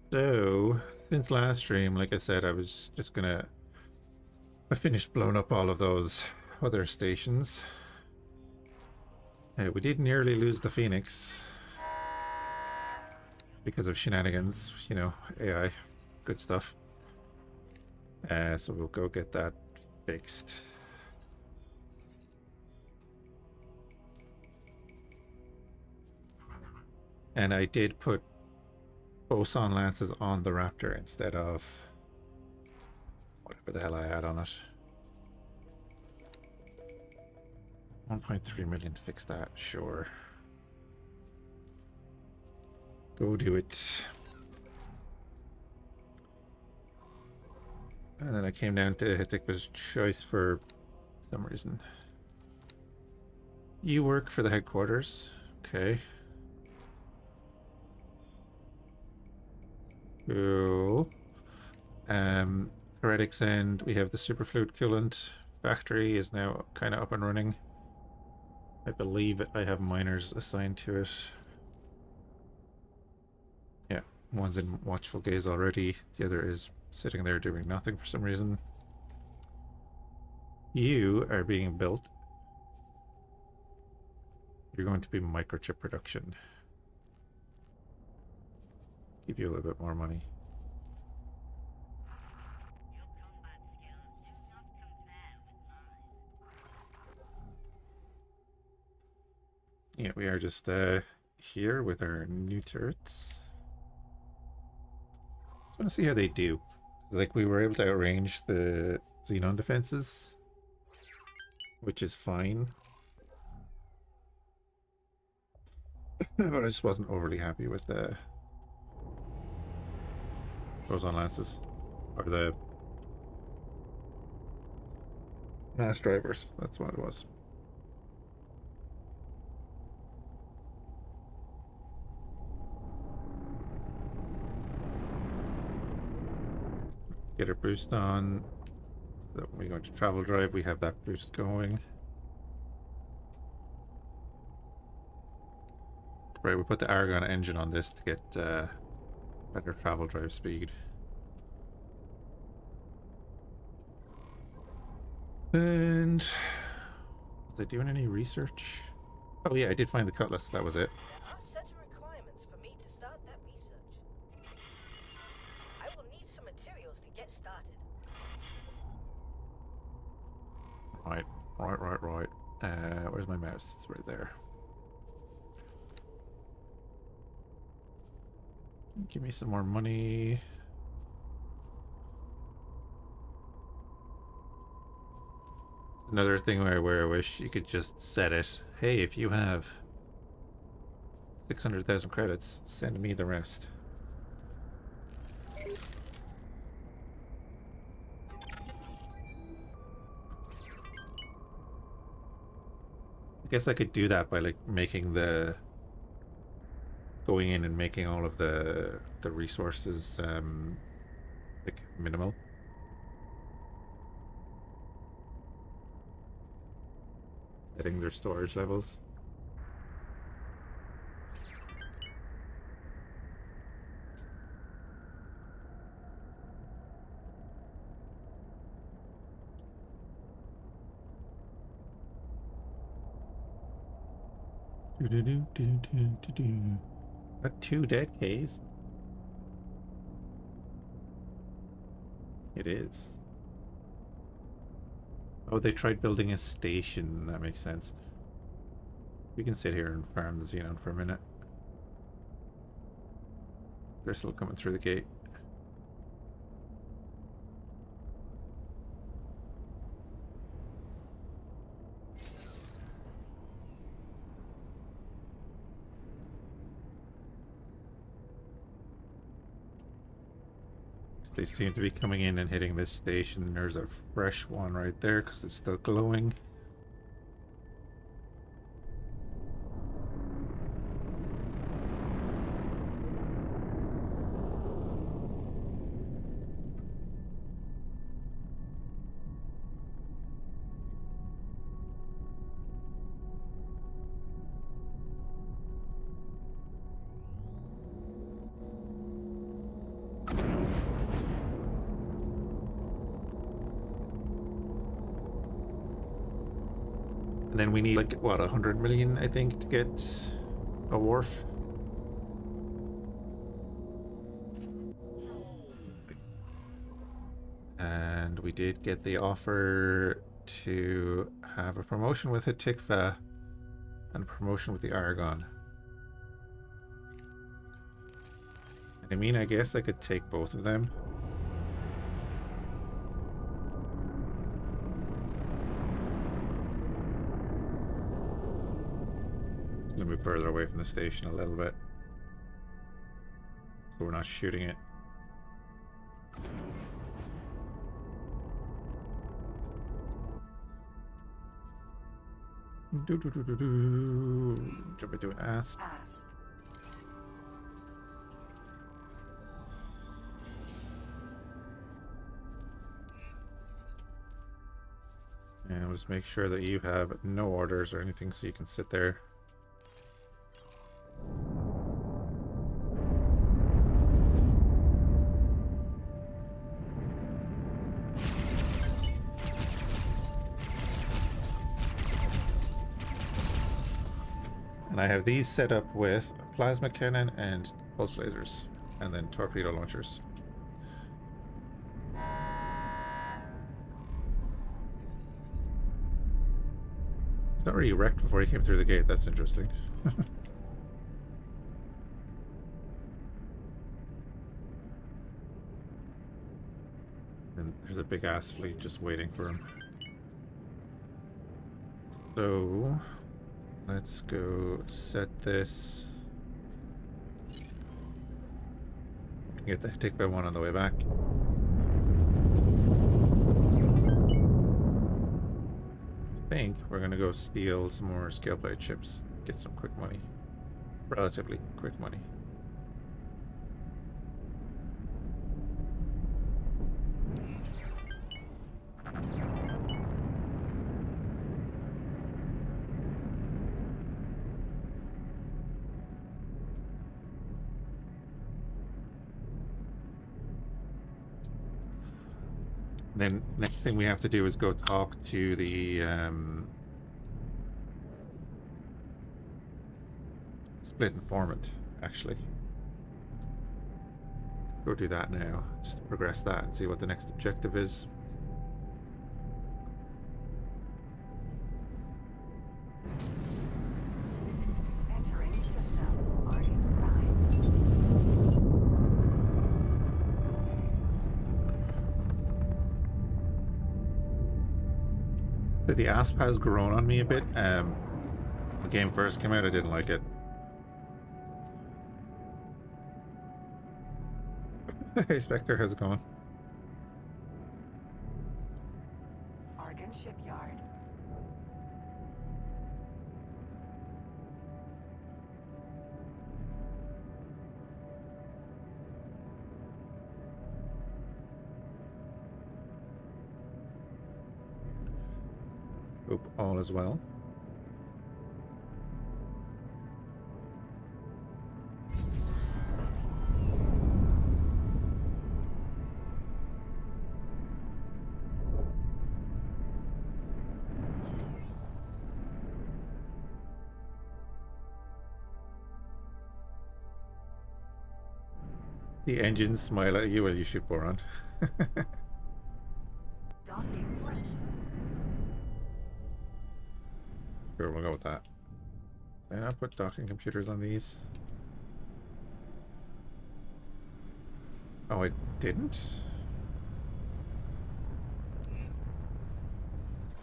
So, since last stream, like I said, I was just gonna... I finished blowing up all of those other stations. We did nearly lose the Phoenix because of shenanigans, you know, AI. Good stuff. So we'll go get that fixed. And I did put boson lances on the Raptor instead of whatever the hell I had on it. 1.3 million to fix that, sure. Go do it. And then I came down to Hitikva's choice for some reason. You work for the headquarters. Okay. Cool. Heretics End, we have the superfluid coolant factory is now kind of up and running. I believe I have miners assigned to it. Yeah, one's in watchful gaze already. The other is sitting there doing nothing for some reason. You are being built. You're going to be microchip production. Give you a little bit more money. Yeah, we are just here with our new turrets. I want to see how they do. Like, we were able to outrange the Xenon defenses, which is fine. But I just wasn't overly happy with the boson lances, or the mass drivers. That's what it was. Get our boost on. So that when we go into travel drive, we have that boost going. Right, we put the Argon engine on this to get better travel drive speed. And was I doing any research? Oh yeah, I did find the cutlass. That was it. There are certain requirements for me to start that research. I will need some materials to get started. Right. Where's my mouse? It's right there. Give me some more money. Another thing where I wish you could just set it. Hey, if you have 600,000 credits, send me the rest. I guess I could do that by like making the going in and making all of the resources like minimal. Setting their storage levels. Got 2 decades. It is. Oh, they tried building a station. That makes sense. We can sit here and farm the Xenon for a minute. They're still coming through the gate. They seem to be coming in and hitting this station. There's a fresh one right there because it's still glowing. And then we need like what, 100 million, I think, to get a wharf. And we did get the offer to have a promotion with Hatikva and a promotion with the Argon. I mean, I guess I could take both of them. I'm gonna move further away from the station a little bit, so we're not shooting it. Jump into an asp. And we'll just make sure that you have no orders or anything so you can sit there. And I have these set up with plasma cannon and pulse lasers, and then torpedo launchers. He's not really wrecked before he came through the gate. That's interesting. And there's a big ass fleet just waiting for him. So let's go set this. Get the Hatikva one on the way back. I think we're gonna go steal some more scale plate chips, get some quick money. Relatively quick money. Then next thing we have to do is go talk to the split informant, actually. Go do that now, just to progress that and see what the next objective is. Entering system. Allographyne. So the ASP has grown on me a bit. The game first came out, I didn't like it. Hey, Spectre, how's it going? Argon shipyard. Hope all is well. The engines smile at you while you shoot boron. Docking port. Sure, we'll go with that. Did I not put docking computers on these? Oh, I didn't?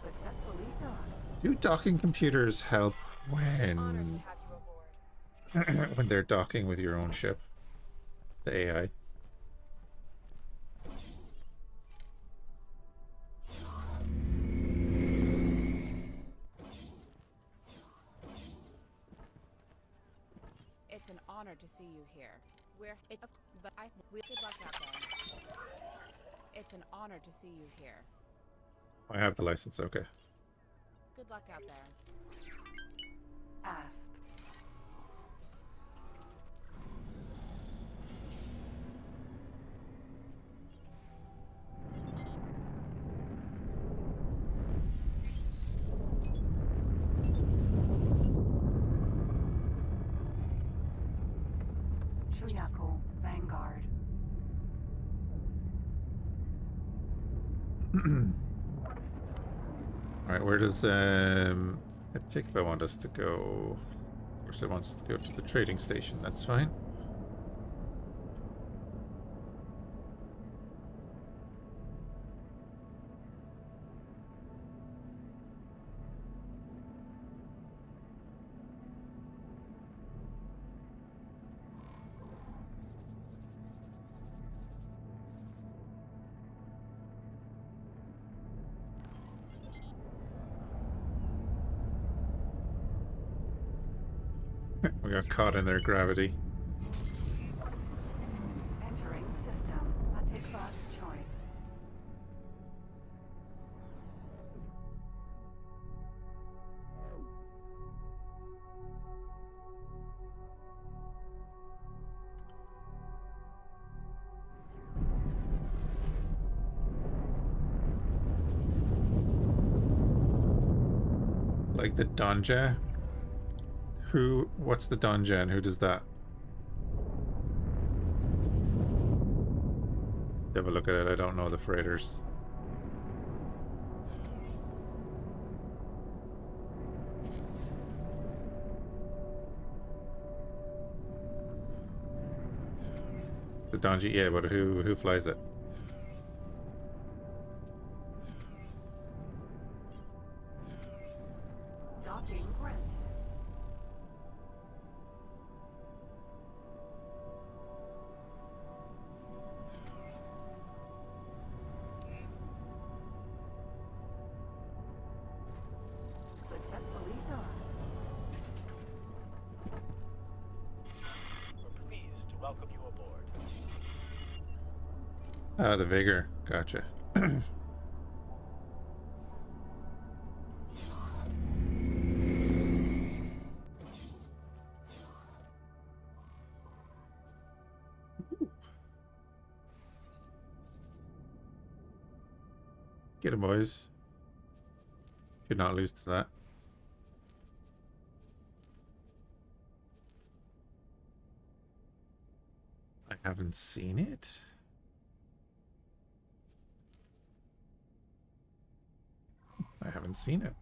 Successfully docked. Do docking computers help Honor to when have you aboard. when they're docking with your own ship? The AI. It's an honor to see you here. But we good luck out there. It's an honor to see you here. I have the license, okay. Good luck out there. Asp. Shuyako, Vanguard. Alright, where does Atikva want us to go? Of course it wants us to go to the trading station, that's fine. We got caught in their gravity. Entering system. Atikva's choice. Like the Donja? What's the Donja and who does that? Have a look at it, I don't know the freighters. The Donja, yeah, but who flies it? Docking granted. Successfully docked. We're pleased to welcome you aboard. Ah, the Vigor. Gotcha. Get him, boys. Should not lose to that. I haven't seen it. I haven't seen it.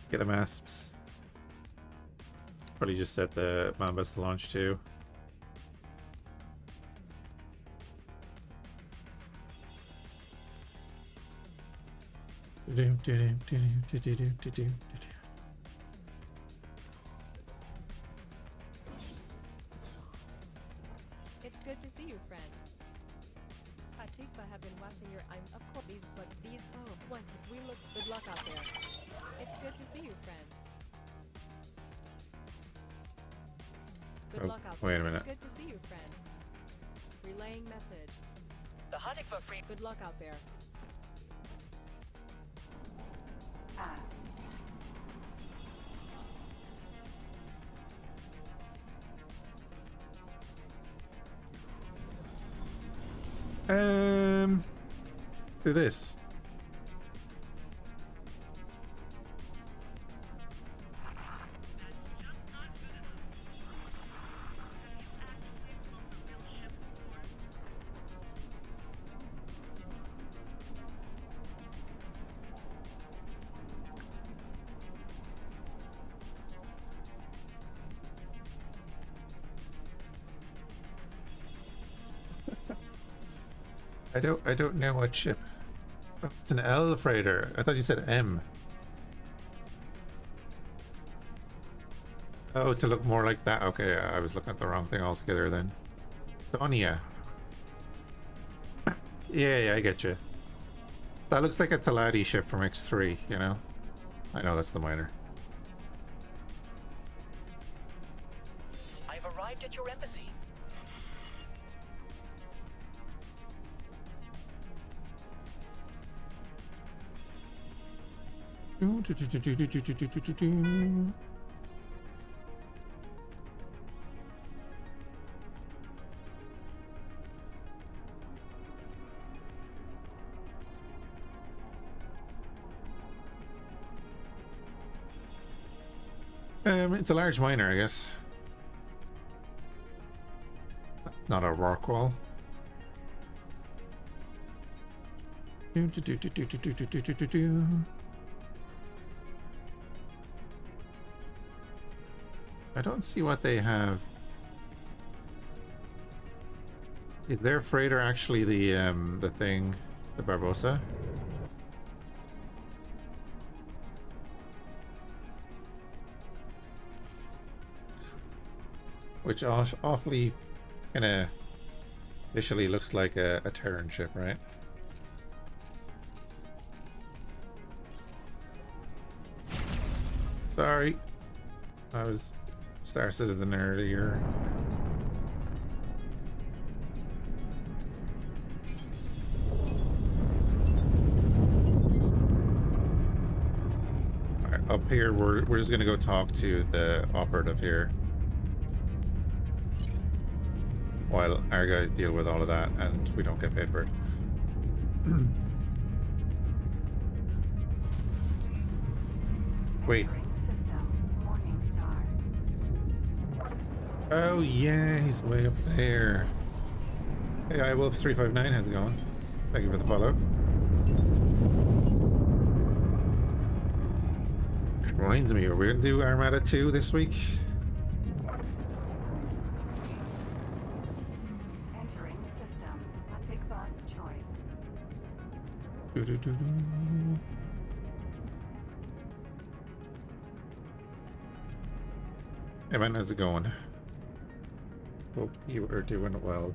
Get them asps. Probably just set the Mambas to launch too. It's good to see you, friend. Atikva have been watching your of course these once we look good luck out there. It's good to see you, friend. Good Oh, luck out wait there. a minute. It's good to see you, friend. Relaying message. The hunting for free. Good luck out there. Pass. Do this. I don't know what ship. Oh, it's an L freighter. I thought you said M. Oh, to look more like that. Okay, I was looking at the wrong thing altogether then. Donia. Yeah, I get you. That looks like a Taladi ship from X3, you know? I know that's the miner. I've arrived at your embassy. It's a large miner, I guess. Not a rock wall. I don't see what they have. Is their freighter actually the thing, the Barbosa? Which awfully kind of visually looks like a Terran ship, right? Sorry, I was Star Citizen earlier. Alright, up here we're just gonna go talk to the operative here while our guys deal with all of that and we don't get paid for it. Wait. Oh yeah, he's way up there. Hey, I Wolf 359, how's it going? Thank you for the follow. Reminds me, are we gonna do Armada 2 this week? Entering system. Fhiachs choice. Hey man, how's it going? Hope you are doing well.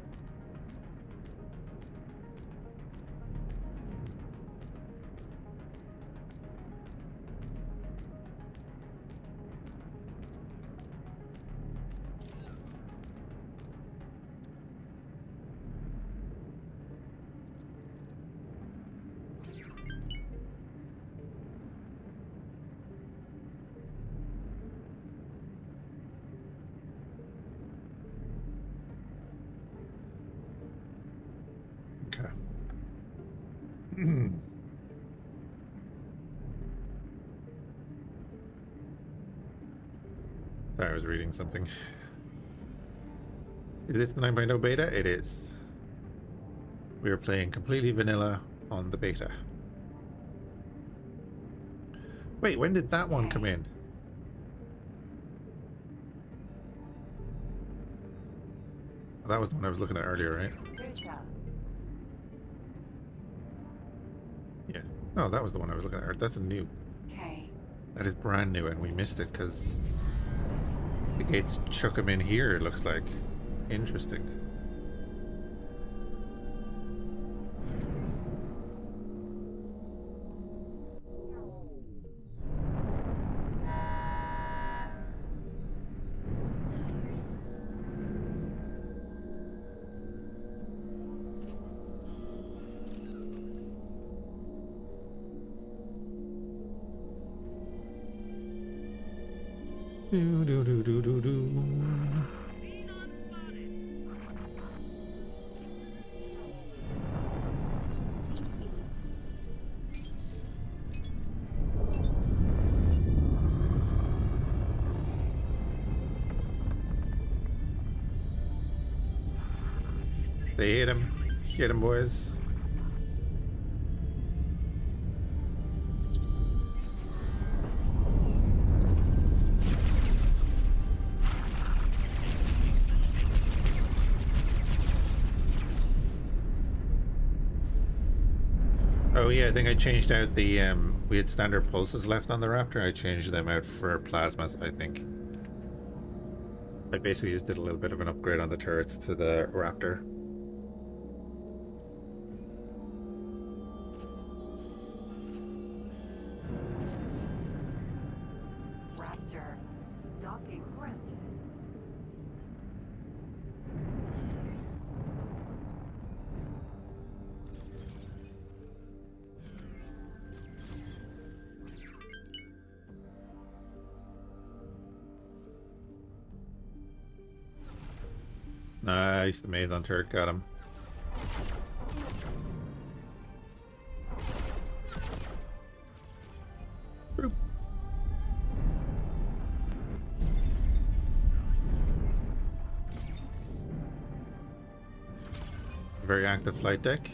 Sorry, I was reading something. Is this the 9.0 beta? It is. We are playing completely vanilla on the beta. Wait, when did that one come in? Oh, that was the one I was looking at earlier, right? Yeah. No, that was the one I was looking at. That's a new. That is brand new, and we missed it because the gates chuck them in here, it looks like. Interesting. Do do do do do do. They hit him. Get him, boys. Oh yeah, I think I changed out the we had standard pulses left on the Raptor. I changed them out for plasmas, I think. I basically just did a little bit of an upgrade on the turrets to the Raptor. Raptor. Docking granted. Nice, the Maison turret got him. Boop. Very active flight deck.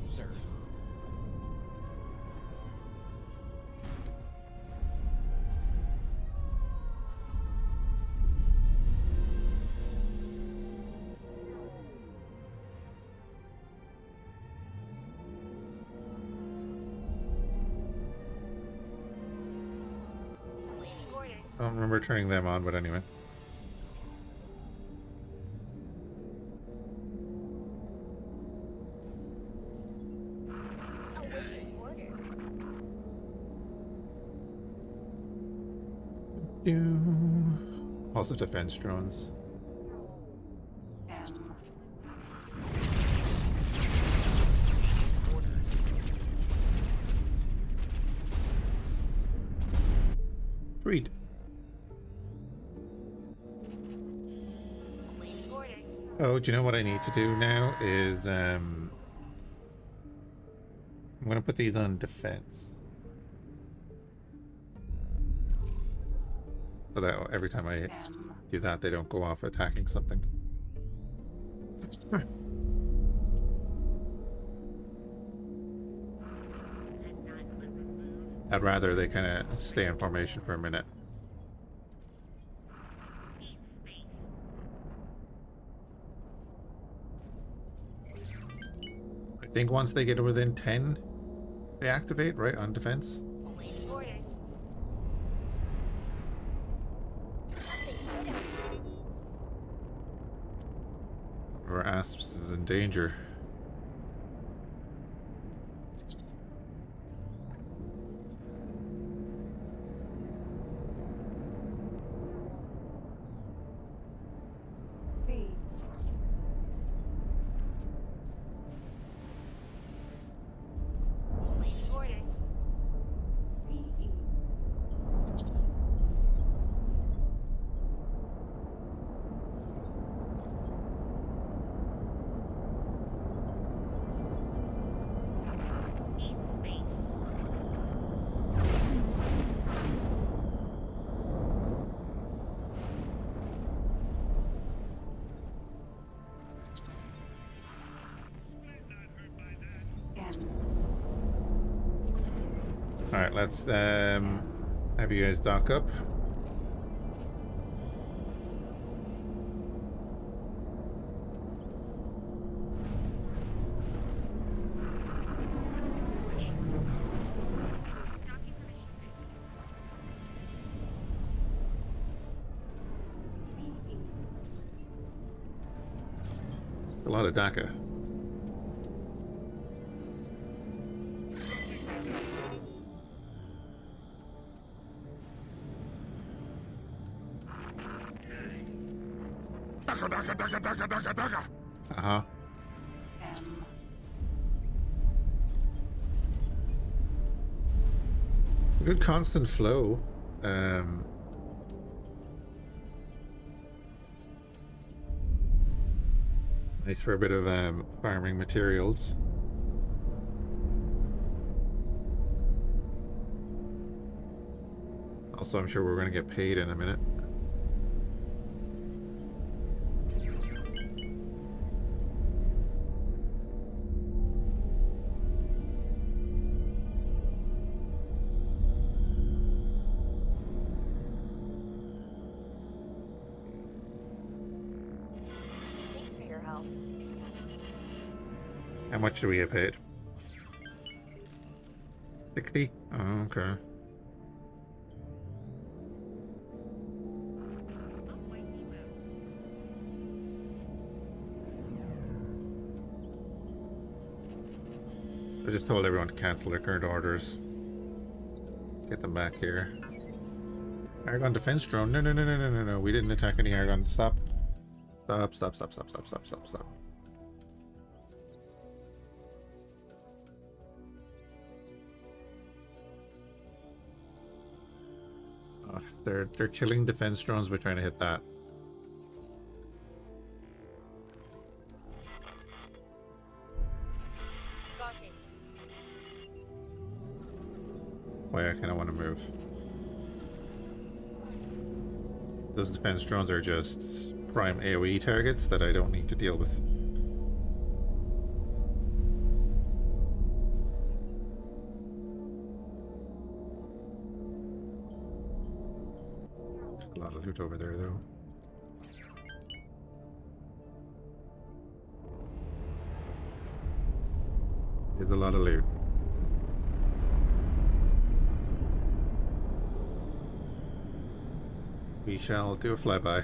Sir. Awaiting orders. I don't remember turning them on, but anyway. Awaiting orders. Also defense drones. M. Sweet. Awaiting orders. Oh, do you know what I need to do now is I'm gonna put these on defense. So that every time I M. do that they don't go off attacking something. I'd rather they kind of stay in formation for a minute. I think once they get within 10, they activate, right, on defense? Awaiting orders. Nothing orders. Or Asps is in danger. B. Awaiting orders. B. E. N. Alright, let's have you guys dock up. B. E. A lot of DACA. Uh-huh. M. Good constant flow. Nice for a bit of farming materials. Also, I'm sure we're going to get paid in a minute. Thanks for your help. How much do we get paid? 60? Oh, okay. I just told everyone to cancel their current orders. Get them back here. Argon defense drone. No, no, no, no, no, no, no. We didn't attack any Argon. Stop. Stop, stop, stop, stop, stop, stop, stop, stop. Oh, they're killing defense drones by trying to hit that. Got why I kind of want to move. Those defense drones are just prime AoE targets that I don't need to deal with. A lot of loot over there, though. There's a lot of loot. We shall do a flyby.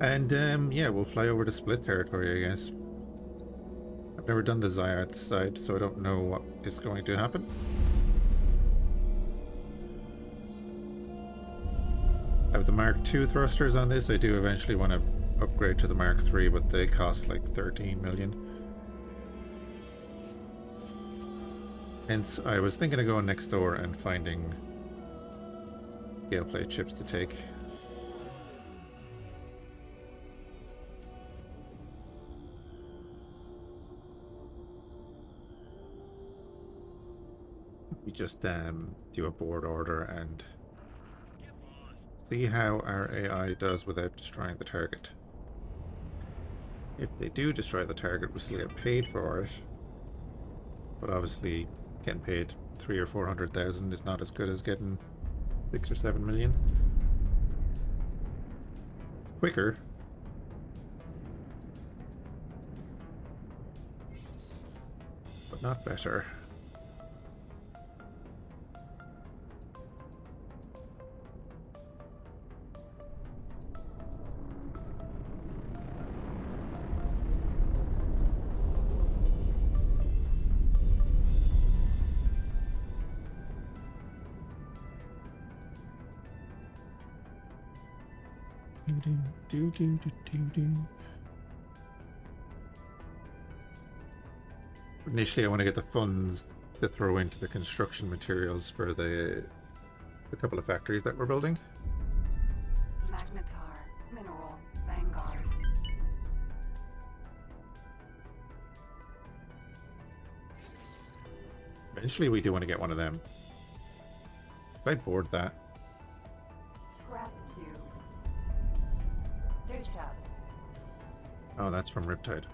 And yeah, we'll fly over to Split Territory, I guess. I've never done the Zyarth side, so I don't know what is going to happen. I have the Mark II thrusters on this. I do eventually want to upgrade to the Mark III, but they cost like 13 million. Hence, I was thinking of going next door and finding scale plate chips to take. We just do a board order and see how our AI does without destroying the target. If they do destroy the target, we still get paid for it. But obviously, getting paid 300,000 or 400,000 is not as good as getting 6 or 7 million. It's quicker. But not better. Initially, I want to get the funds to throw into the construction materials for the couple of factories that we're building. Magnetar, Mineral, Vanguard. Eventually, we do want to get one of them. I'd board that. Scrap Cube. Dutap. Oh, that's from Riptide.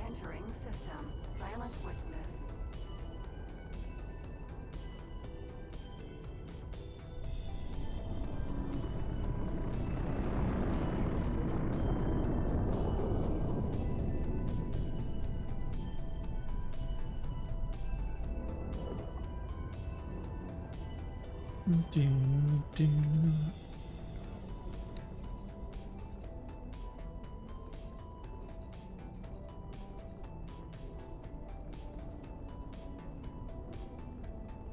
Entering system. Silent witness.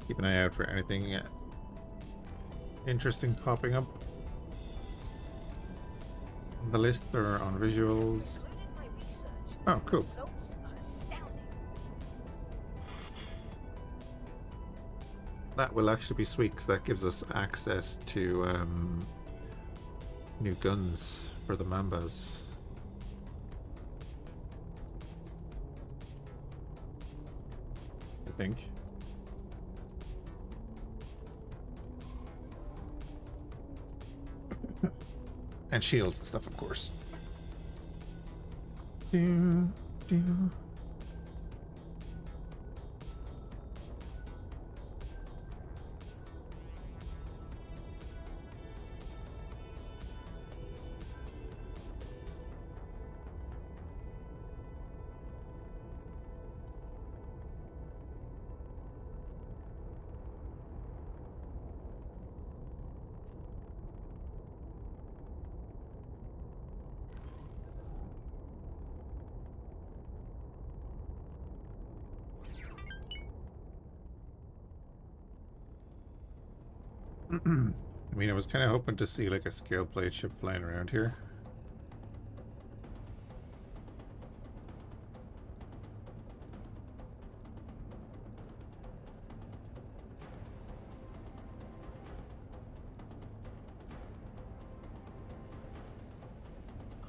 Keep an eye out for anything interesting popping up on the list or on visuals. Included my research. Oh, cool. Results are astounding. That will actually be sweet because that gives us access to new guns for the Mambas. I think. And shields and stuff, of course. I mean, I was kind of hoping to see like a scale plate ship flying around here.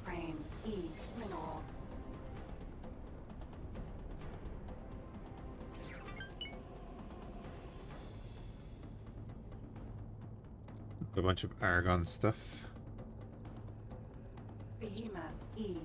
Crane E mineral. A bunch of argon stuff. Behemoth E.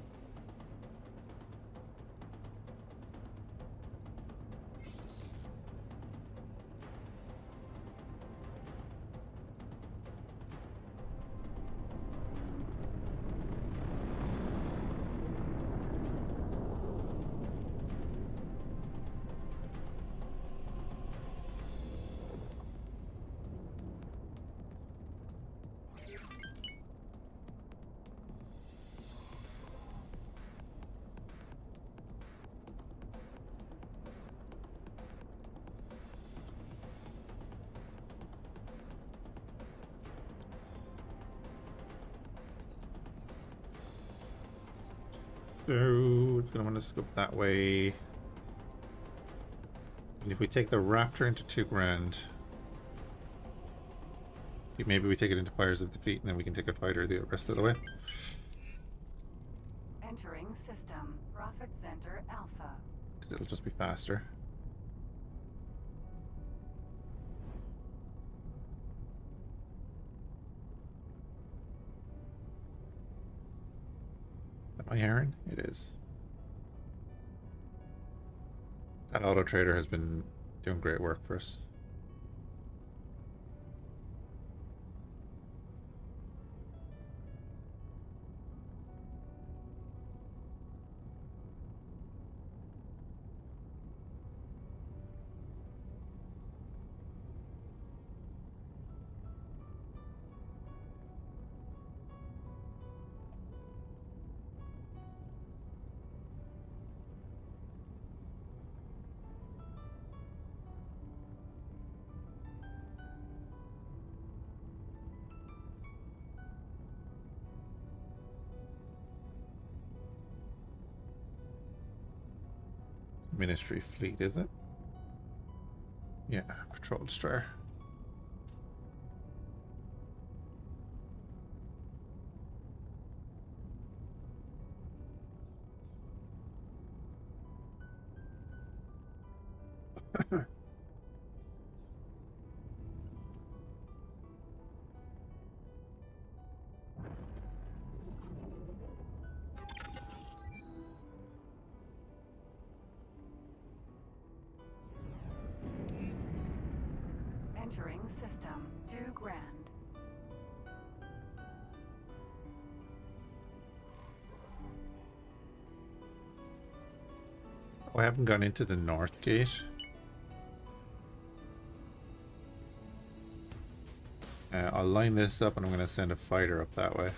So it's gonna want to scope that way. And if we take the Raptor into 2 grand, maybe we take it into Fires of Defeat, and then we can take a fighter the rest of the way. Entering system. Profit center alpha. Because it'll just be faster. Is that my Aaron? It is. That auto trader has been doing great work for us. Ministry fleet, is it? Yeah, patrol destroyer. Entering system. 2 grand. Oh, I haven't gone into the north gate. I'll line this up and I'm going to send a fighter up that way.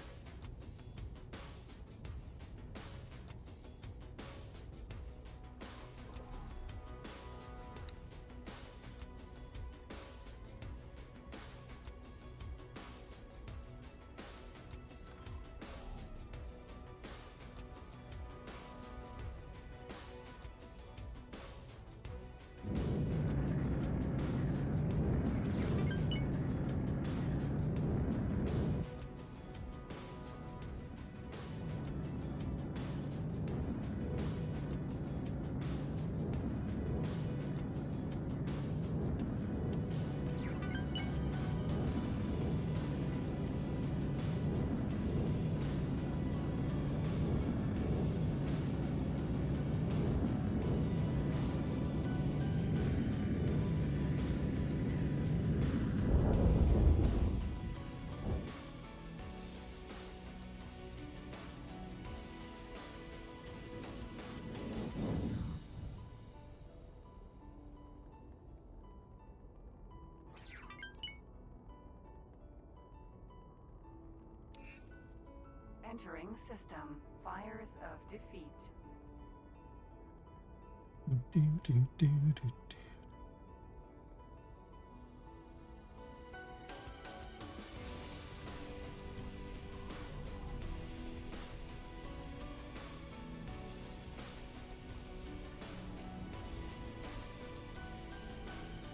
Entering system. Fires of defeat.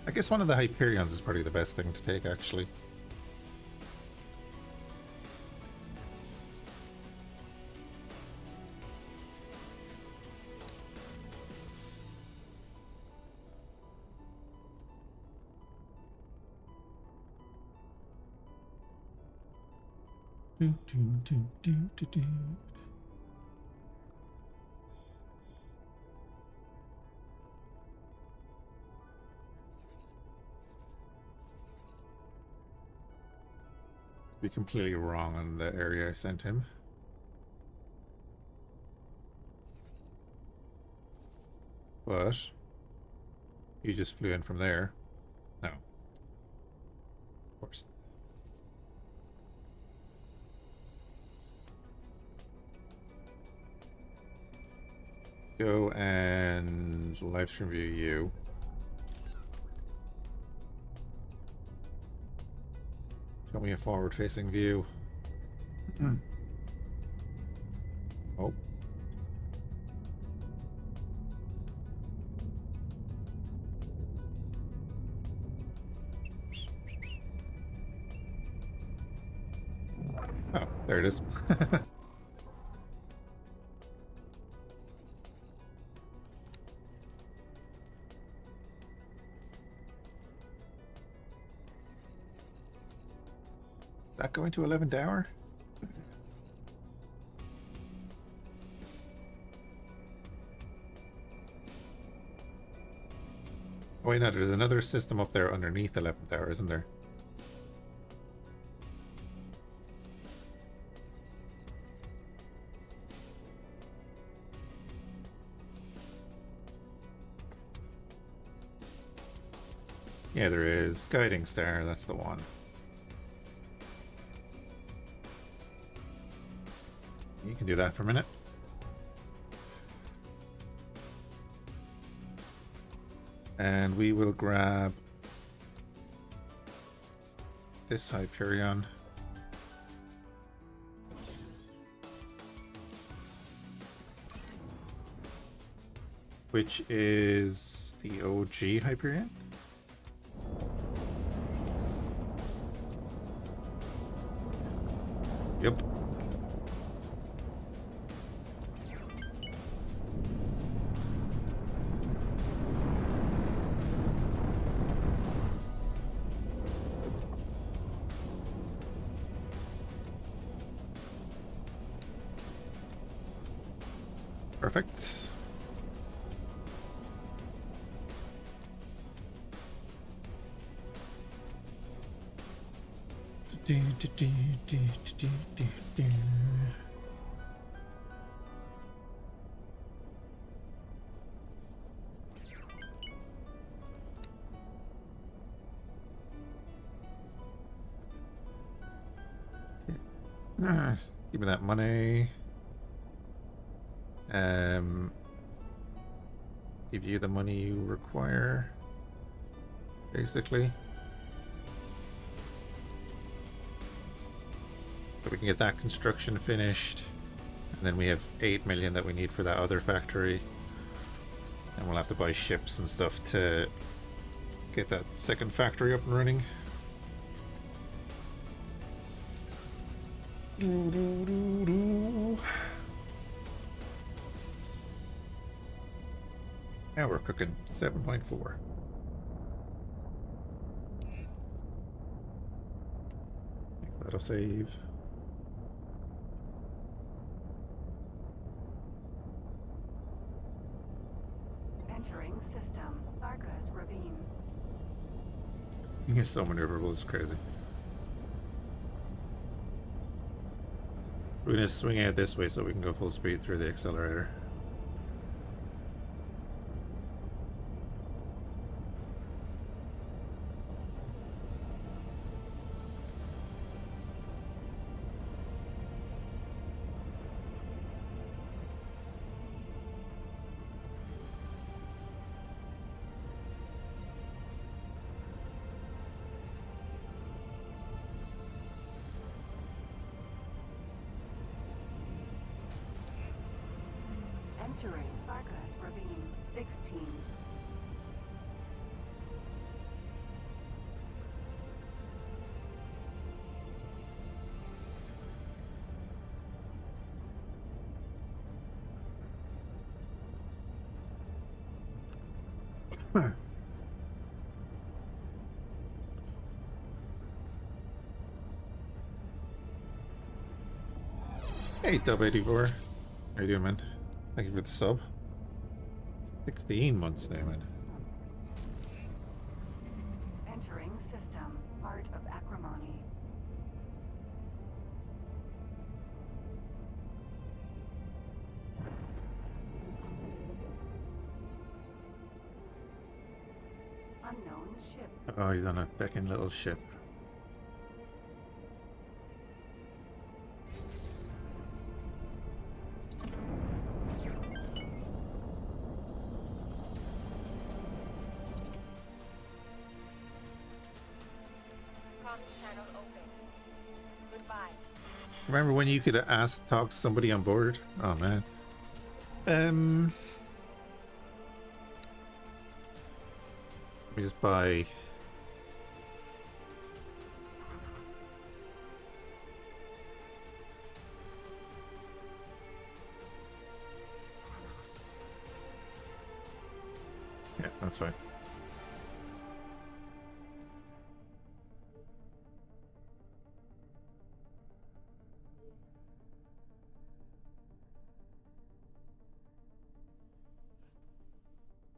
I guess one of the Hyperions is probably the best thing to take, actually. Do, do, do, do, do, do. Be completely wrong on the area I sent him. But he just flew in from there. No. Of course. Go and live stream view you. Show me a forward-facing view. Oh. Oh, there it is. That going to 11th hour? Oh wait, no, there's another system up there underneath 11th hour, isn't there? Yeah, there is. Guiding Star, that's the one. You can do that for a minute. And we will grab this Hyperion. Which is the OG Hyperion. Yep. Perfect. Give me that money. Give you the money you require, basically. So we can get that construction finished. And then we have 8 million that we need for that other factory. And we'll have to buy ships and stuff to get that second factory up and running. Now we're cooking. 7.4. That'll save. Entering system. Argus Ravine. He's so maneuverable, it's crazy. We're gonna swing out this way so we can go full speed through the accelerator. Entering Argus Ravine. 16. Hey, Dub84. How you doing, man? Thank you for the sub. 16 months now, man. Entering system. Art of acrimony. Unknown ship. Oh, he's on a fucking little ship. Comms channel open. Goodbye. Remember when you could talk to somebody on board? Oh man. Let me just buy. Yeah, that's fine.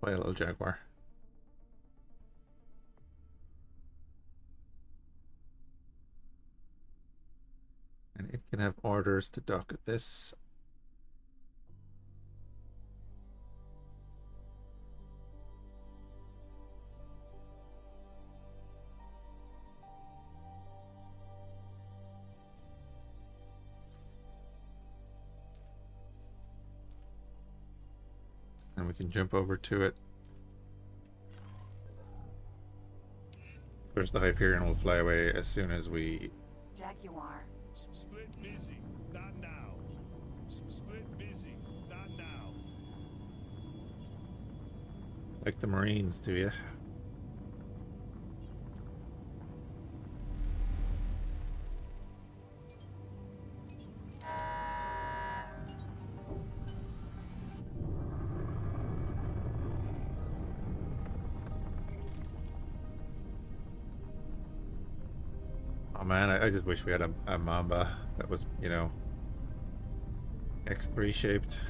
Buy a little Jaguar. And it can have orders to dock at this. And we can jump over to it. There's the Hyperion will fly away as soon as we... Jaguar. Split busy, not now. Split busy, not now. Like the Marines, do you? Oh man, I just wish we had a Mamba that was, you know, X3 shaped.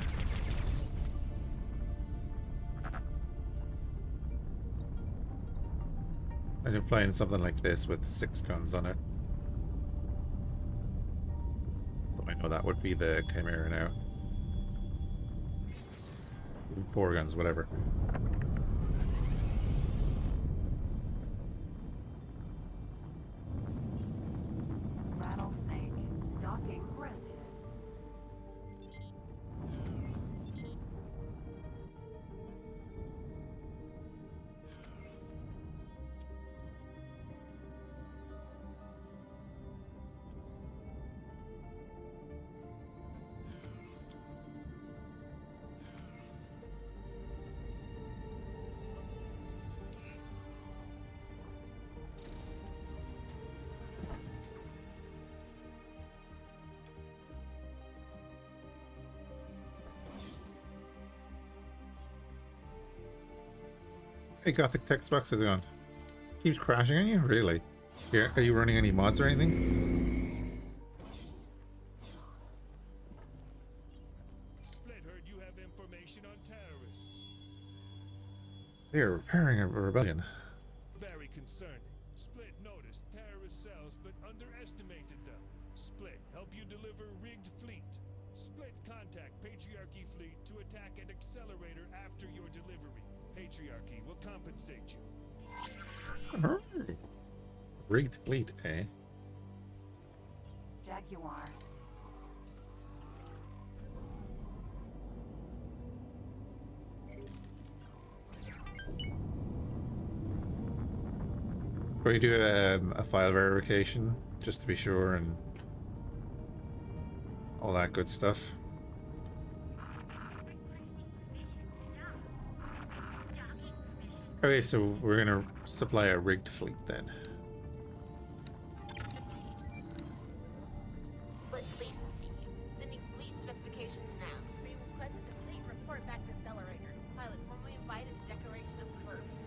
Imagine flying something like this with 6 guns on it. But I know that would be the Chimera now. 4 guns, whatever. Rattlesnake. Docking granted. Hey, Gothic text box, how's it going? Keeps crashing on you? Really? Yeah, are you running any mods or anything? Split heard you have information on terrorists. They are repairing a rebellion. Very concerning. Split noticed terrorist cells but underestimated them. Split help you deliver rigged fleet. Split contact Patriarchy fleet to attack an accelerator after your delivery. Patriarchy will compensate you. Rigged fleet, eh? Jaguar. Or you do a file verification just to be sure and all that good stuff. Okay, so we're gonna supply a rigged fleet then. Split pleased to see you. Sending fleet specifications now. Requested the fleet report back to accelerator. Pilot formally invited to decoration of curves.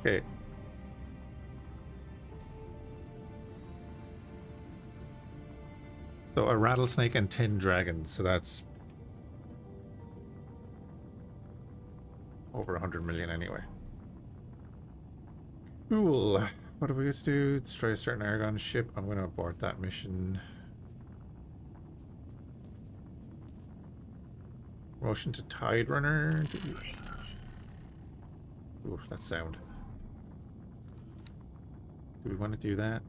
Okay. So a rattlesnake and 10 dragons, so that's over 100 million anyway. Cool. What are we going to do? Destroy a certain Aragon ship. I'm going to abort that mission. Promotion to Tide Runner. Ooh, that sound. Do we want to do that?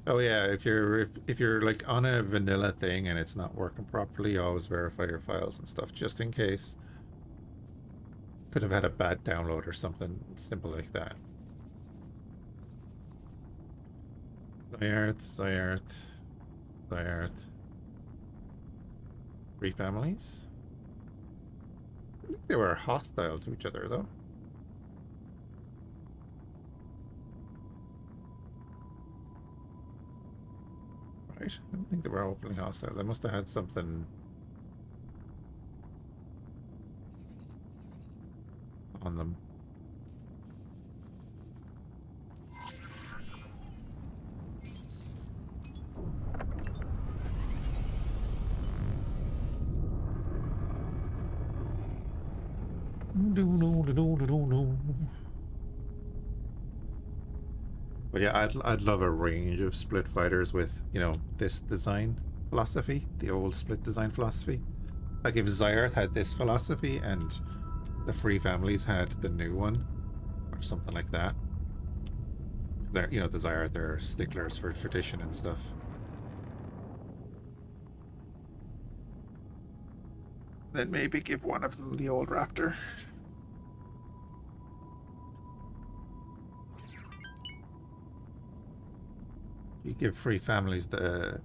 Oh yeah, if you're like on a vanilla thing and it's not working properly, always verify your files and stuff just in case. Could have had a bad download or something simple like that. Zyarth. 3 families. I think they were hostile to each other though. Right, I don't think they were openly hostile. They must have had something on them. But yeah, I'd love a range of split fighters with, you know, this design philosophy, the old split design philosophy. Like if Zyarth had this philosophy and the Free Families had the new one, or something like that. They're, you know, the Zyarth, they're sticklers for tradition and stuff. Then maybe give one of them the old Raptor. You give Free Families the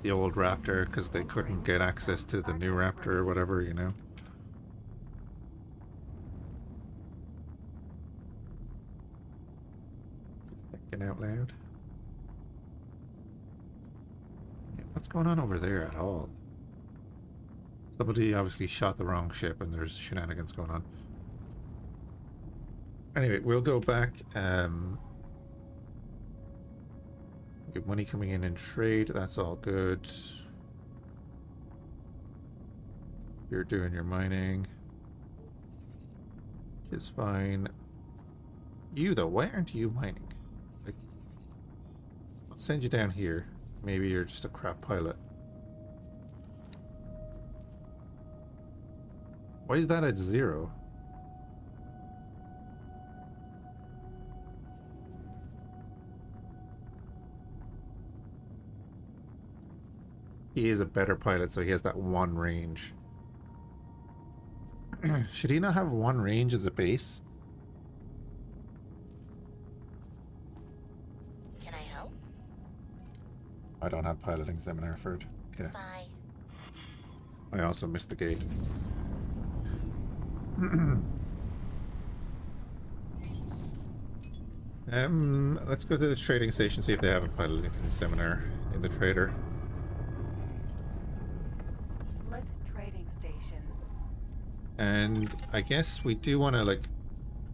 old Raptor because they couldn't get access to the new Raptor or whatever, you know. Thinking out loud. Yeah, what's going on over there at all? Somebody obviously shot the wrong ship and there's shenanigans going on. Anyway, we'll go back. We have money coming in trade. That's all good. You're doing your mining. Which is fine. You, though, why aren't you mining? Like, I'll send you down here. Maybe you're just a crap pilot. Why is that at 0? He is a better pilot, so he has that 1 range. Should he not have 1 range as a base? Can I help? I don't have piloting seminar for it. Okay. Bye. I also missed the gate. Let's go to this trading station, see if they have a piloting seminar in the trader. Split trading station. And I guess we do want to, like,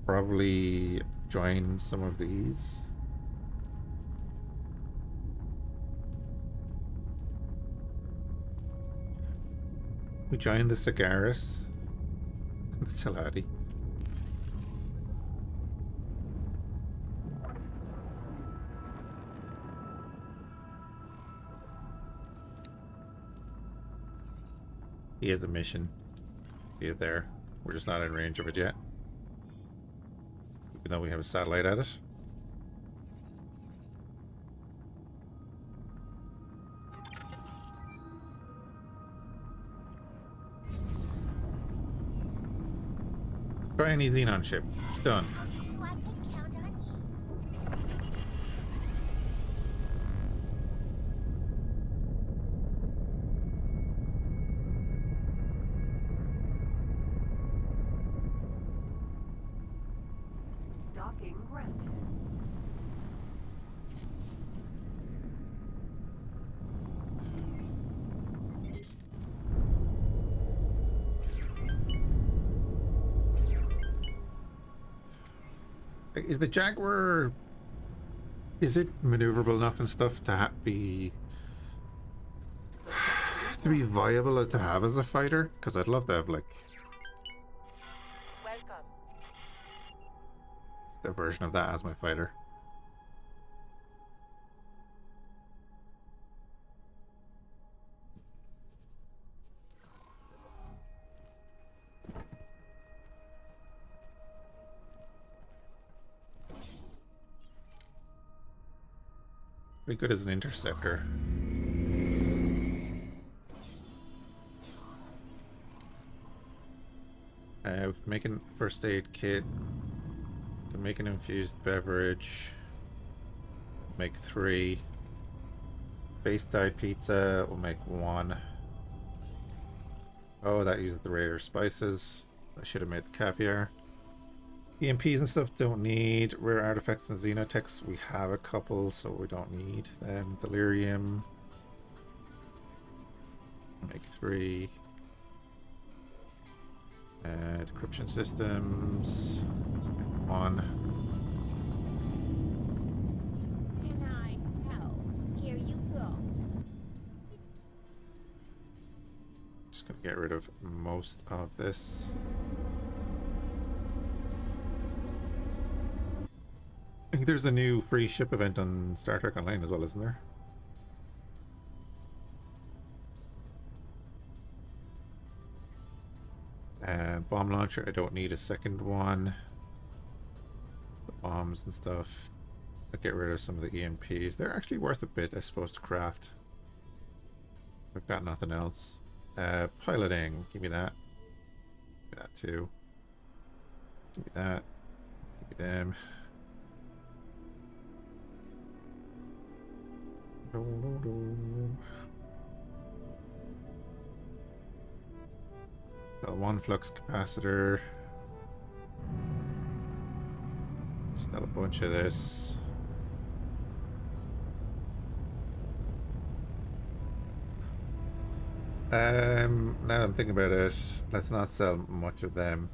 probably join some of these. We join the Cigaris. The Salati. He has a mission. See it there. We're just not in range of it yet. Even though we have a satellite at it. Try any Xenon ship. Done. I can count on you. Docking granted. Is the Jaguar... Is it maneuverable enough and stuff to be viable to have as a fighter? Because I'd love to have like Welcome. a version of that as my fighter. Pretty good as an interceptor. We can make a first aid kit. We can make an infused beverage. Make 3. Base dyed pizza. We'll make 1. Oh, that uses the rare spices. I should have made the caviar. EMPs and stuff don't need. Rare artifacts and xenotechs, we have a couple, so we don't need them. Delirium. Make 3. Decryption systems. Make 1. Can I help? Here you go. Just gonna get rid of most of this. I think there's a new free ship event on Star Trek Online as well, isn't there? Bomb launcher, I don't need a second one. The bombs and stuff. I'll get rid of some of the EMPs. They're actually worth a bit, I suppose, to craft. I've got nothing else. Piloting, give me that. Give me that too. Give me that. Give me them. Got 1 flux capacitor. Sell a bunch of this. Now I'm thinking about it, let's not sell much of them.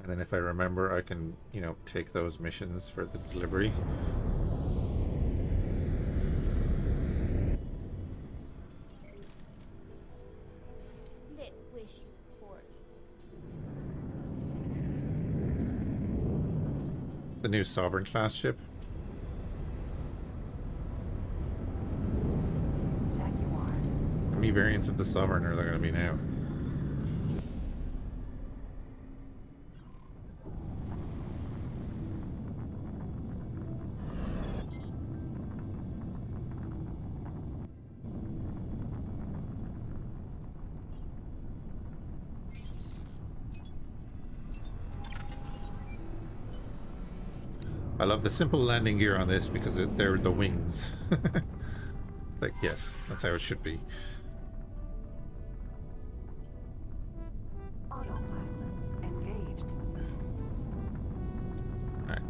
And then if I remember, I can, you know, take those missions for the delivery. Split wish you port. The new Sovereign class ship. Jaguar. How many variants of the Sovereign are there going to be now? I love the simple landing gear on this because they're the wings. It's like, yes, that's how it should be. Autopilot engaged. Alright.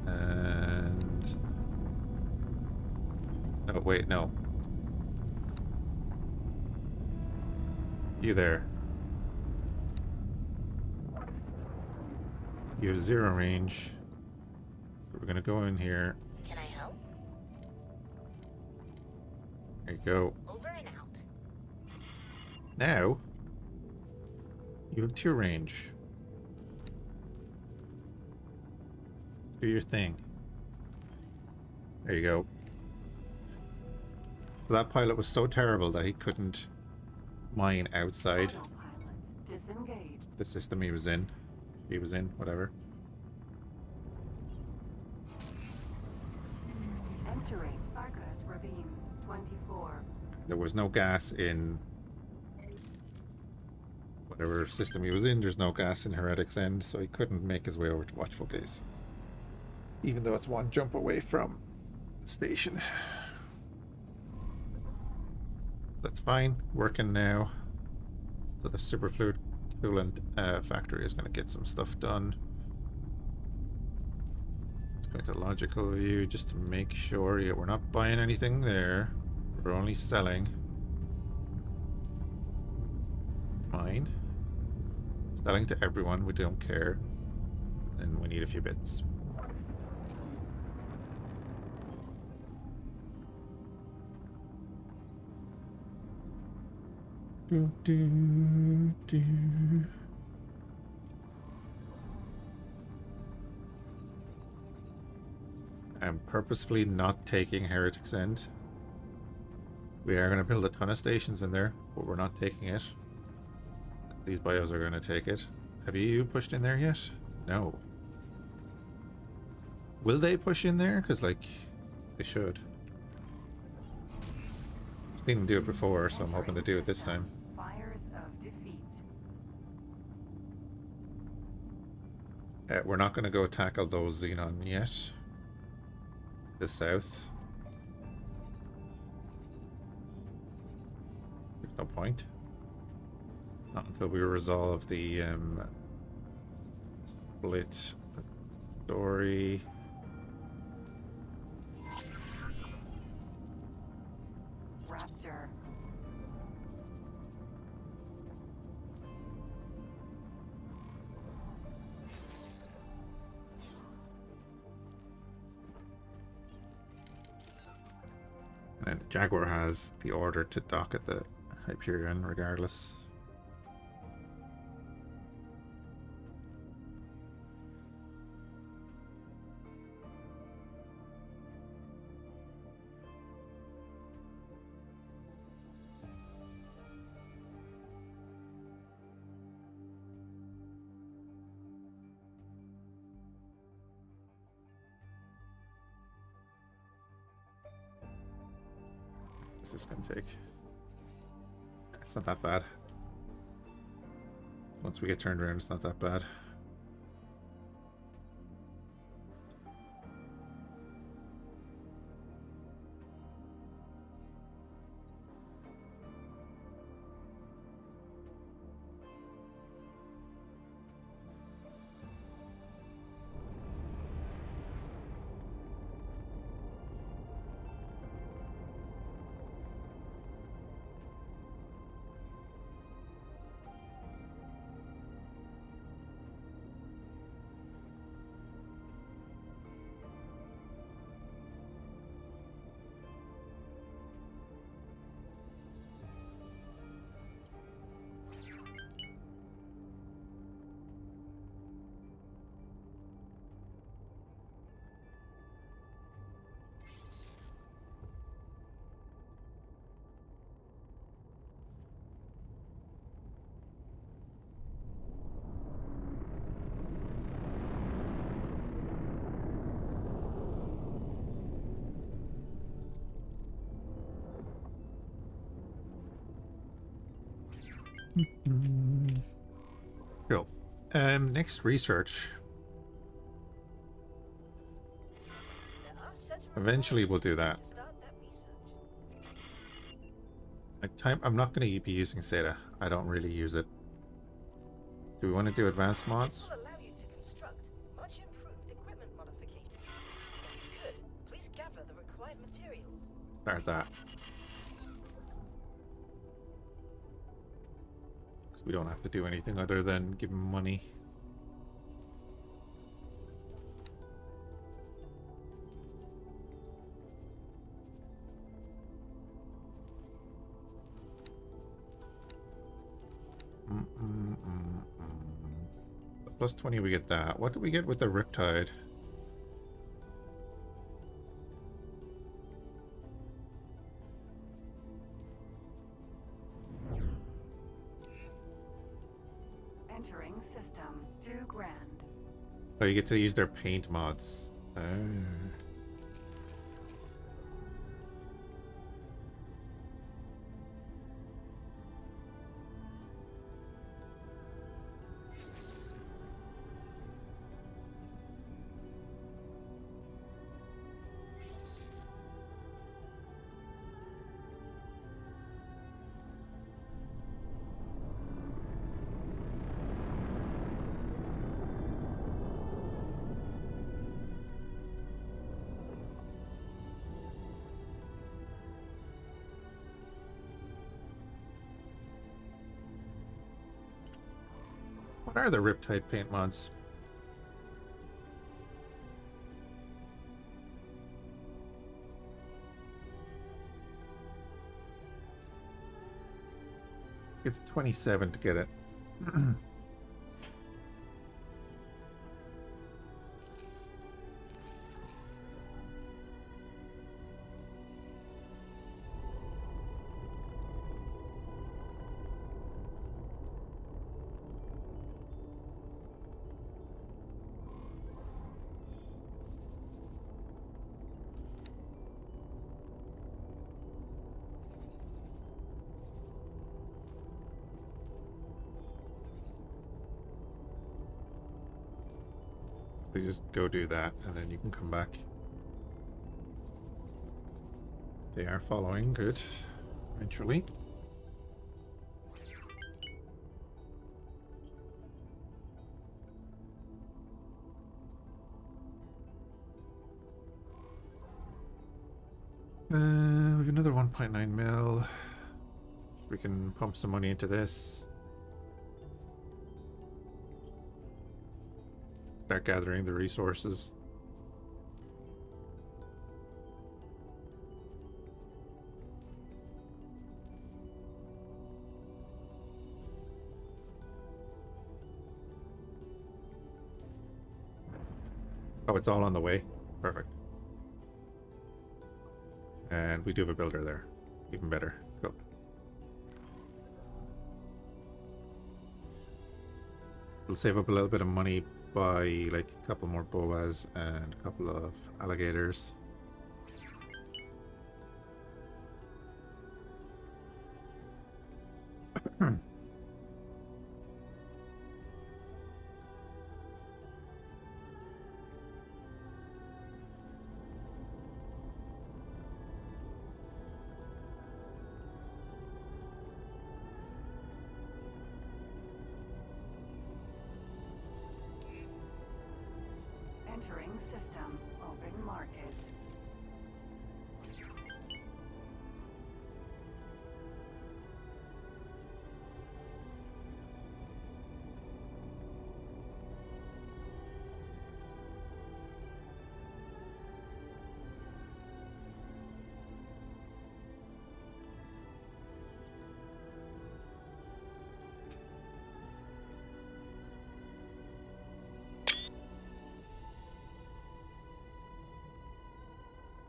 And... oh, wait, no. You there. You have 0 range. We're gonna go in here. Can I help? There you go. Over and out. Now, you have 2 range. Do your thing. There you go. That pilot was so terrible that he couldn't mine outside Autopilot disengaged. the system he was in. He was in, whatever. Entering Arcus Ravine 24. There was no gas in whatever system he was in. There's no gas in Heretic's End, so he couldn't make his way over to Watchful Gaze. Even though it's 1 jump away from the station. That's fine. Working now. So the superfluid coolant factory is going to get some stuff done. Let's go into logical view just to make sure. Yeah, we're not buying anything there. We're only selling. Mine. Selling to everyone. We don't care. and we need a few bits. I'm purposefully not taking Heretic's End. We are going to build a ton of stations in there, but we're not taking it. These bios are going to take it. Have you pushed in there yet? No. Will they push in there? Because, like, they should. I've seen them do it before, so I'm hoping to do it this time. Fires of defeat. We're not going to go tackle those Xenon yet. The south. There's no point. Not until we resolve the split story. Raptor. And the Jaguar has the order to dock at the Hyperion regardless. What's this gonna take? It's not that bad. Once we get turned around, it's not that bad. Cool. Next research. Eventually we'll do that. Like time, I'm not going to be using SATA. I don't really use it. Do we want to do advanced mods? This will allow you to construct much improved equipment modifications. If you could, please gather the required materials. Start that. Because we don't have to do anything other than give them money. Plus 20 we get that. What do we get with the Riptide? Entering system. 2 grand. Oh, you get to use their paint mods. Oh. What are the Riptide paint mods? It's 27 to get it. So you just go do that, and then you can come back. They are following, good. Eventually. We have another 1.9 mil. We can pump some money into this. Start gathering the resources. Oh, it's all on the way. Perfect. And we do have a builder there. Even better. Cool. We'll save up a little bit of money by like a couple more boas and a couple of alligators. Entering system. Open market.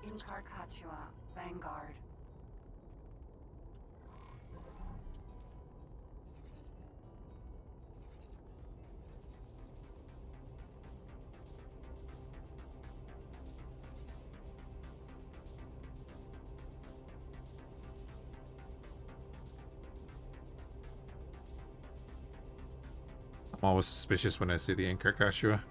Embark Vanguard. I'm always suspicious when I see the Incarcashua.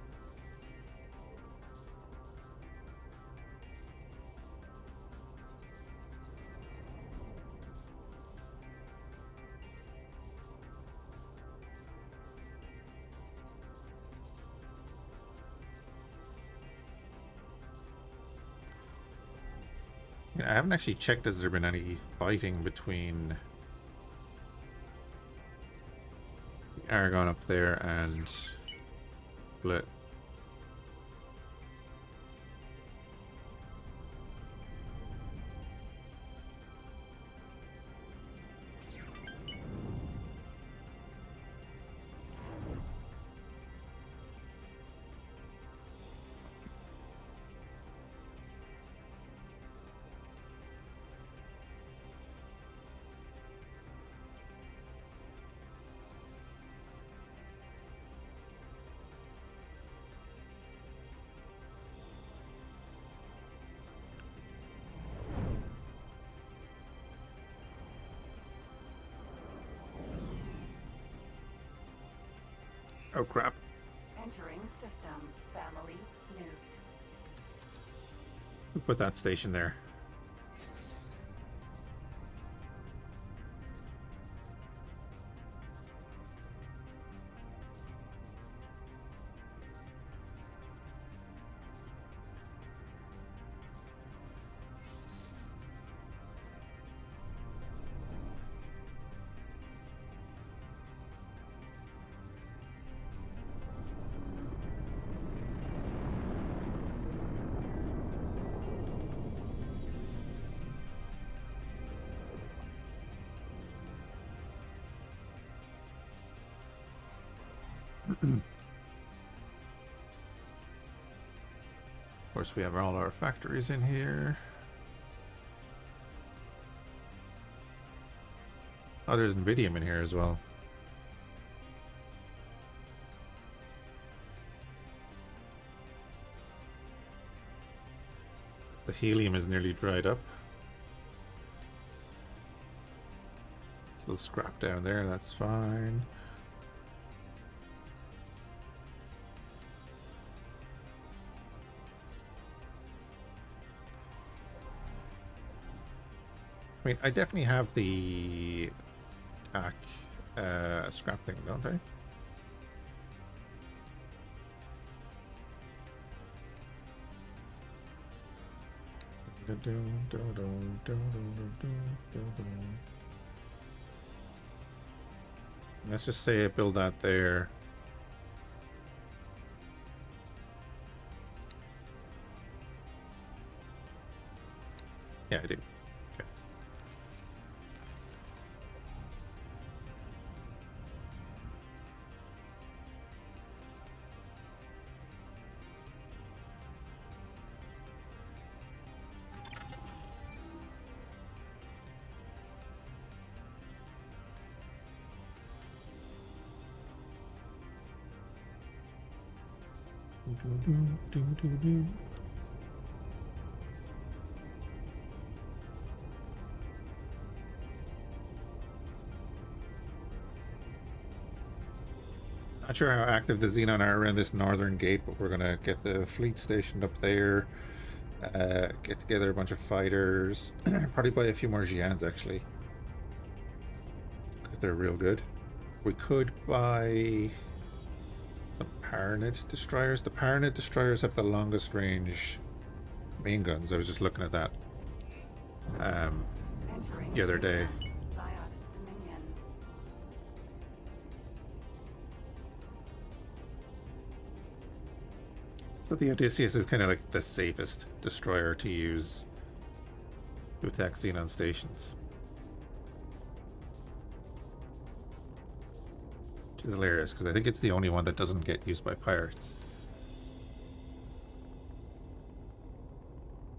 Yeah, I haven't actually checked, has there been any fighting between the Aragon up there and Split? Oh crap. Entering system. Family nuked. Who put that station there? Of course, we have all our factories in here. Oh, there's Nvidium in here as well. The helium is nearly dried up. Still scrap down there, that's fine. I mean, I definitely have the Kha'ak scrap thing, don't I? Let's just say I build that there. Yeah, I do. Okay. Not sure how active the Xenon are around this northern gate, but we're gonna get the fleet stationed up there. Get together a bunch of fighters. Probably buy a few more Xians actually, because they're real good. We could buy some Paranid destroyers. The Paranid destroyers have the longest range main guns. I was just looking at that the other day. So the Odysseus is kind of like the safest destroyer to use to attack Xenon stations. Which is hilarious, because I think it's the only one that doesn't get used by pirates.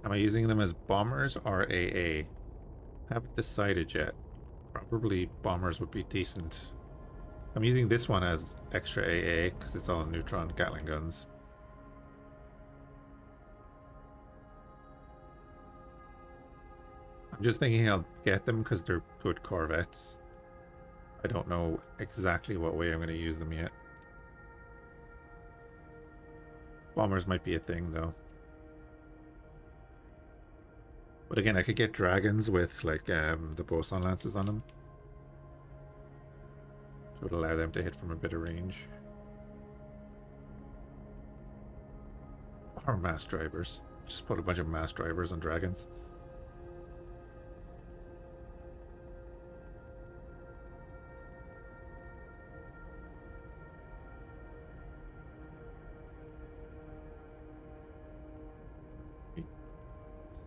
Am I using them as bombers or AA? Haven't decided yet. Probably bombers would be decent. I'm using this one as extra AA because it's all neutron Gatling guns. I'm just thinking I'll get them because they're good corvettes. I don't know exactly what way I'm going to use them yet. Bombers might be a thing though. But again, I could get dragons with like the boson lances on them. So it'll allow them to hit from a bit of range. Or mass drivers. Just put a bunch of mass drivers on dragons.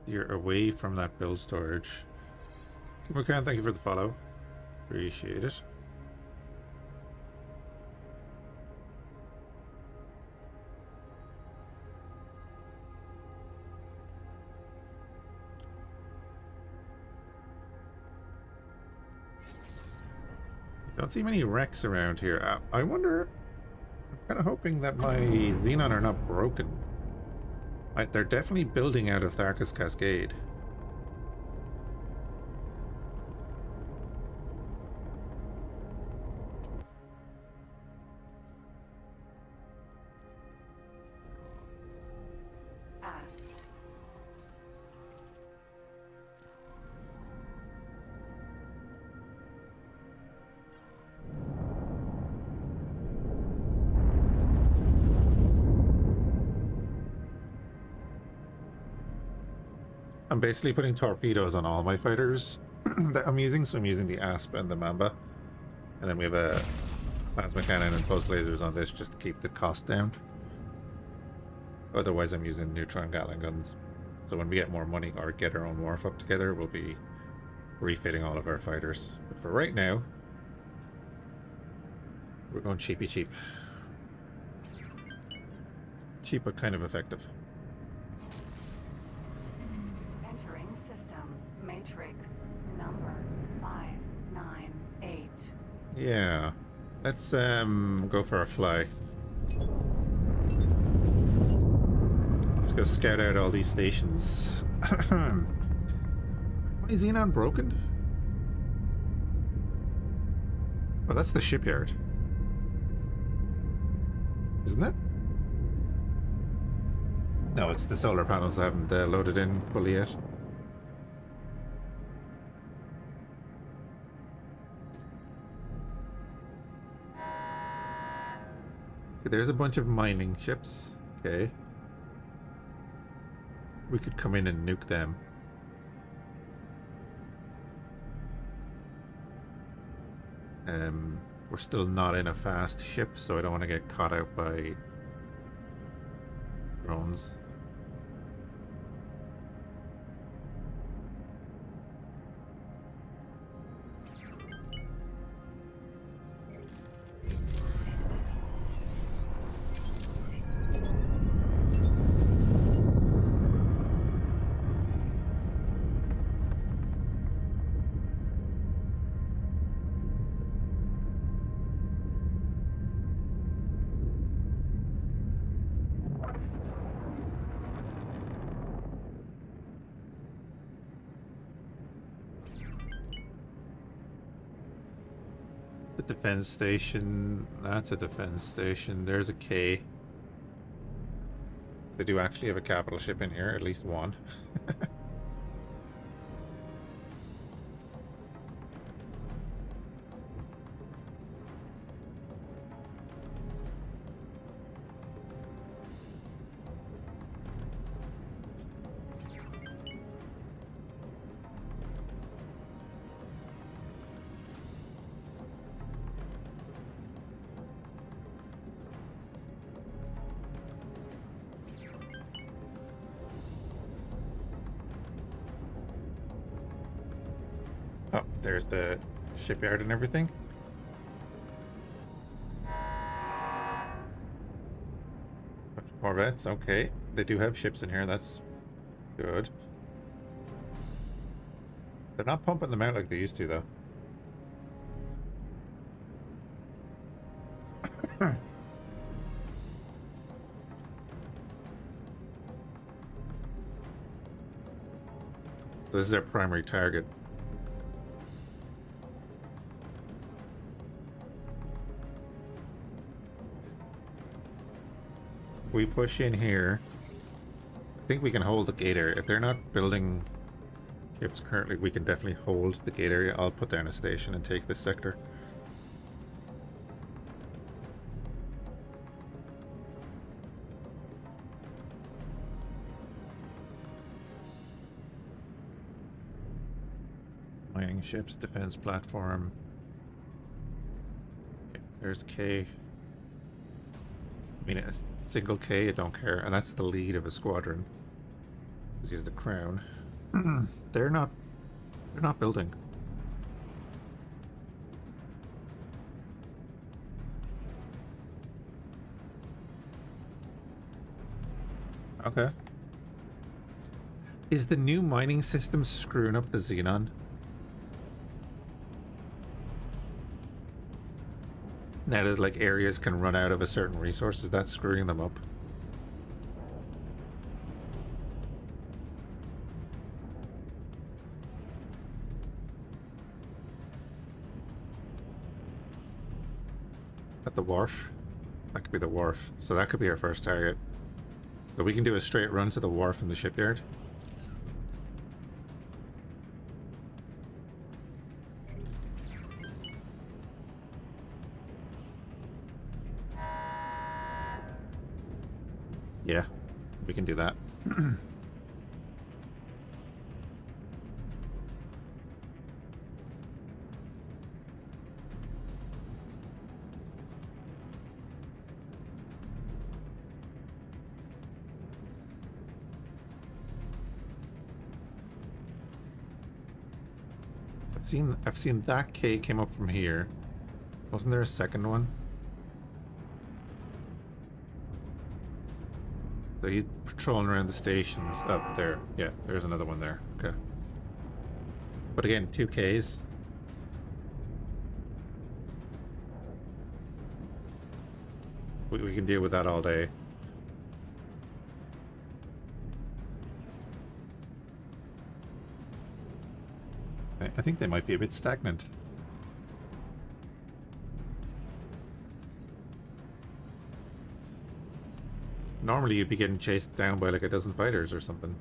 You're away from that build storage. Mukan, thank you for the follow. Appreciate it. Don't see many wrecks around here. I wonder. I'm kind of hoping that my Xenon are not broken. They're definitely building out of Tharkas Cascade. I'm basically putting torpedoes on all my fighters that I'm using, so I'm using the Asp and the Mamba. And then we have a plasma cannon and pulse lasers on this just to keep the cost down. Otherwise I'm using neutron Gatling guns. So when we get more money or get our own wharf up together, we'll be refitting all of our fighters. But for right now, we're going cheapy cheap. Cheap but kind of effective. Entering system. Matrix. Number 598. Yeah. Let's go for a fly. Let's go scout out all these stations. Why is Xenon broken? Oh, that's the shipyard. Isn't it? No, it's the solar panels I haven't loaded in fully yet. Okay, there's a bunch of mining ships. Okay. We could come in and nuke them. We're still not in a fast ship, so I don't want to get caught out by drones. The defense station. That's a defense station. There's a K. They do actually have a capital ship in here, at least one. Oh, there's the shipyard and everything. Corvettes, okay. They do have ships in here, that's good. They're not pumping them out like they used to, though. This is their primary target. We push in here. I think we can hold the gate area. If they're not building ships currently, we can definitely hold the gate area. I'll put down a station and take this sector. Mining ships, defense platform. Okay, there's K. I mean, a single K, I don't care. And that's the lead of a squadron. This is the crown. They're not building. Okay. Is the new mining system screwing up the Xenon? Now that like areas can run out of a certain resource, is that screwing them up? At the wharf? That could be the wharf. So that could be our first target. So we can do a straight run to the wharf in the shipyard. Yeah, we can do that. I've seen that K came up from here. Wasn't there a second one? So he's patrolling around the stations up there. Yeah, there's another one there. Okay. But again, 2Ks. We can deal with that all day. I think they might be a bit stagnant. Normally you'd be getting chased down by like a dozen fighters or something.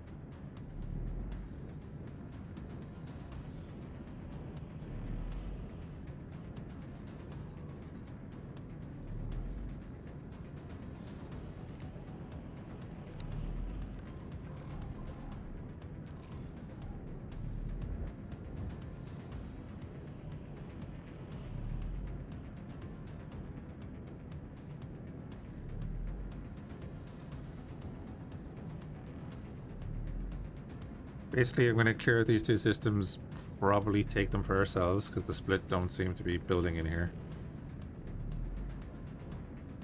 Basically, I'm going to clear these two systems, probably take them for ourselves, because the split don't seem to be building in here.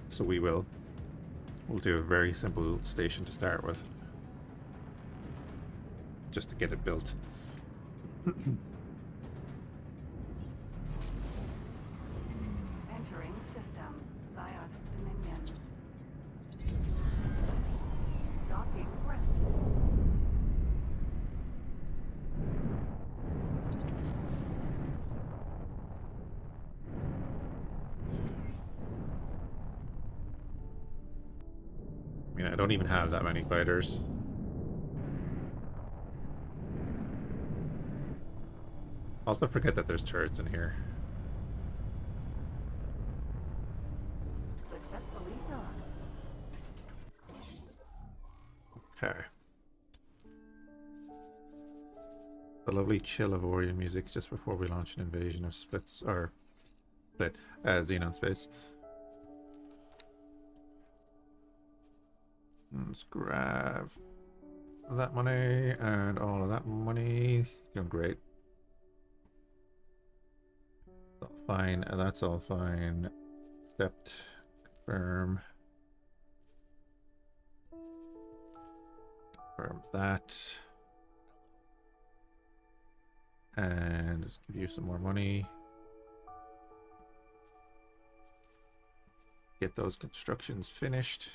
So we will. We'll do a very simple station to start with. Just to get it built. Entering system. Fhiachs Dominion. Docking Brent. I mean, I don't even have that many fighters. Also forget that there's turrets in here. Successfully docked. Okay. The lovely chill of Orion music just before we launch an invasion of Xenon space. Let's grab that money and all of that money. He's doing great. That's all fine. That's all fine. Accept. Confirm. Confirm that. And just give you some more money. Get those constructions finished.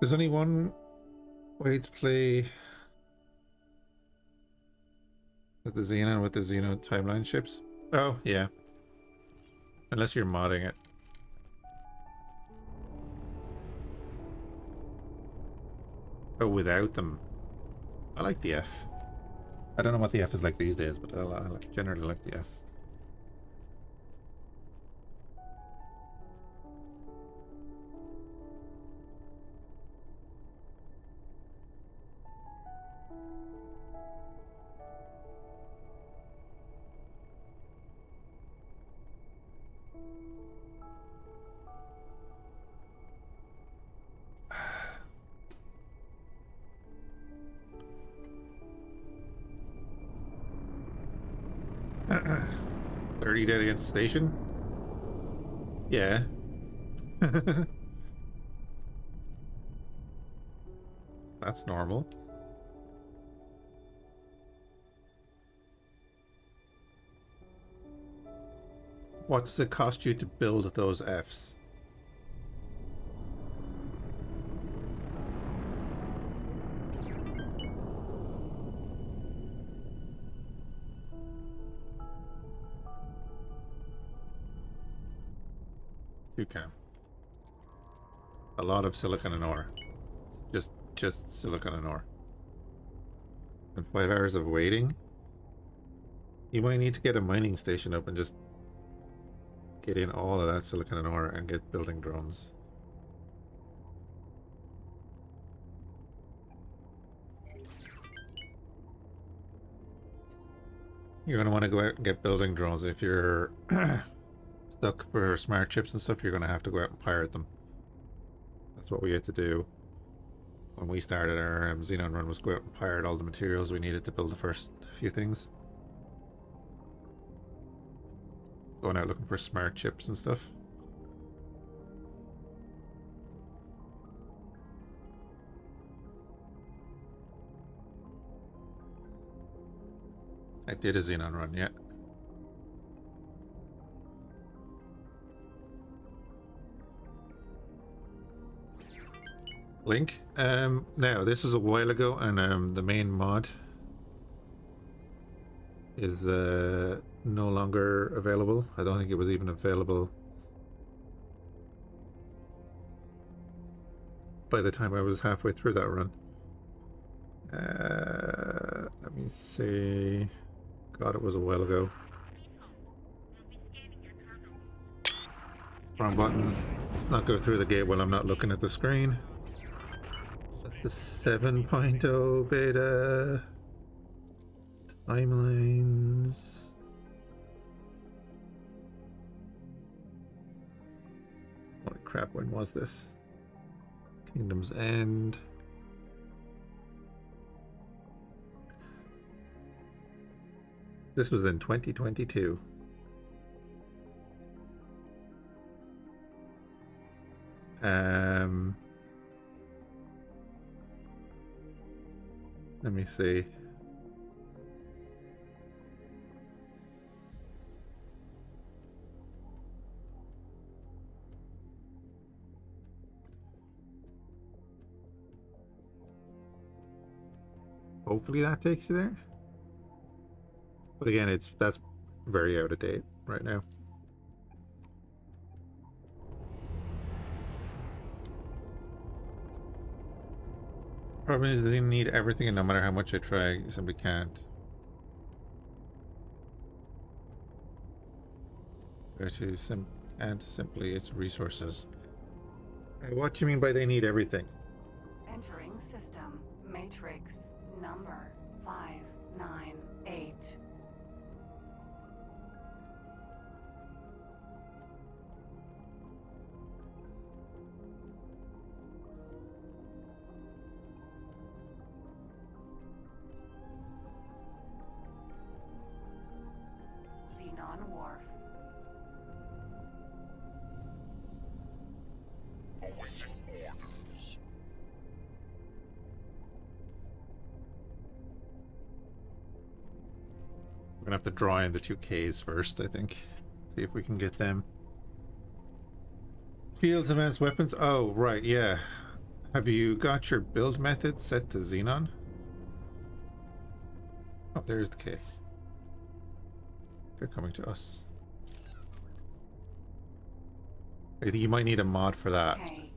There's only one way to play as the Xenon with the Xeno timeline ships. Oh, yeah. Unless you're modding it. Oh, without them. I like the F. I don't know what the F is like these days, but I generally like the F. Dead against station? Yeah. That's normal. What does it cost you to build those Fs? Okay. A lot of silicon and ore. Just silicon and ore. And 5 hours of waiting. You might need to get a mining station up and just get in all of that silicon and ore and get building drones. You're going to want to go out and get building drones if you're stuck for smart chips and stuff. You're going to have to go out and pirate them. That's what we had to do when we started our Xenon run, was go out and pirate all the materials we needed to build the first few things. Going out looking for smart chips and stuff. I did a Xenon run, yeah. Link. Now this is a while ago, and the main mod is no longer available. I don't think it was even available by the time I was halfway through that run. Let me see. God, it was a while ago. Wrong button. Not go through the gate while I'm not looking at the screen. That's the 7.0 beta. Timelines. Holy crap, when was this? Kingdom's End. This was in 2022. Let me see. Hopefully that takes you there. But again, that's very out of date right now. Problem is they need everything, and no matter how much I try, I simply can't. Simply its resources. What do you mean by they need everything? Entering system. Matrix. Number 598. Xenon Wharf. We're gonna have to draw in the 2Ks first, I think. See if we can get them. Fields, advanced weapons. Oh, right, yeah. Have you got your build method set to Xenon? Oh, there's the K. They're coming to us. I think you might need a mod for that. K.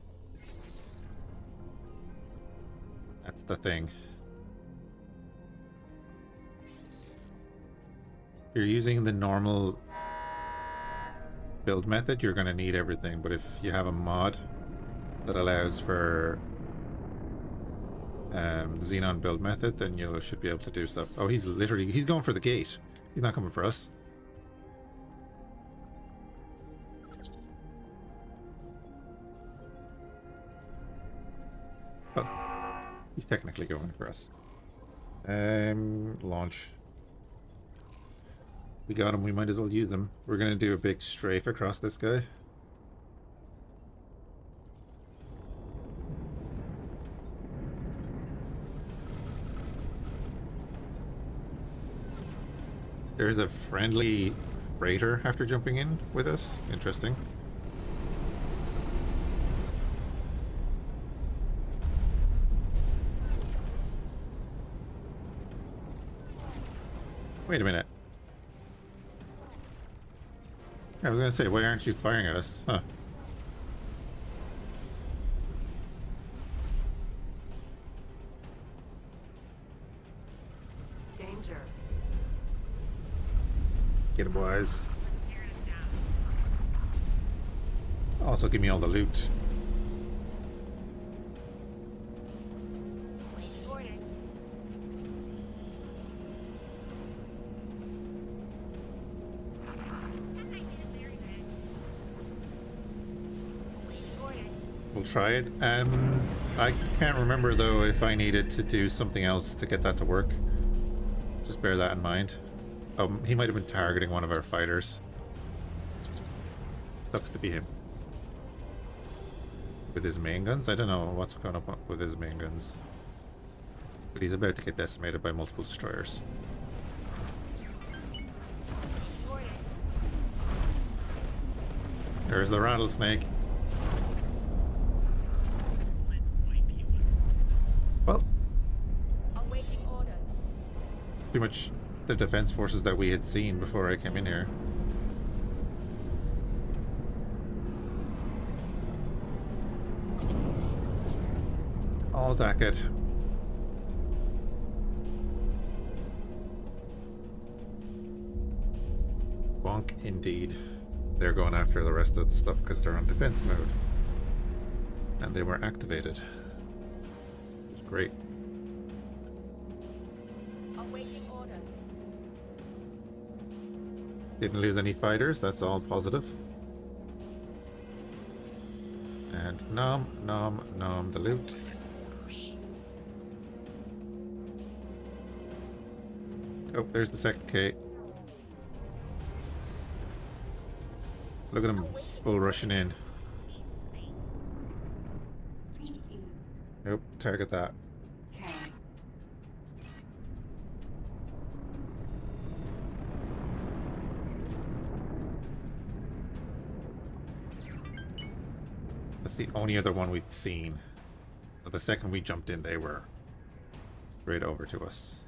That's the thing. If you're using the normal build method, you're going to need everything. But if you have a mod that allows for the Xenon build method, then you should be able to do stuff. Oh, he's going for the gate. He's not coming for us. Oh, he's technically going for us. Launch. We got him, we might as well use them. We're gonna do a big strafe across this guy. There's a friendly freighter after jumping in with us. Interesting. Wait a minute. I was gonna say, why aren't you firing at us? Huh. Danger. Get him, boys. Also, give me all the loot. Waiting orders. Waiting orders. We'll try it. I can't remember though if I needed to do something else to get that to work. Just bear that in mind. He might have been targeting one of our fighters. Looks to be him. With his main guns? I don't know what's going on with his main guns. But he's about to get decimated by multiple destroyers. Orders. There's the rattlesnake. Well, Awaiting orders. pretty much the defense forces that we had seen before I came in here. All Dacket. Bonk indeed. They're going after the rest of the stuff because they're on defense mode. And they were activated. It's great. Awaiting orders. Didn't lose any fighters, that's all positive. And nom, nom, nom the loot. Oh, there's the second K. Look at him bull rushing in. Nope, target that. K. That's the only other one we'd seen. So the second we jumped in, they were straight over to us.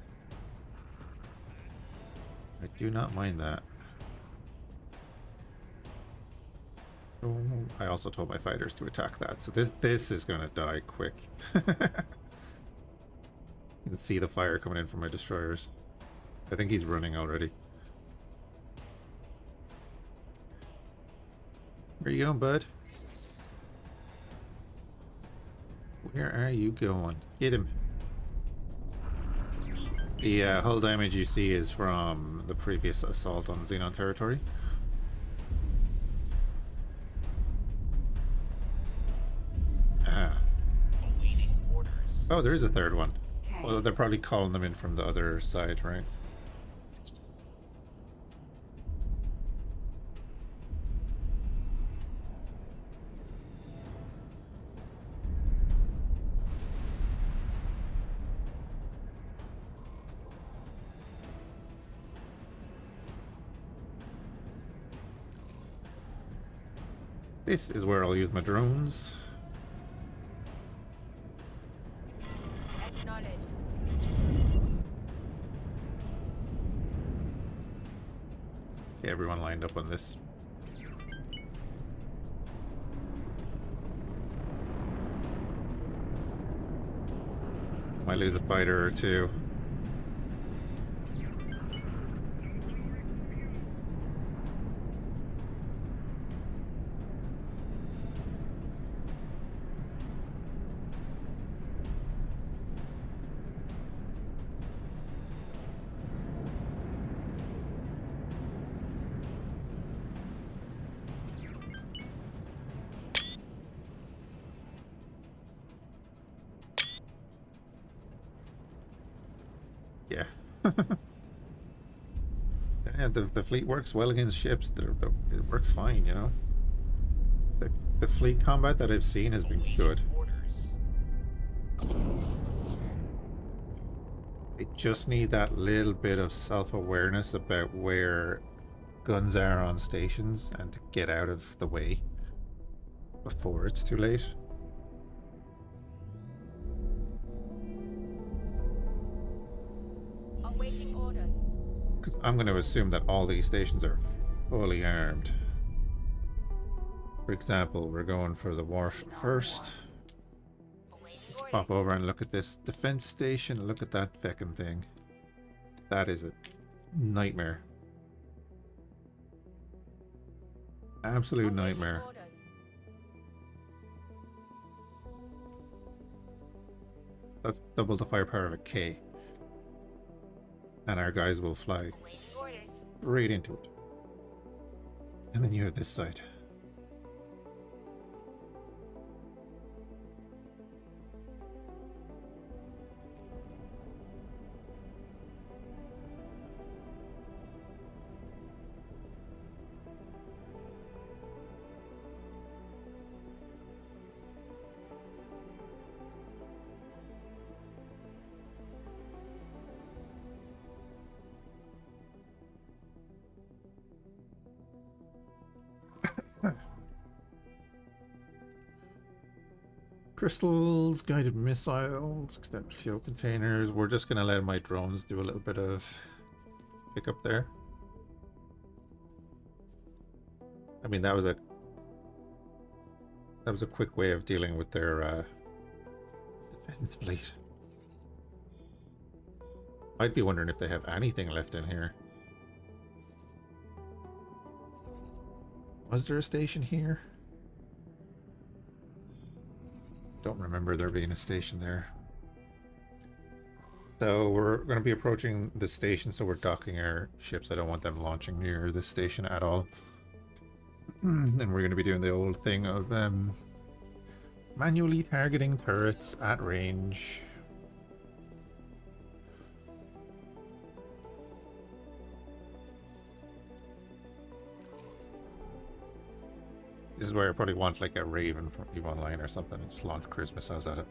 I do not mind that. Oh, I also told my fighters to attack that, so this is gonna die quick. You can see the fire coming in from my destroyers. I think he's running already. Where you going, bud? Where are you going? Get him. The hull damage you see is from the previous assault on Xenon territory. Ah. Oh, there is a third one. Well, they're probably calling them in from the other side, right? This is where I'll use my drones. Acknowledged. Okay, everyone lined up on this. Might lose a fighter or two. Yeah. Yeah, the fleet works well against ships. It works fine, you know. The fleet combat that I've seen has been good. They just need that little bit of self-awareness about where guns are on stations and to get out of the way before it's too late. Awaiting orders. Because I'm going to assume that all these stations are fully armed. For example, we're going for the wharf first. Let's pop over and look at this defense station. Look at that feckin' thing. That is a nightmare. Absolute nightmare. Orders. That's double the firepower of a K. And our guys will fly Awaiting orders. right into it. And then you have this side. Crystals, guided missiles, extended fuel containers. We're just gonna let my drones do a little bit of pickup there. I mean, that was a quick way of dealing with their defense fleet. I'd be wondering if they have anything left in here. Was there a station here? Don't remember there being a station there. So we're going to be approaching the station, so we're docking our ships. I don't want them launching near the station at all. And we're going to be doing the old thing of manually targeting turrets at range. This is where I probably want like a Raven from EVE Online or something and just launch cruise missiles at it.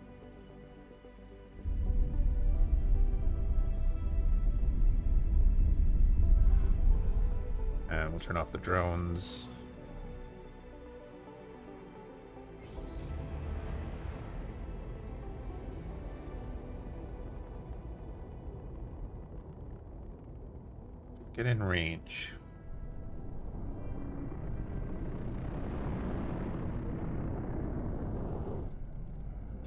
And we'll turn off the drones. Get in range.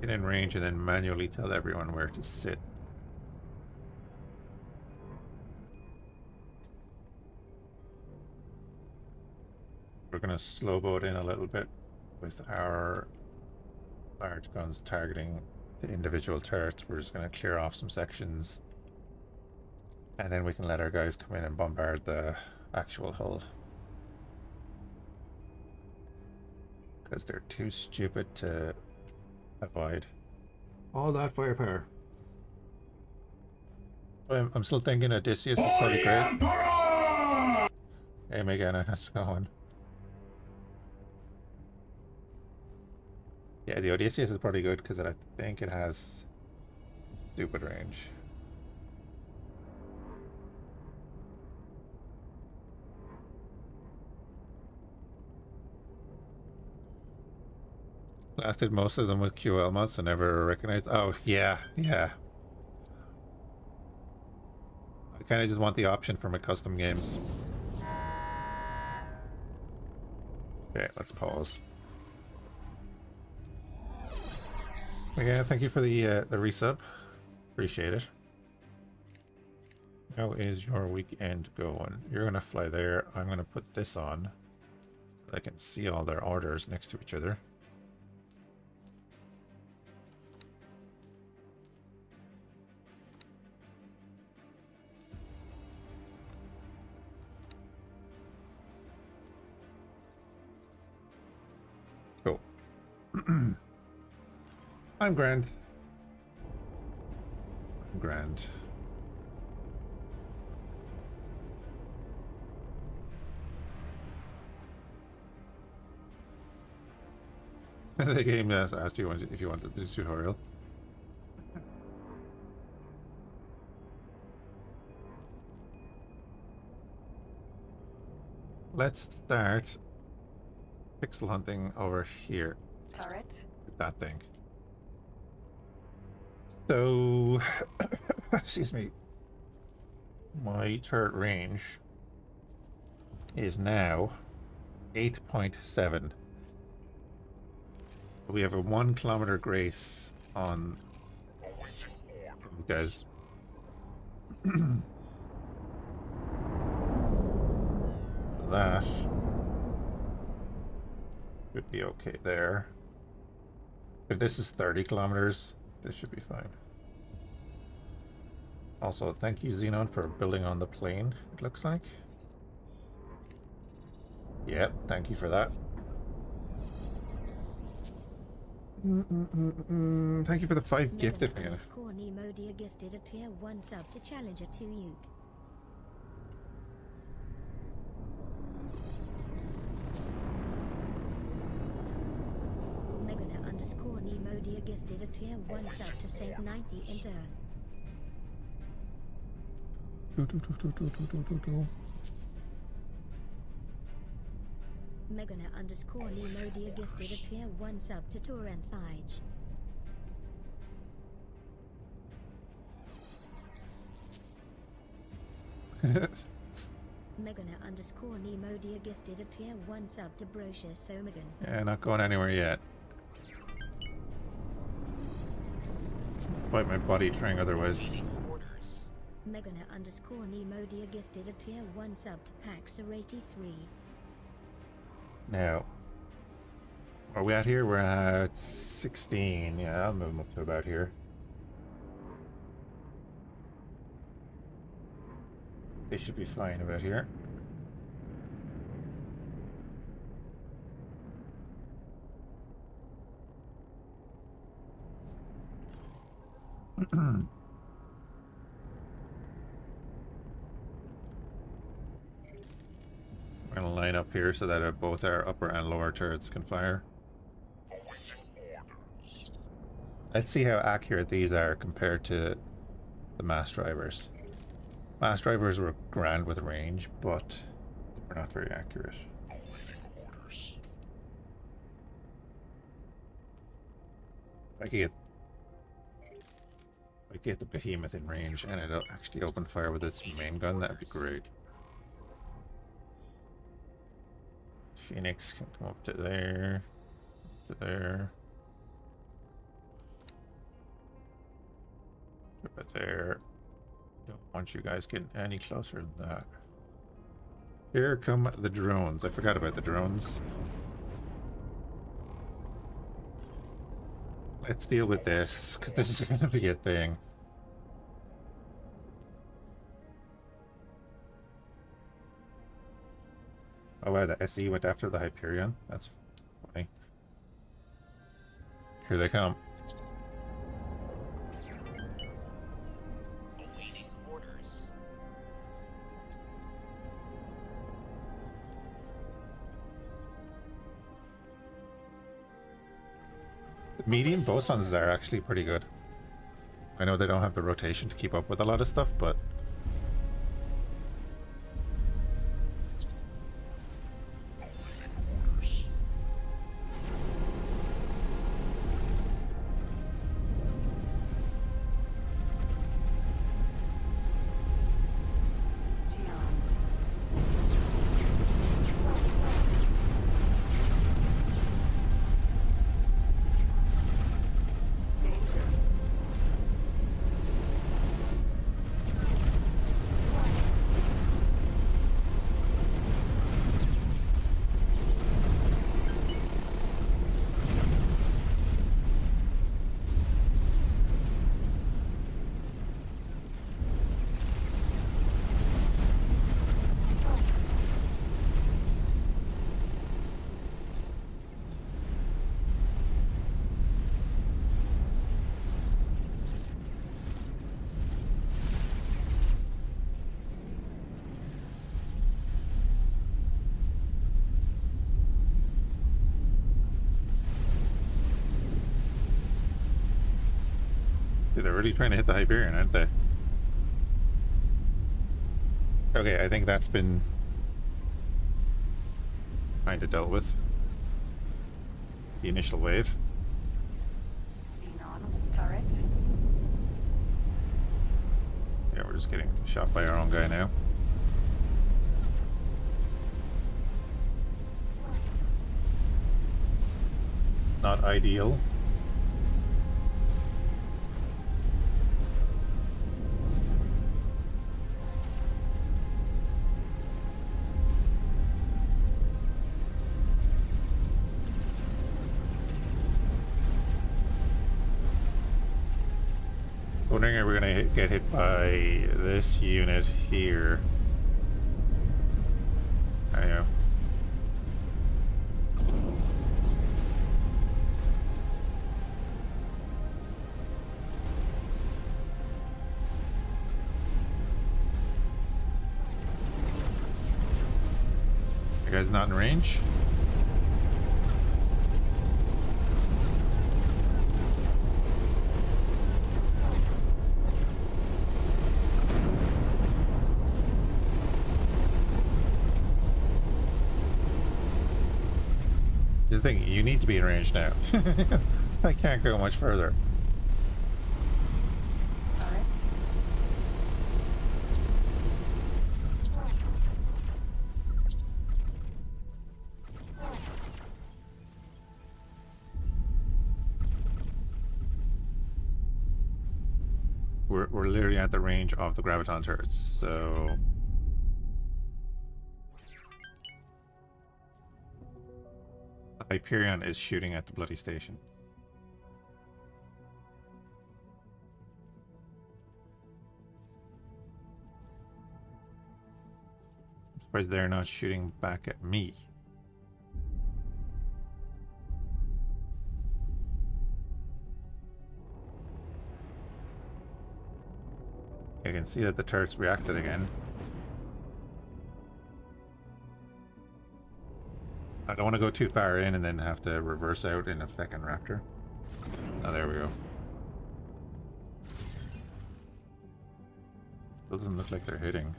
Get in range and then manually tell everyone where to sit. We're going to slow boat in a little bit with our large guns targeting the individual turrets. We're just going to clear off some sections and then we can let our guys come in and bombard the actual hull. Because they're too stupid to avoid all that firepower. I'm still thinking Odysseus is probably great. Hey, Megana has to go on. Yeah, the Odysseus is probably good because I think it has stupid range. Blasted most of them with QL mods, so never recognized. Oh, yeah. I kind of just want the option for my custom games. Okay, let's pause. Okay, thank you for the resub. Appreciate it. How is your weekend going? You're gonna fly there. I'm gonna put this on so that I can see all their orders next to each other. Cool. I'm grand. I'm grand. The game has asked you if you wanted the tutorial. Let's start pixel hunting over here. Turret. With that thing. So, excuse me. My turret range is now 8.7. We have a 1 kilometer grace on you guys. That should be okay there. If this is 30 kilometers, this should be fine. Also, thank you, Xenon, for building on the plane, it looks like. Yep, thank you for that. Thank you for the 5 gifted, man. Nemodia gifted a tier 1 sub to Challenger 2 Uke. Megana_Nemodia gifted a tier 1 sub to Saint 90 Inter. Megana underscore Nemodia gifted a tier 1 sub to Torrent Fhiachs. Megana underscore Nemodia gifted a tier 1 sub to Brochure Somagan. Yeah, not going anywhere yet. Despite my body trying otherwise. Megana underscore Nemodia gifted a tier 1 sub to Pax83. Now, where are we at here? We're at 16. Yeah, I'll move them up to about here. They should be fine about here. We're going to line up here so that both our upper and lower turrets can fire. Let's see how accurate these are compared to the mass drivers. Mass drivers were grand with range, but they're not very accurate. If I could get the behemoth in range and it'll actually open fire with its main gun, that'd be great. Phoenix can come up to there, to there, about there. Don't want you guys getting any closer than that. Here come the drones. I forgot about the drones. Let's deal with this, because this is going to be a thing. Oh wow, the SE went after the Hyperion. That's funny. Here they come. Awaiting orders. The medium bosons are actually pretty good. I know they don't have the rotation to keep up with a lot of stuff, but they're really trying to hit the Hyperion, aren't they? Okay, I think that's been kind of dealt with. The initial wave. Xenon turret. Yeah, we're just getting shot by our own guy now. Not ideal. Wondering if we're gonna get hit by this unit here. I know. You guys not in range? Here's the thing, you need to be in range now. I can't go much further. Turret. We're literally at the range of the graviton turrets, so the Hyperion is shooting at the bloody station. I'm surprised they're not shooting back at me. I can see that the turrets reacted again. I don't want to go too far in and then have to reverse out in a fucking raptor. Oh, there we go. Still doesn't look like they're hitting.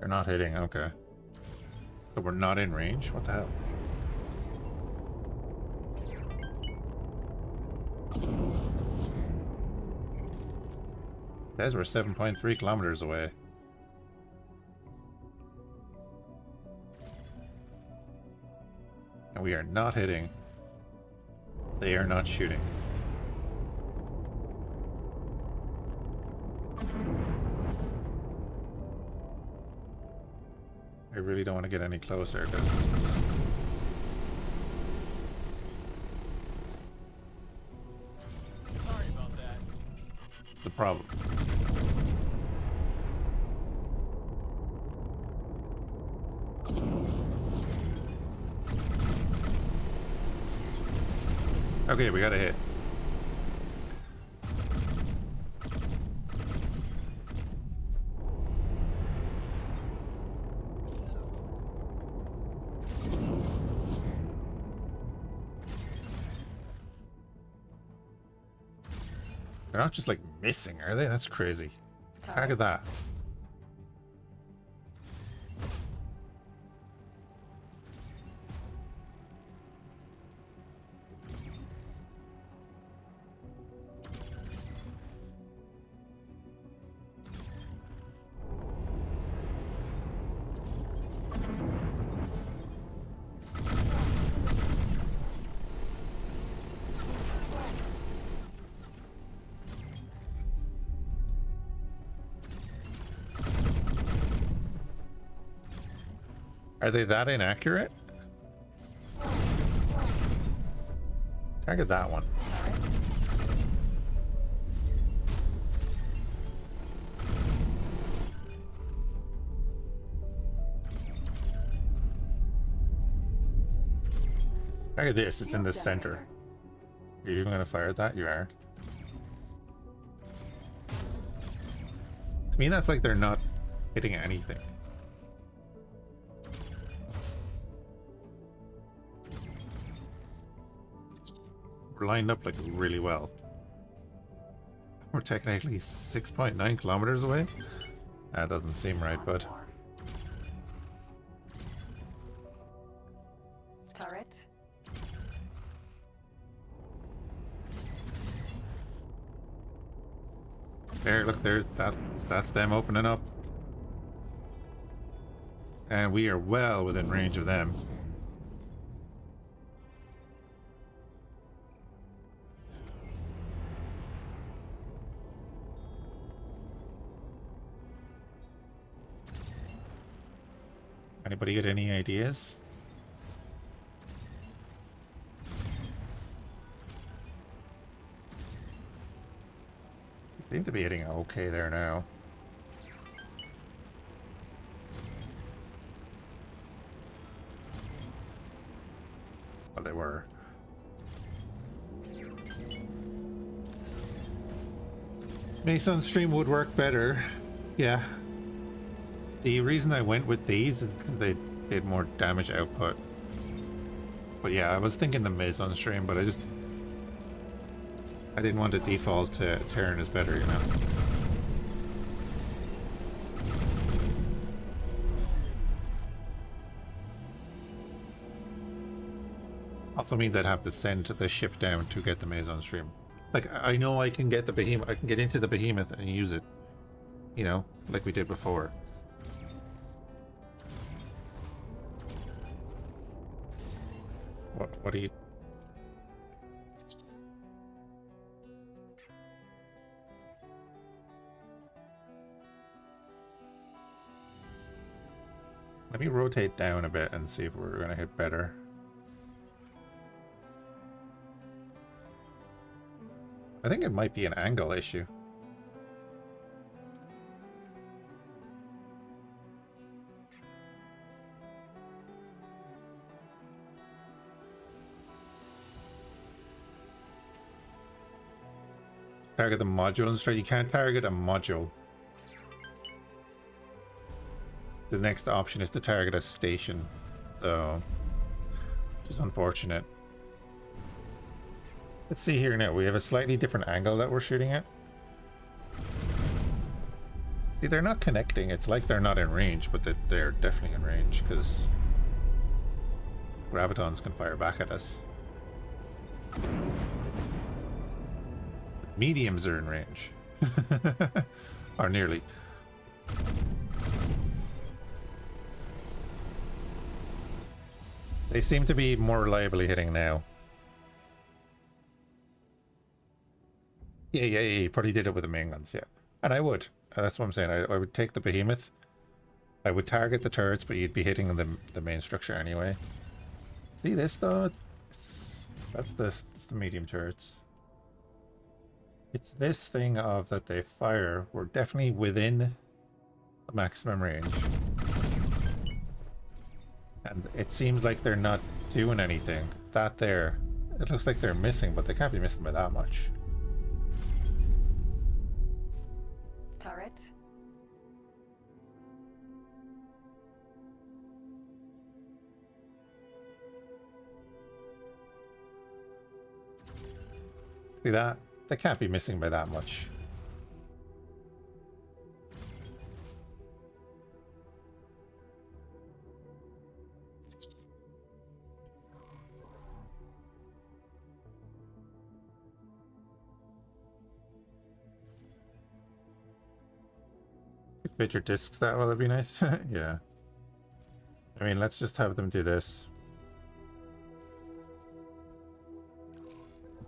They're not hitting, okay. So we're not in range? What the hell? It says we're 7.3 kilometers away. And we are not hitting. They are not shooting. I really don't want to get any closer because Sorry about that. the problem. Okay, we got a hit. They're not just like missing, are they? That's crazy. Look at that. Are they that inaccurate? Target that one. Target this, it's in the center. You're even gonna fire at that? You are. To me, that's like they're not hitting anything. We're lined up like really well. We're technically 6.9 kilometers away. That doesn't seem right, bud. Turret. There, look, there's that's them opening up. And we are well within range of them. Anybody get any ideas? Seem to be hitting okay there now. Well, they were. Mason's stream would work better. Yeah. The reason I went with these is because they did more damage output. But yeah, I was thinking the Mason stream, but I just I didn't want to default to Terran is better, you know. Also means I'd have to send the ship down to get the maze on stream. Like, I know I can get the behemoth, I can get into the behemoth and use it, you know, like we did before. What do you... Let me rotate down a bit and see if we're gonna hit better. I think it might be an angle issue. Target the module instead. You can't target a module. The next option is to target a station. So, which is unfortunate. Let's see here now. We have a slightly different angle that we're shooting at. See, they're not connecting. It's like they're not in range, but they're definitely in range because gravitons can fire back at us. Mediums are in range. Or nearly. They seem to be more reliably hitting now. Yeah, you probably did it with the main guns, yeah. And I would. That's what I'm saying. I would take the behemoth. I would target the turrets, but you'd be hitting the main structure anyway. See this though? That's the medium turrets. It's this thing of that they fire. We're definitely within the maximum range. And it seems like they're not doing anything. That there. It looks like they're missing, but they can't be missing by that much. Turret. See that? They can't be missing by that much. Fit your discs that well, that'd be nice. Yeah. I mean, let's just have them do this.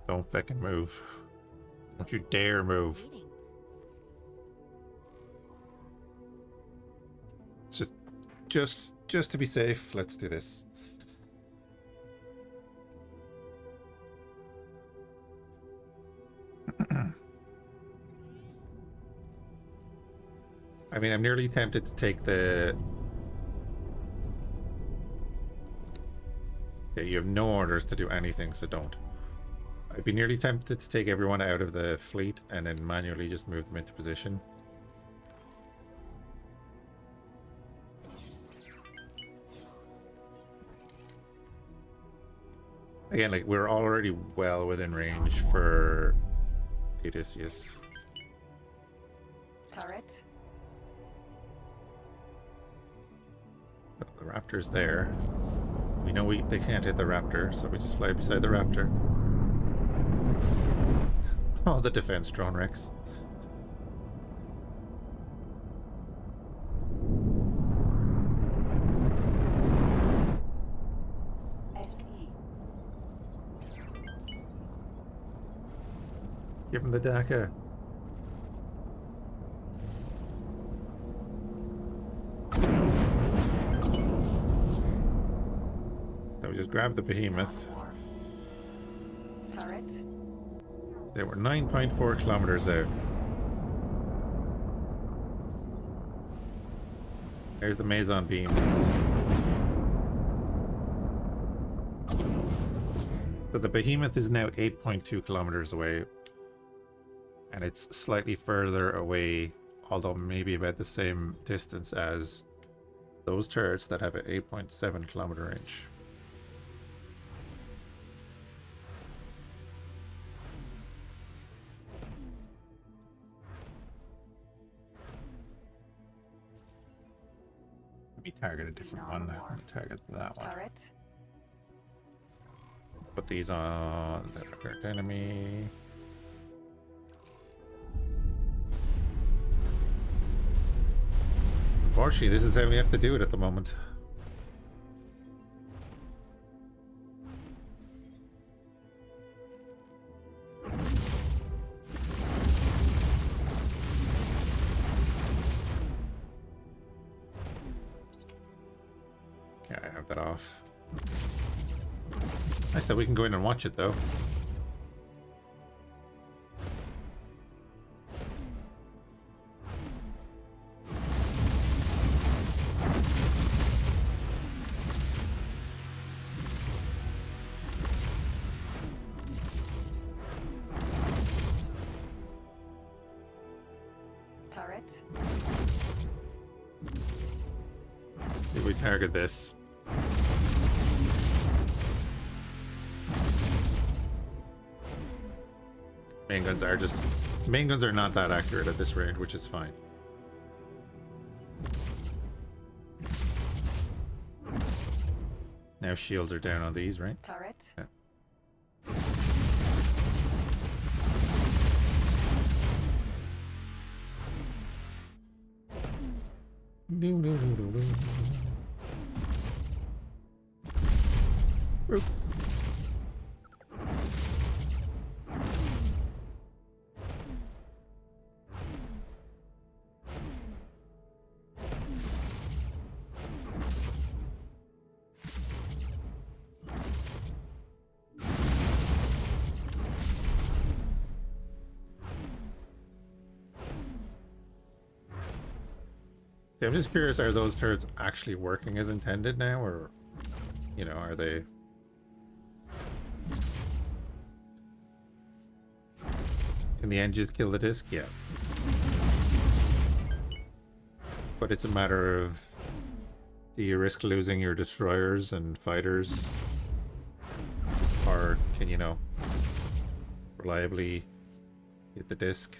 Don't fucking move. Don't you dare move. It's just to be safe, let's do this. I mean, I'm nearly tempted to take the... Yeah, you have no orders to do anything, so don't. I'd be nearly tempted to take everyone out of the fleet and then manually just move them into position. Again, like, we're already well within range for Odysseus. Turret. The raptor's there. We know they can't hit the raptor, so we just fly beside the raptor. Oh, the defense drone Rex. SE. Give him the DACA. So we just grab the behemoth. Turret. They were 9.4 kilometers out. There's the Maison beams. So the behemoth is now 8.2 kilometers away. And it's slightly further away, although maybe about the same distance as those turrets that have an 8.7 kilometer range. We target a different one. Let me target that one. Turret. Put these on the current enemy. Unfortunately, this is how we have to do it at the moment. Yeah, I have that off. Nice that we can go in and watch it, though. Turret. If we target this. Main guns are not that accurate at this range, which is fine. Now shields are down on these, right? Turret. Yeah. Oop. I'm just curious, are those turrets actually working as intended now, or, you know, are they... In the end, just kill the disc? Yeah. But it's a matter of, do you risk losing your destroyers and fighters? Or can you know, reliably hit the disc?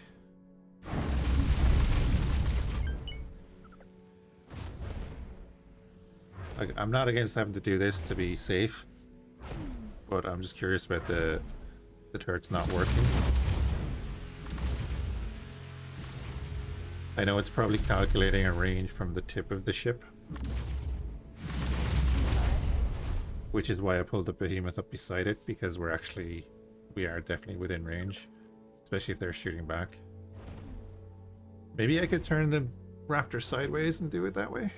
Like, I'm not against having to do this to be safe, but I'm just curious about the turrets not working. I know it's probably calculating a range from the tip of the ship, which is why I pulled the behemoth up beside it, because we are definitely within range, especially if they're shooting back. Maybe I could turn the raptor sideways and do it that way.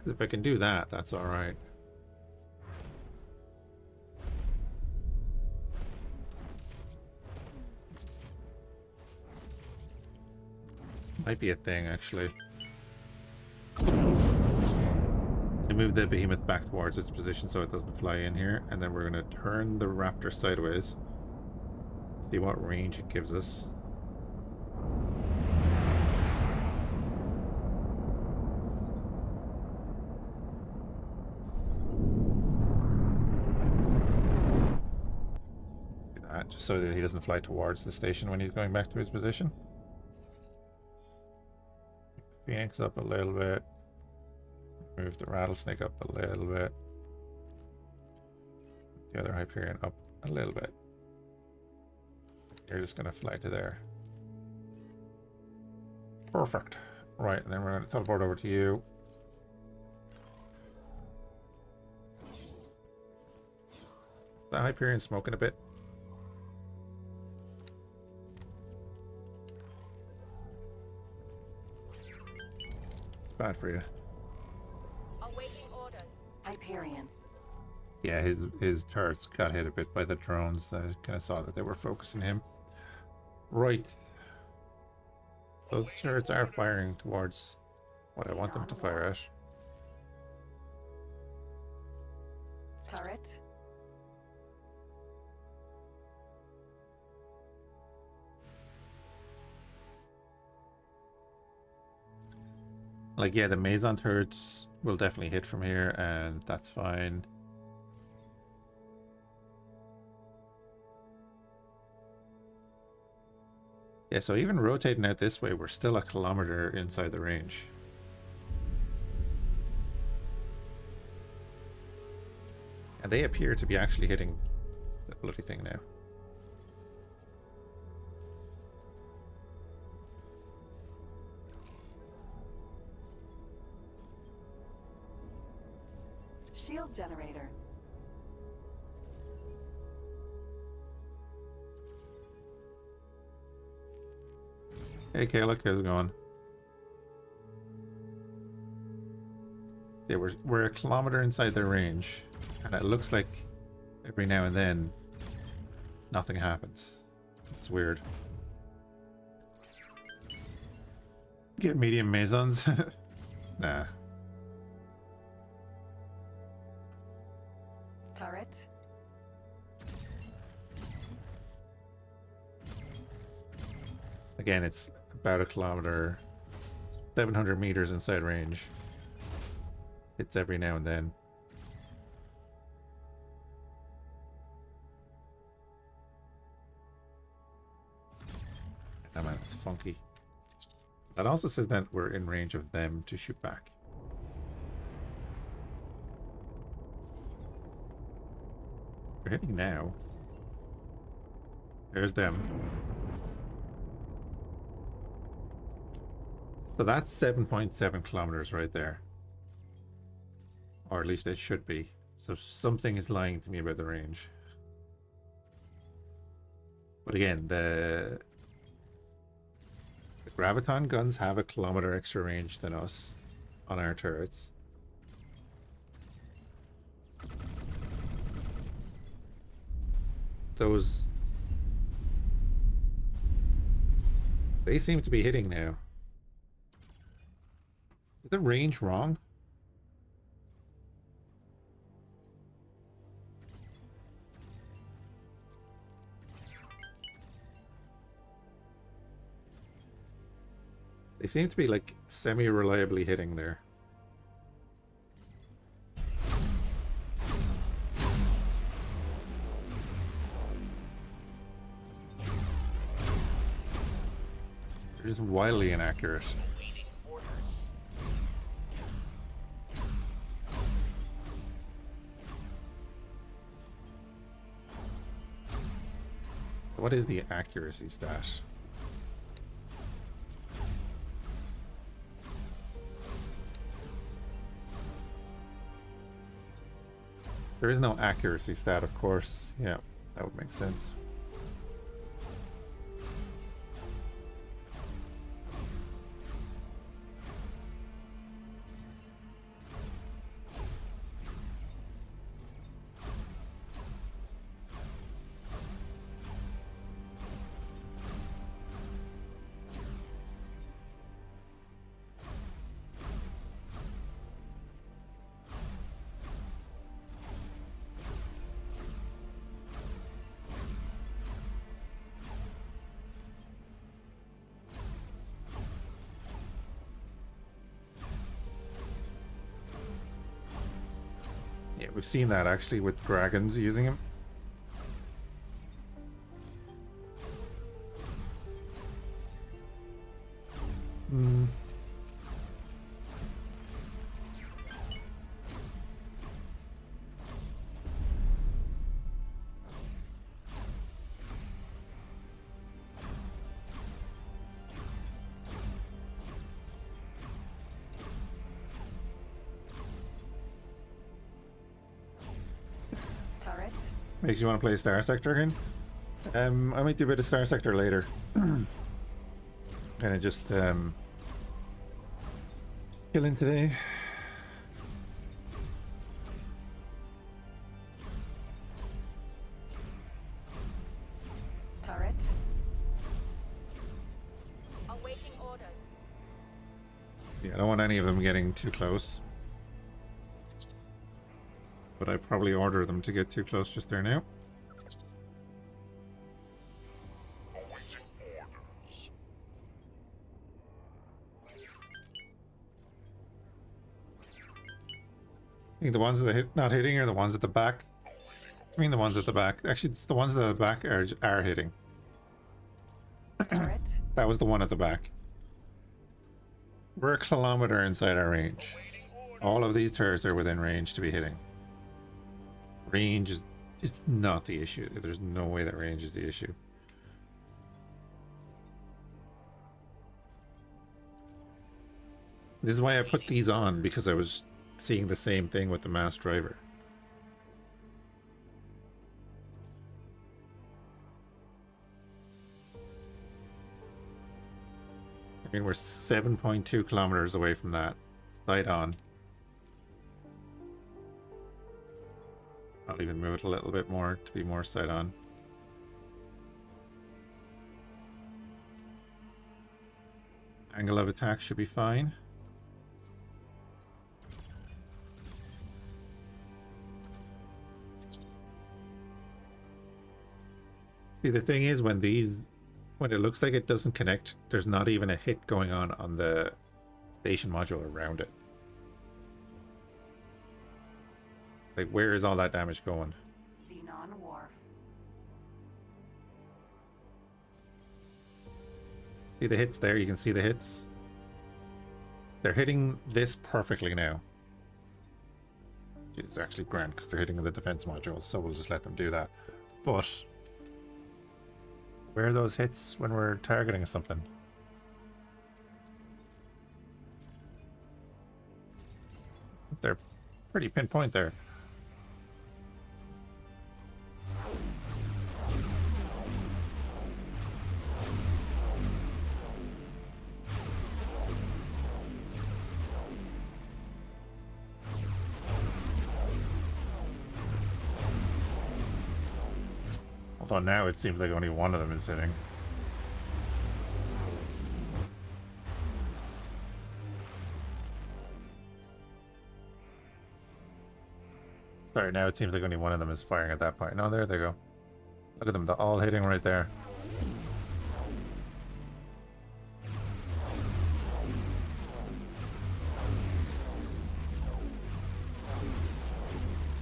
If I can do that, that's alright. Might be a thing, actually. To move the behemoth back towards its position so it doesn't fly in here, and then we're going to turn the raptor sideways. See what range it gives us. Just so that he doesn't fly towards the station when he's going back to his position. Phoenix up a little bit. Move the rattlesnake up a little bit. The other Hyperion up a little bit. You're just going to fly to there. Perfect. Right, and then we're going to teleport over to you. The Hyperion smoking a bit. Bad for you. Awaiting orders. Hyperion. Yeah, his turrets got hit a bit by the drones. I kind of saw that they were focusing him. Right. Those turrets are firing towards what I want them to fire at. Turret. Like, yeah, the Maison turrets will definitely hit from here, and that's fine. Yeah, so even rotating out this way, we're still a kilometer inside the range. And they appear to be actually hitting the bloody thing now. Shield generator. Hey Kha'ak, how's it going? Yeah, we're a kilometer inside their range, and it looks like every now and then nothing happens. It's weird. Get medium maisons? Nah. Turret. Again, it's about a kilometer, 700 meters inside range. It's every now and then. Oh man, it's funky. That also says that we're in range of them to shoot back. We're hitting now. There's them. So that's 7.7 kilometers right there. Or at least it should be. So something is lying to me about the range. But again, the graviton guns have a kilometer extra range than us on our turrets. Those... they seem to be hitting now. Is the range wrong? They seem to be like semi-reliably hitting there. They're just wildly inaccurate. So what is the accuracy stat? There is no accuracy stat, of course. Yeah, that would make sense. Yeah, we've seen that actually with dragons using him. Turret. Makes you want to play Star Sector again? I might do a bit of Star Sector later. Kind of just chilling today. Turret. Awaiting orders. Yeah, I don't want any of them getting too close. But I probably order them to get too close just there now. I think the ones that are not hitting are the ones at the back. I mean the ones at the back. Actually, it's the ones at the back are hitting. Turret. That was the one at the back. We're a kilometer inside our range. All of these turrets are within range to be hitting. Range is not the issue. There's no way that range is the issue. This is why I put these on, because I was seeing the same thing with the mass driver. I mean, we're 7.2 kilometers away from that. Sight on. I'll even move it a little bit more to be more sight on. Angle of attack should be fine. See, the thing is, when it looks like it doesn't connect, there's not even a hit going on the station module around it. Like, where is all that damage going? Xenon Wharf. See the hits there? You can see the hits. They're hitting this perfectly now. It's actually grand because they're hitting the defense module, so we'll just let them do that. But where are those hits when we're targeting something? They're pretty pinpoint there. Although now it seems like only one of them is hitting. Sorry, now it seems like only one of them is firing at that point. No, there they go. Look at them, they're all hitting right there. You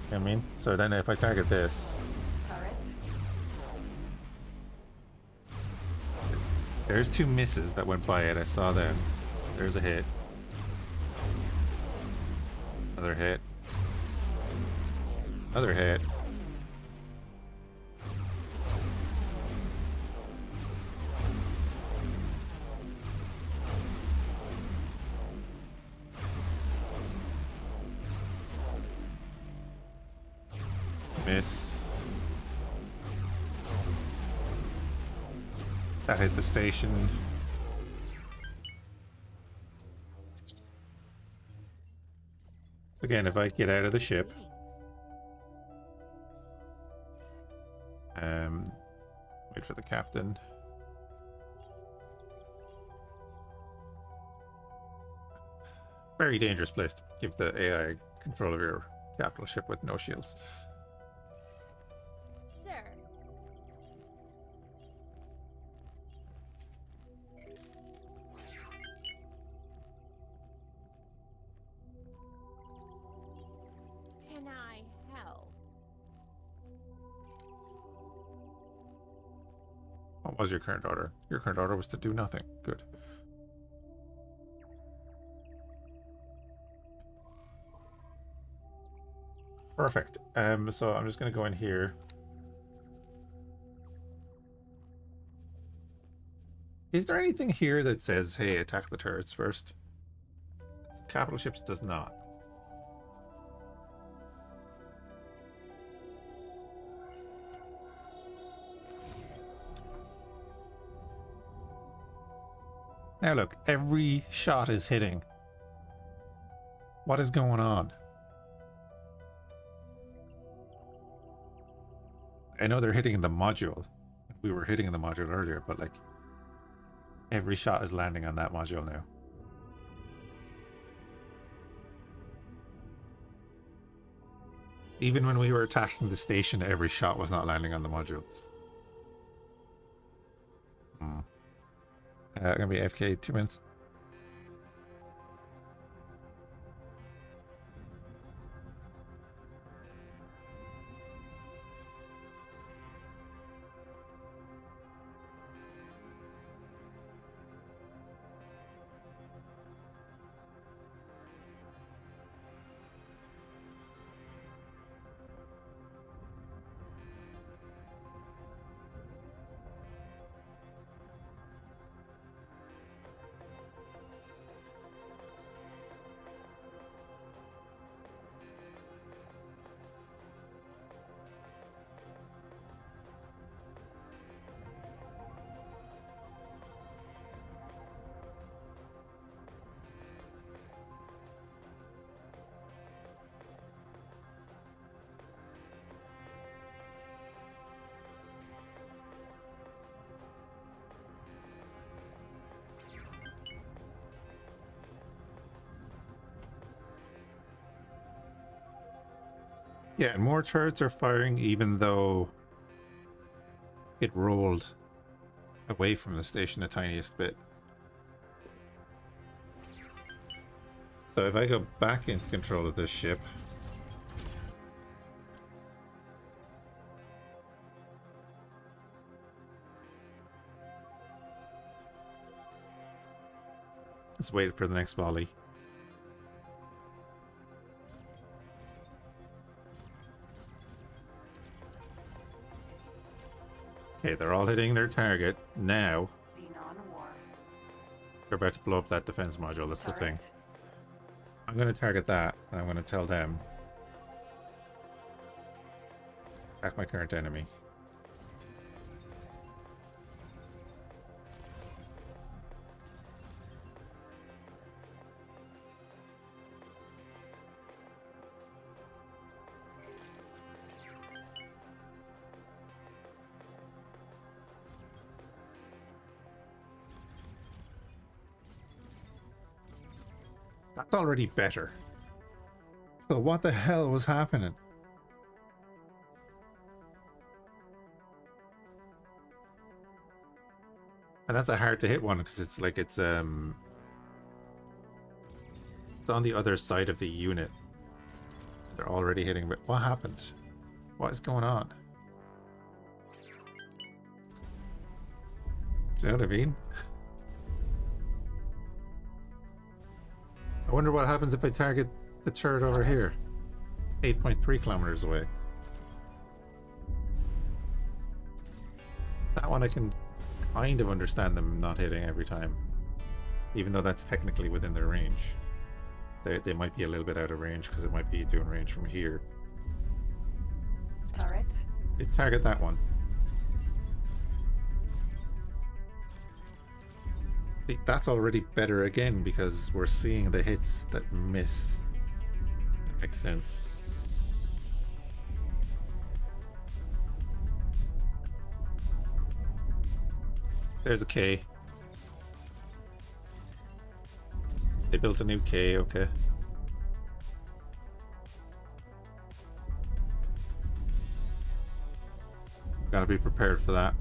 know what I mean? So then if I target this... Turret. There's two misses that went by it. I saw them. There's a hit. Another hit. Another hit. Miss. That hit the station. So again, if I get out of the ship, wait for the captain. Very dangerous place to give the AI control of your capital ship with no shields. Sir. Can I help? What was your current order? Your current order was to do nothing. Good. Perfect. So I'm just going to go in here. Is there anything here that says, hey, attack the turrets first? Capital ships does not. Now look, every shot is hitting. What is going on? I know they're hitting the module. We were hitting the module earlier, but like every shot is landing on that module now. Even when we were attacking the station, every shot was not landing on the module. Gonna be AFK 2 minutes. Yeah, and more turrets are firing even though it rolled away from the station the tiniest bit. So if I go back into control of this ship, let's wait for the next volley. Okay, they're all hitting their target. Now, Xenon War. they're about to blow up that defense module. That's the thing. Turret. I'm going to target that, and I'm going to tell them. Attack my current enemy. That's already better. So what the hell was happening? And that's a hard to hit one because it's like it's on the other side of the unit. They're already hitting. But what happened? What is going on? Do you know what I mean? I wonder what happens if I target the turret over here. It's 8.3 kilometers away. That one I can kind of understand them not hitting every time. Even though that's technically within their range. They might be a little bit out of range because it might be doing range from here. Turret. They target that one. See, that's already better again because we're seeing the hits that miss. That makes sense. There's a K. They built a new K, okay. Gotta be prepared for that.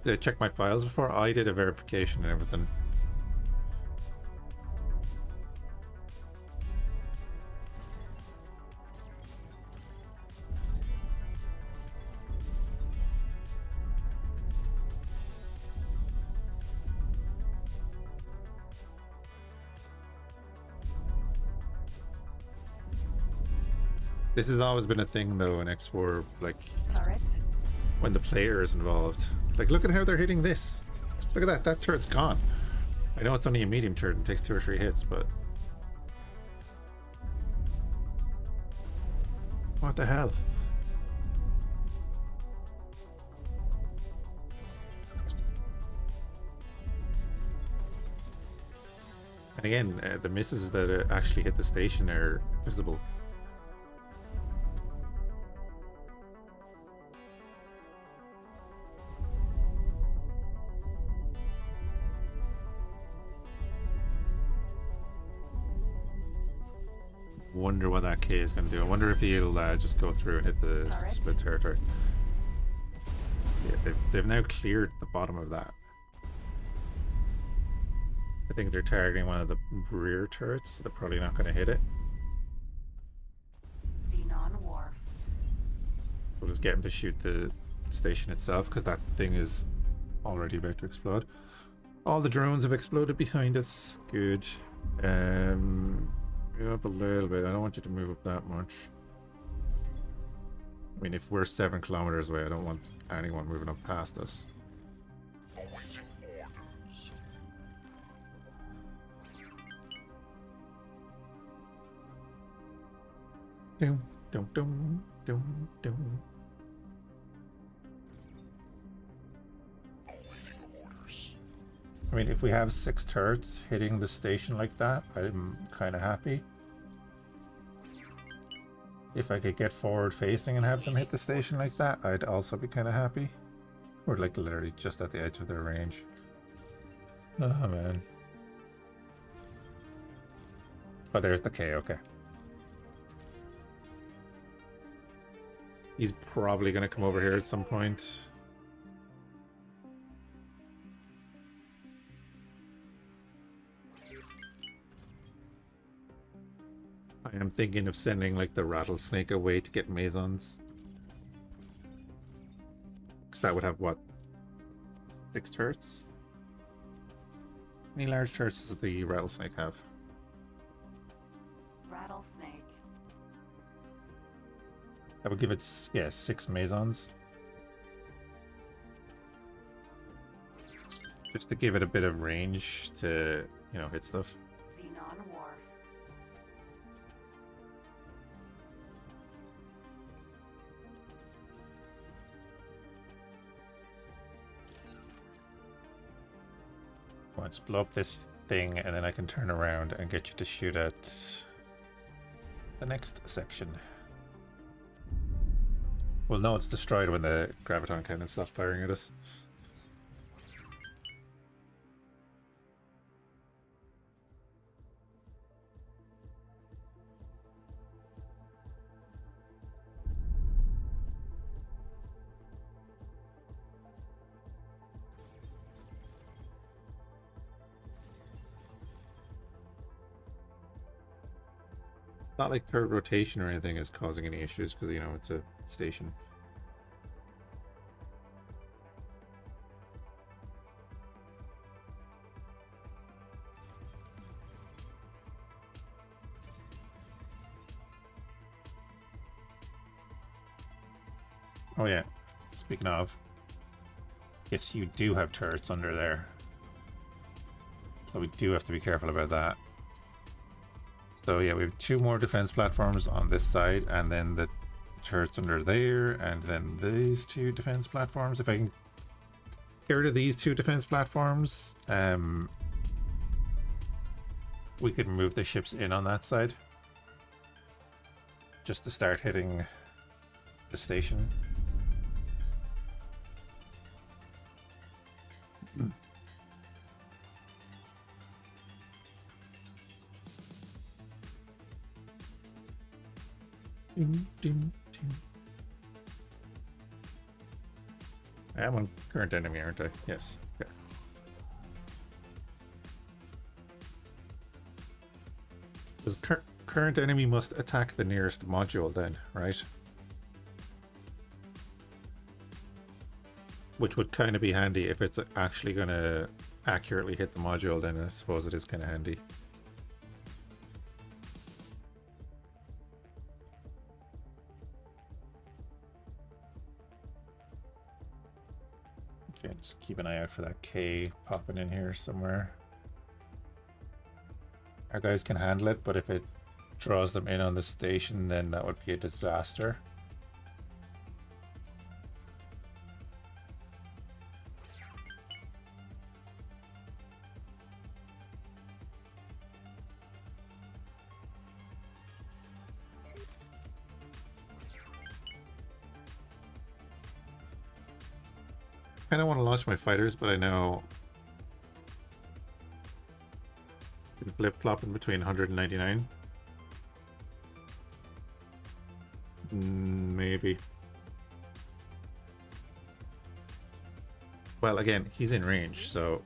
Did I check my files before? I did a verification and everything. This has always been a thing though in X4, like Turret. when the player is involved. Like, look at how they're hitting this. Look at that. That turret's gone. I know it's only a medium turret and takes 2 or 3 hits, but... what the hell? And again, the misses that actually hit the station are visible. Wonder what that K is going to do. I wonder if he'll just go through and hit the Turret. split territory. Yeah, they've now cleared the bottom of that. I think they're targeting one of the rear turrets, so they're probably not going to hit it. Xenon Wharf. We'll just get him to shoot the station itself, because that thing is already about to explode. All the drones have exploded behind us. Good. Move up a little bit. I don't want you to move up that much. I mean, if we're 7 kilometers away, I don't want anyone moving up past us. Awaiting orders. Dum, dum, dum, dum, dum. Awaiting orders. I mean, if we have 6 turrets hitting the station like that, I'm kind of happy. if I could get forward facing and have them hit the station like that, I'd also be kind of happy. We're like literally just at the edge of their range. Oh man. Oh, there's the K, okay. He's probably going to come over here at some point. I am thinking of sending like the rattlesnake away to get Mazons. Because that would have what? 6 turrets? How many large turrets does the rattlesnake have? Rattlesnake. That would give it, yeah, 6 Mazons. Just to give it a bit of range to, you know, hit stuff. Xenon Wharf. Well, just blow up this thing and then I can turn around and get you to shoot at the next section. Well, no, it's destroyed when the graviton cannon stops firing at us. Not like turret rotation or anything is causing any issues because, you know, it's a station. Oh yeah, speaking of, yes, you do have turrets under there. So we do have to be careful about that. So yeah, we have 2 more defense platforms on this side, and then the turrets under there, and then these 2 defense platforms. If I can get rid of these 2 defense platforms, we could move the ships in on that side. Just to start hitting the station. Ding, ding, ding. I'm on current enemy, aren't I? Yes. Okay. Because current enemy must attack the nearest module then, right? Which would kind of be handy if it's actually going to accurately hit the module, then I suppose it is kind of handy. Okay, just keep an eye out for that K popping in here somewhere. Our guys can handle it, but if it draws them in on the station, then that would be a disaster. I don't want to launch my fighters, but I know flip-flopping between 199. Maybe. Well, again, he's in range, so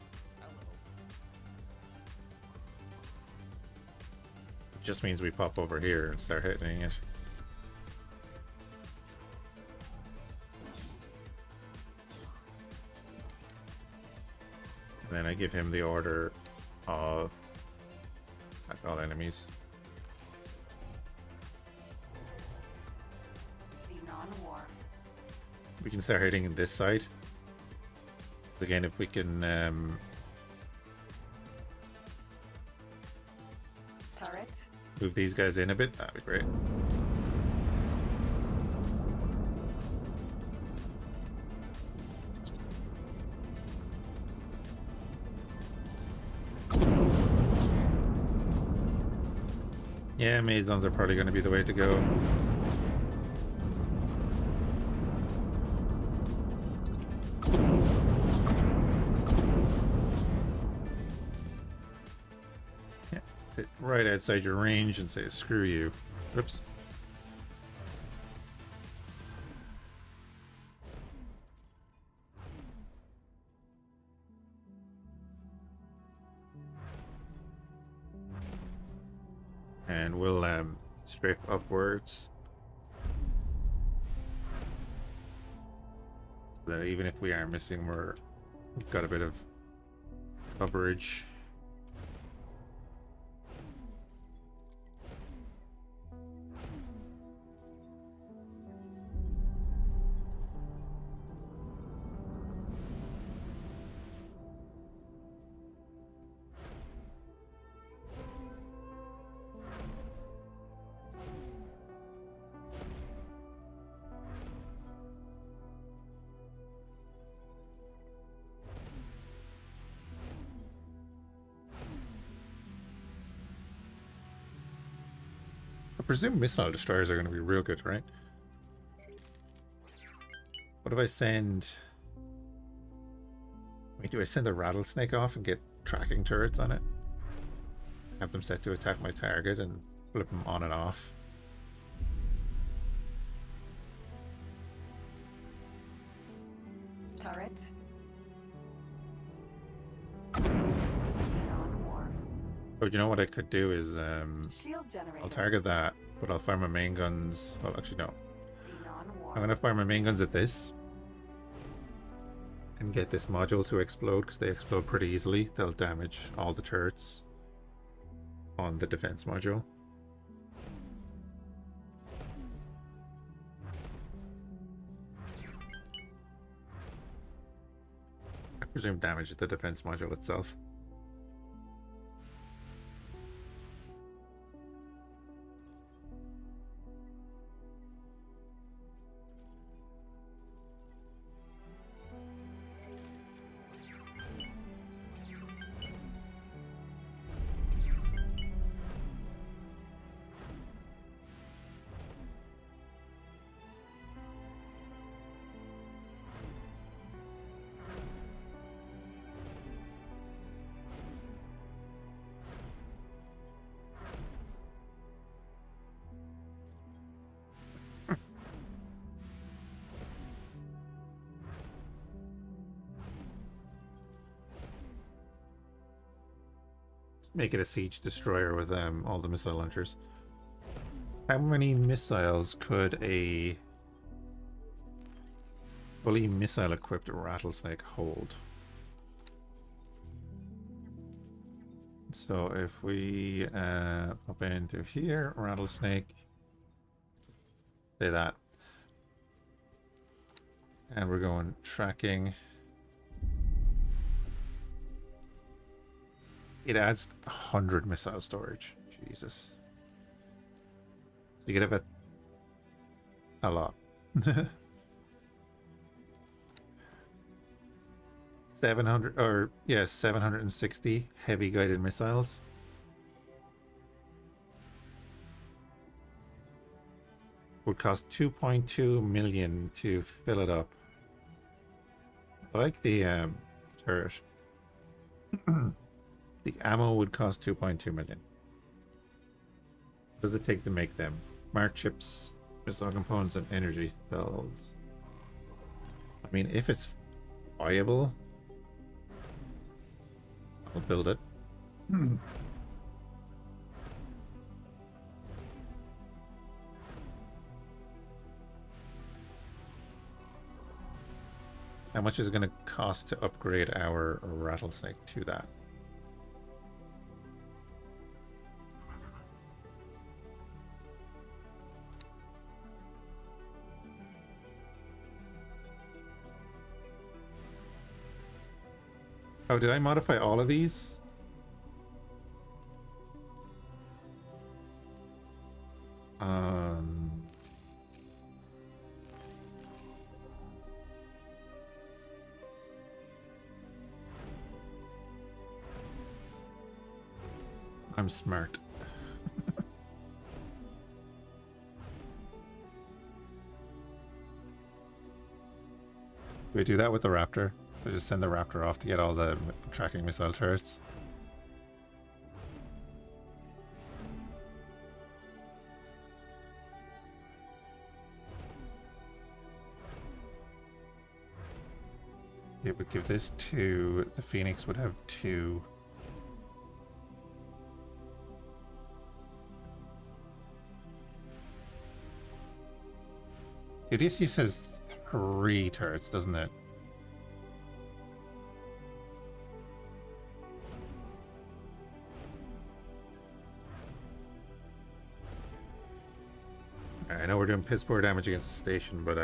it just means we pop over here and start hitting it. Then I give him the order of attack all enemies. Xenon Wharf. We can start hitting this side. Again, if we can Turret. move these guys in a bit, that'd be great. Yeah, Mazons are probably going to be the way to go. sit right outside your range and say, screw you. Oops. And we'll strafe upwards. So that even if we are missing, we've got a bit of coverage. I presume missile destroyers are going to be real good, right? What if I send... Wait, do I send a rattlesnake off and get tracking turrets on it? Have them set to attack my target and flip them on and off. Turret. Xenon wharf. Oh, do you know what I could do is Shield generator. I'll target that, but I'll fire my main guns. Well, actually no. Xenon wharf. I'm gonna fire my main guns at this and get this module to explode because they explode pretty easily. They'll damage all the turrets on the defense module. I presume damage the defense module itself. Make it a siege destroyer with all the missile launchers. How many missiles could a fully missile equipped rattlesnake hold? So if we up into here, rattlesnake, say that, and we're going tracking. It adds 100 missile storage. Jesus. So you could have a lot. 700 or yeah, 760 heavy guided missiles. Would cost 2.2 million to fill it up. I like the turret. The ammo would cost 2.2 million. What does it take to make them? Mark chips, missile components, and energy cells. I mean, if it's viable, I'll build it. How much is it going to cost to upgrade our rattlesnake to that? Oh, did I modify all of these? I'm smart. Do we do that with the Raptor? I just send the Raptor off to get all the tracking missile turrets. It would give this 2. The Phoenix would have 2. Odyssey says 3 turrets, doesn't it? I know we're doing piss poor damage against the station, but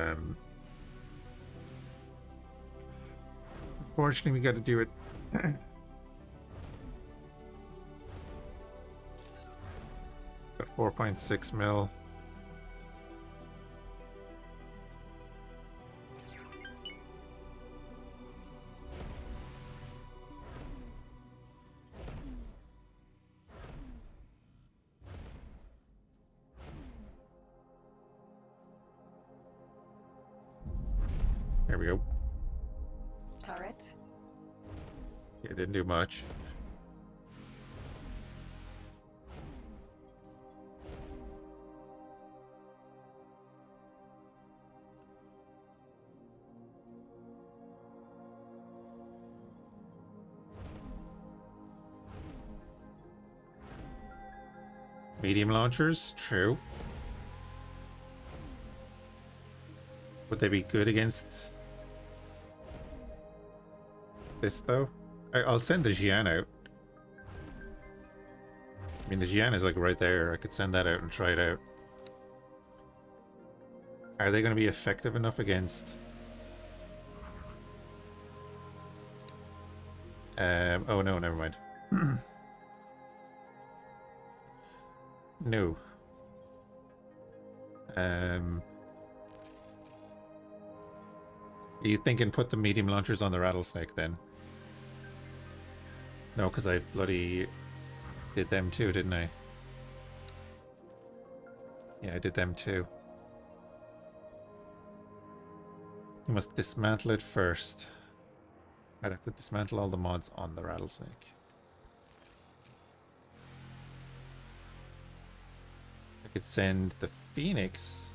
unfortunately we got to do it. Got 4.6 mil. There we go. Turret. Yeah, didn't do much. Medium launchers, true. Would they be good against this though? I'll send the Xian out. I mean, the Xian is like right there. I could send that out and try it out. Are they going to be effective enough against... oh no, never mind. No. Are you thinking put the medium launchers on the rattlesnake then? No, because I bloody did them too, didn't I? Yeah, I did them too. You must dismantle it first. Right, I could dismantle all the mods on the rattlesnake. I could send the Phoenix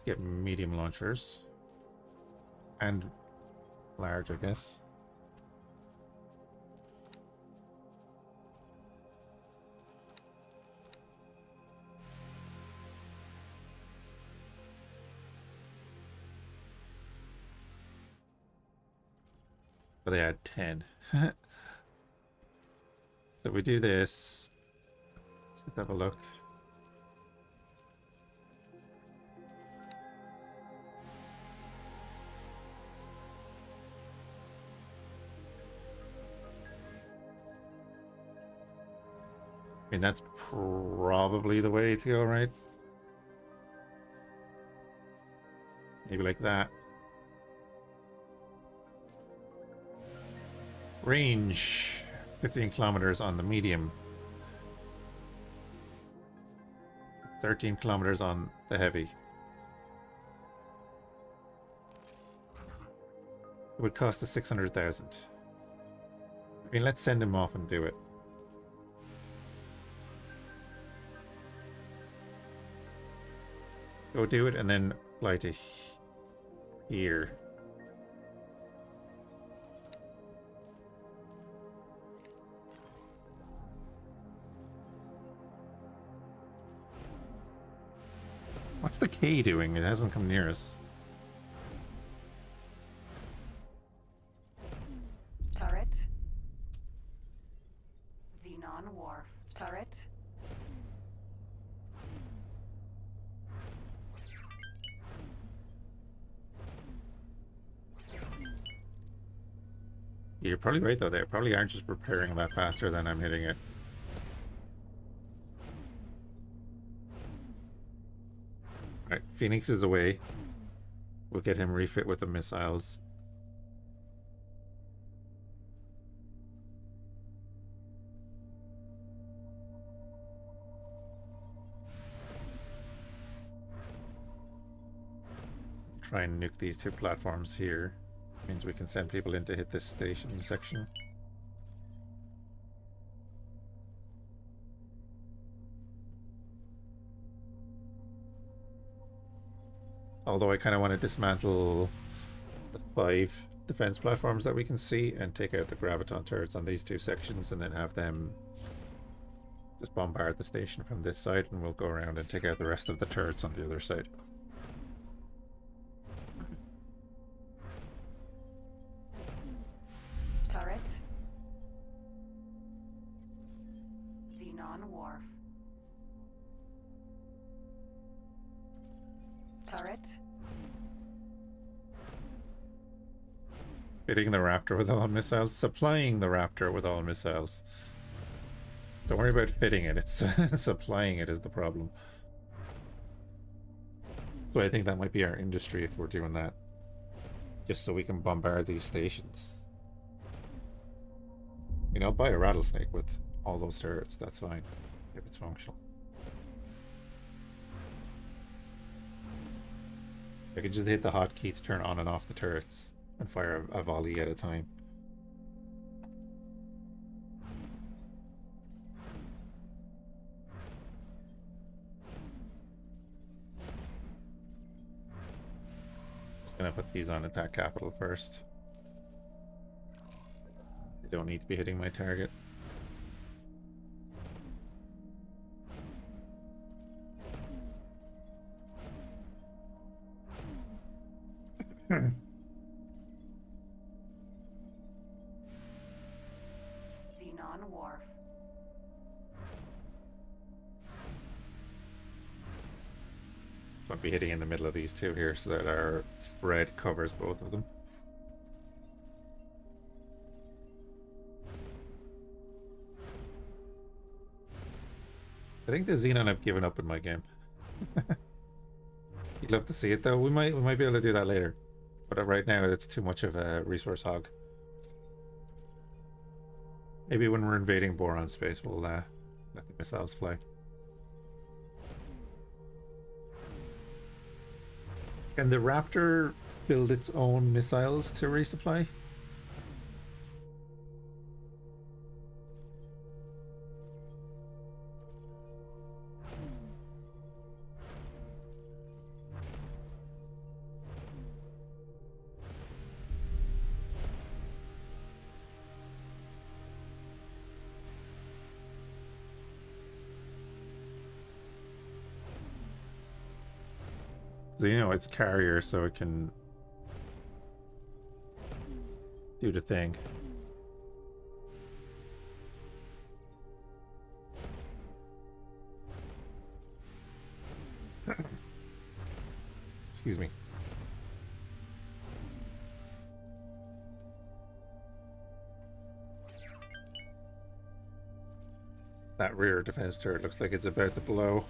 to get medium launchers. And large, I guess. But they had 10. So we do this. Let's just have a look. I mean, that's probably the way to go, right? Maybe like that. Range 15 kilometers on the medium, 13 kilometers on the heavy. It would cost us 600,000. I mean, let's send him off and do it. Go do it and then fly to here. What's the K doing? It hasn't come near us. Turret. Xenon Wharf. Turret. You're probably right though, they probably aren't just repairing that faster than I'm hitting it. Alright, Phoenix is away. We'll get him refit with the missiles. Try and nuke these 2 platforms here. Means we can send people in to hit this station section. Although I kind of want to dismantle the 5 defense platforms that we can see and take out the graviton turrets on these 2 sections, and then have them just bombard the station from this side, and we'll go around and take out the rest of the turrets on the other side. Turret. Xenon Wharf. Turret. Fitting the Raptor with all missiles, supplying the Raptor with all missiles. Don't worry about fitting it, it's supplying it is the problem. So I think that might be our industry if we're doing that. Just so we can bombard these stations. You know, buy a rattlesnake with all those turrets, that's fine, if it's functional. I can just hit the hotkey to turn on and off the turrets and fire a volley at a time. Just gonna put these on attack capital first. They don't need to be hitting my target. Xenon Wharf. So I'll be hitting in the middle of these 2 here so that our spread covers both of them. I think the Xenon I've given up in my game. You'd love to see it though. We might be able to do that later. But right now it's too much of a resource hog. Maybe when we're invading boron space we'll let the missiles fly. Can the Raptor build its own missiles to resupply? So, you know, it's a carrier, so it can do the thing. Excuse me. That rear defense turret looks like it's about to blow.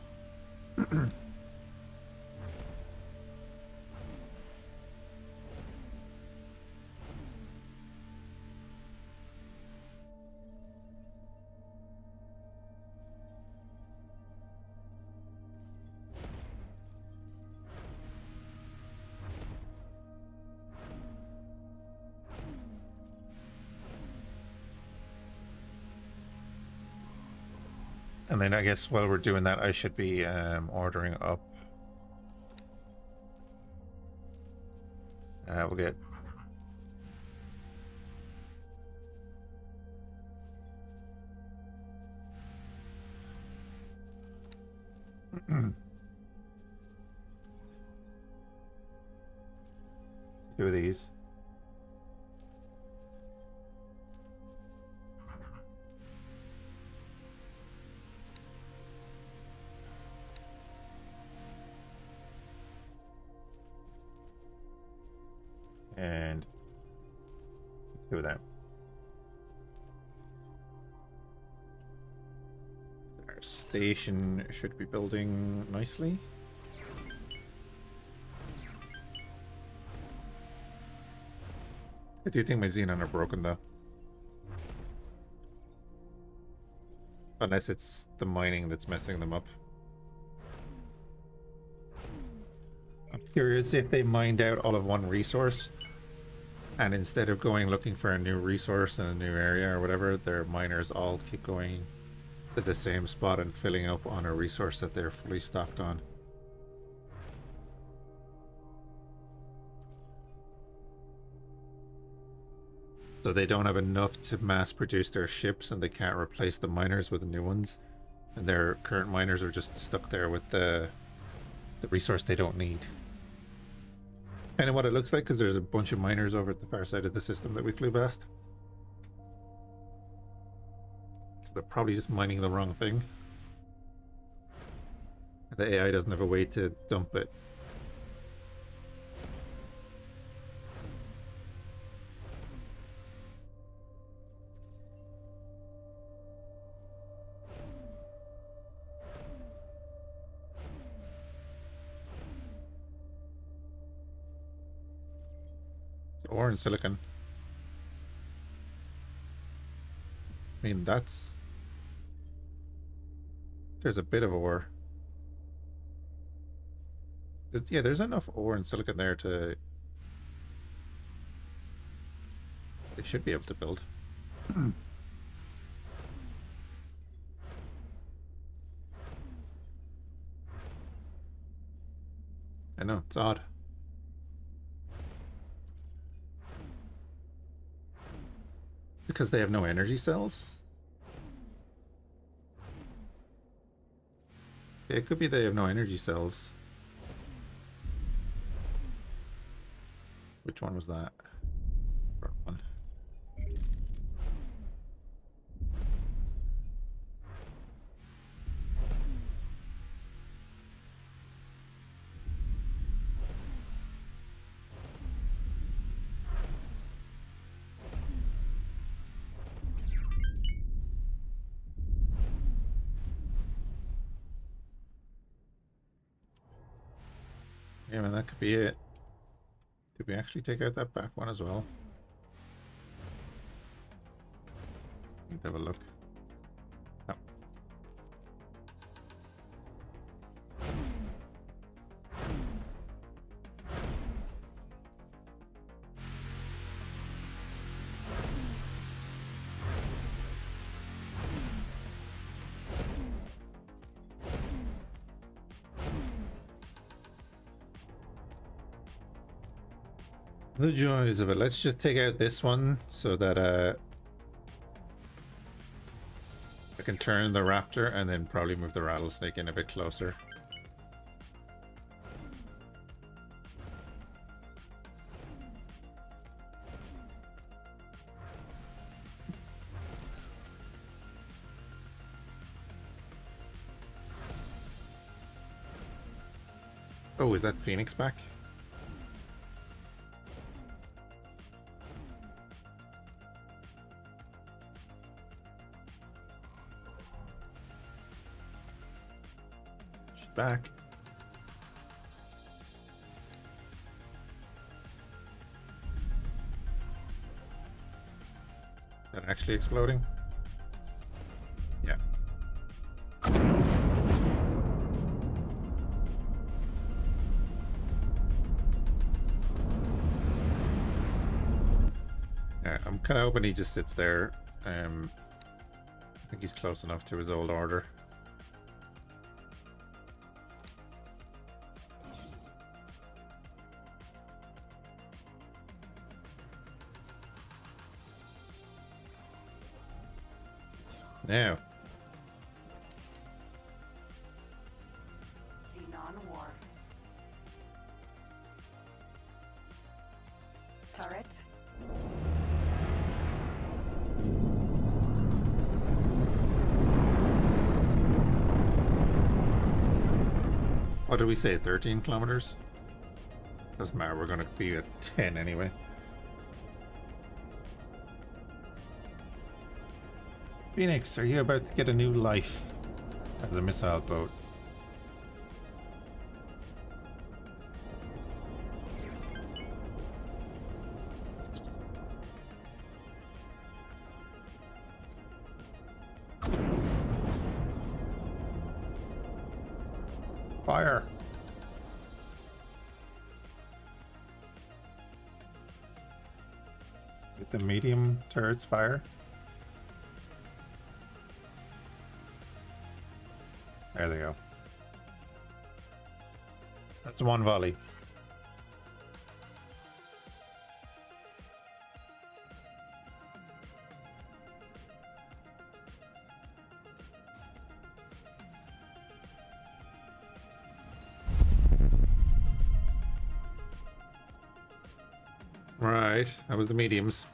And then I guess while we're doing that, I should be ordering up. We'll get two of these. And two of them. Our station should be building nicely. I do think my Xenon are broken though. Unless it's the mining that's messing them up. I'm curious if they mined out all of one resource, and instead of going looking for a new resource in a new area or whatever, their miners all keep going to the same spot and filling up on a resource that they're fully stocked on. So they don't have enough to mass produce their ships, and they can't replace the miners with new ones. And their current miners are just stuck there with the resource they don't need. Kind of what it looks like, because there's a bunch of miners over at the far side of the system that we flew past. So they're probably just mining the wrong thing. The AI doesn't have a way to dump it. Ore and silicon. I mean, that's... There's a bit of ore. Yeah, there's enough ore and silicon there to... They should be able to build. I know, it's odd. Because they have no energy cells? Yeah, it could be they have no energy cells. Which one was that? Front one. Yeah, man, that could be it. Did we actually take out that back one as well? Let's have a look. No. The joys of it. Let's just take out this one so that I can turn the raptor and then probably move the rattlesnake in a bit closer. Oh, is that Phoenix back? Back. That actually exploding? Yeah. Yeah, I'm kind of hoping he just sits there. I think he's close enough to his old order. Now. Xenon Wharf. Turret. What did we say? 13 kilometers? Doesn't matter, we're gonna be at 10 anyway. Phoenix, are you about to get a new life out of the missile boat? Fire! Did the medium turrets fire? There they go. That's one volley. Right, that was the mediums.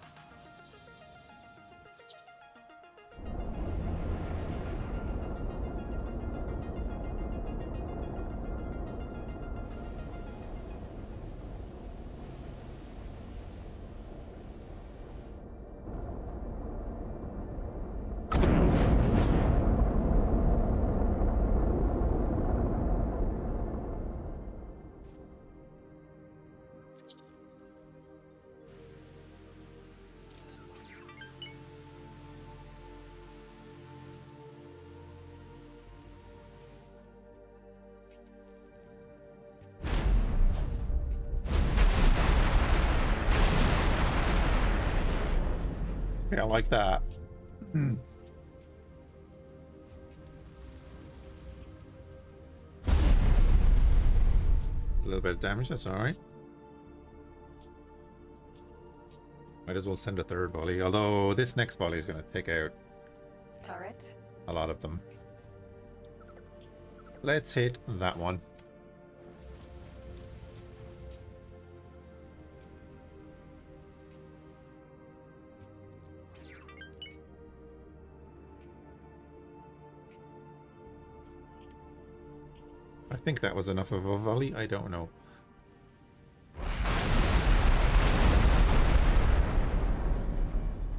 Yeah, I like that. A little bit of damage, that's alright. Might as well send a third volley, although this next volley is going to take out Turret. a lot of them. Let's hit that one. I think that was enough of a volley, I don't know.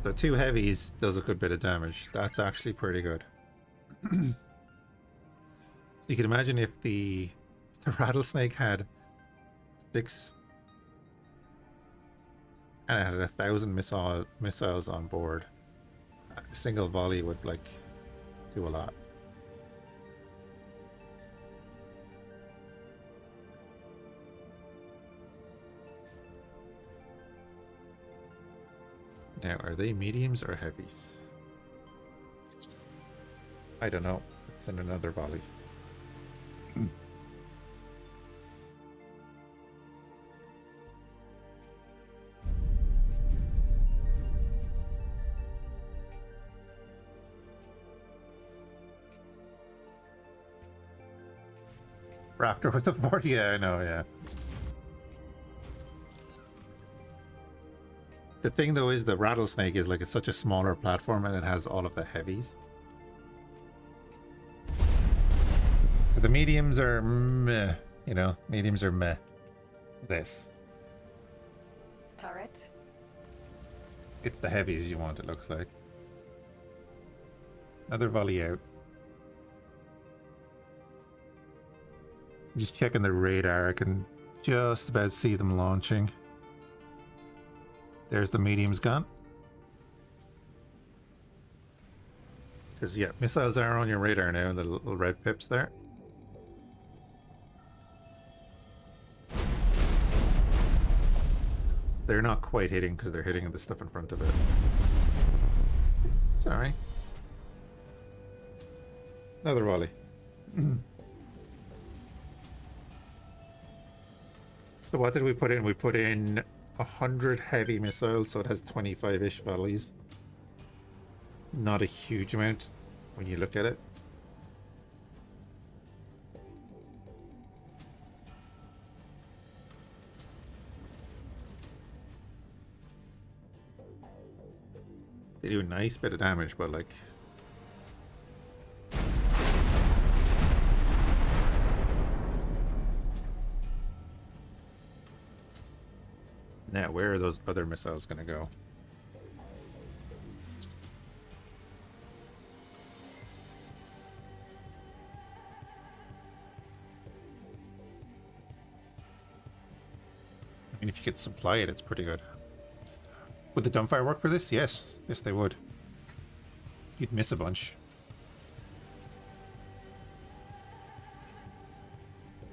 So 2 heavies does a good bit of damage. That's actually pretty good. You can imagine if the rattlesnake had 6 and it had 1,000 missiles on board. A single volley would like do a lot. Now, are they mediums or heavies? I don't know. Let's send another volley. Raptor with a 40, yeah, I know, yeah. The thing though is the rattlesnake is like such a smaller platform and it has all of the heavies. So the mediums are meh, you know, mediums are meh. This. Turret. It's the heavies you want, it looks like. Another volley out. Just checking the radar, I can just about see them launching. There's the mediums gone. Because, yeah, missiles are on your radar now, the little red pips there. They're not quite hitting because they're hitting the stuff in front of it. It's alright. Another volley. So what did we put in? We put in 100 heavy missiles, so it has 25-ish volleys. Not a huge amount when you look at it. They do a nice bit of damage, but like... Now, where are those other missiles going to go? I mean, if you could supply it, it's pretty good. Would the dumbfire work for this? Yes. Yes, they would. You'd miss a bunch.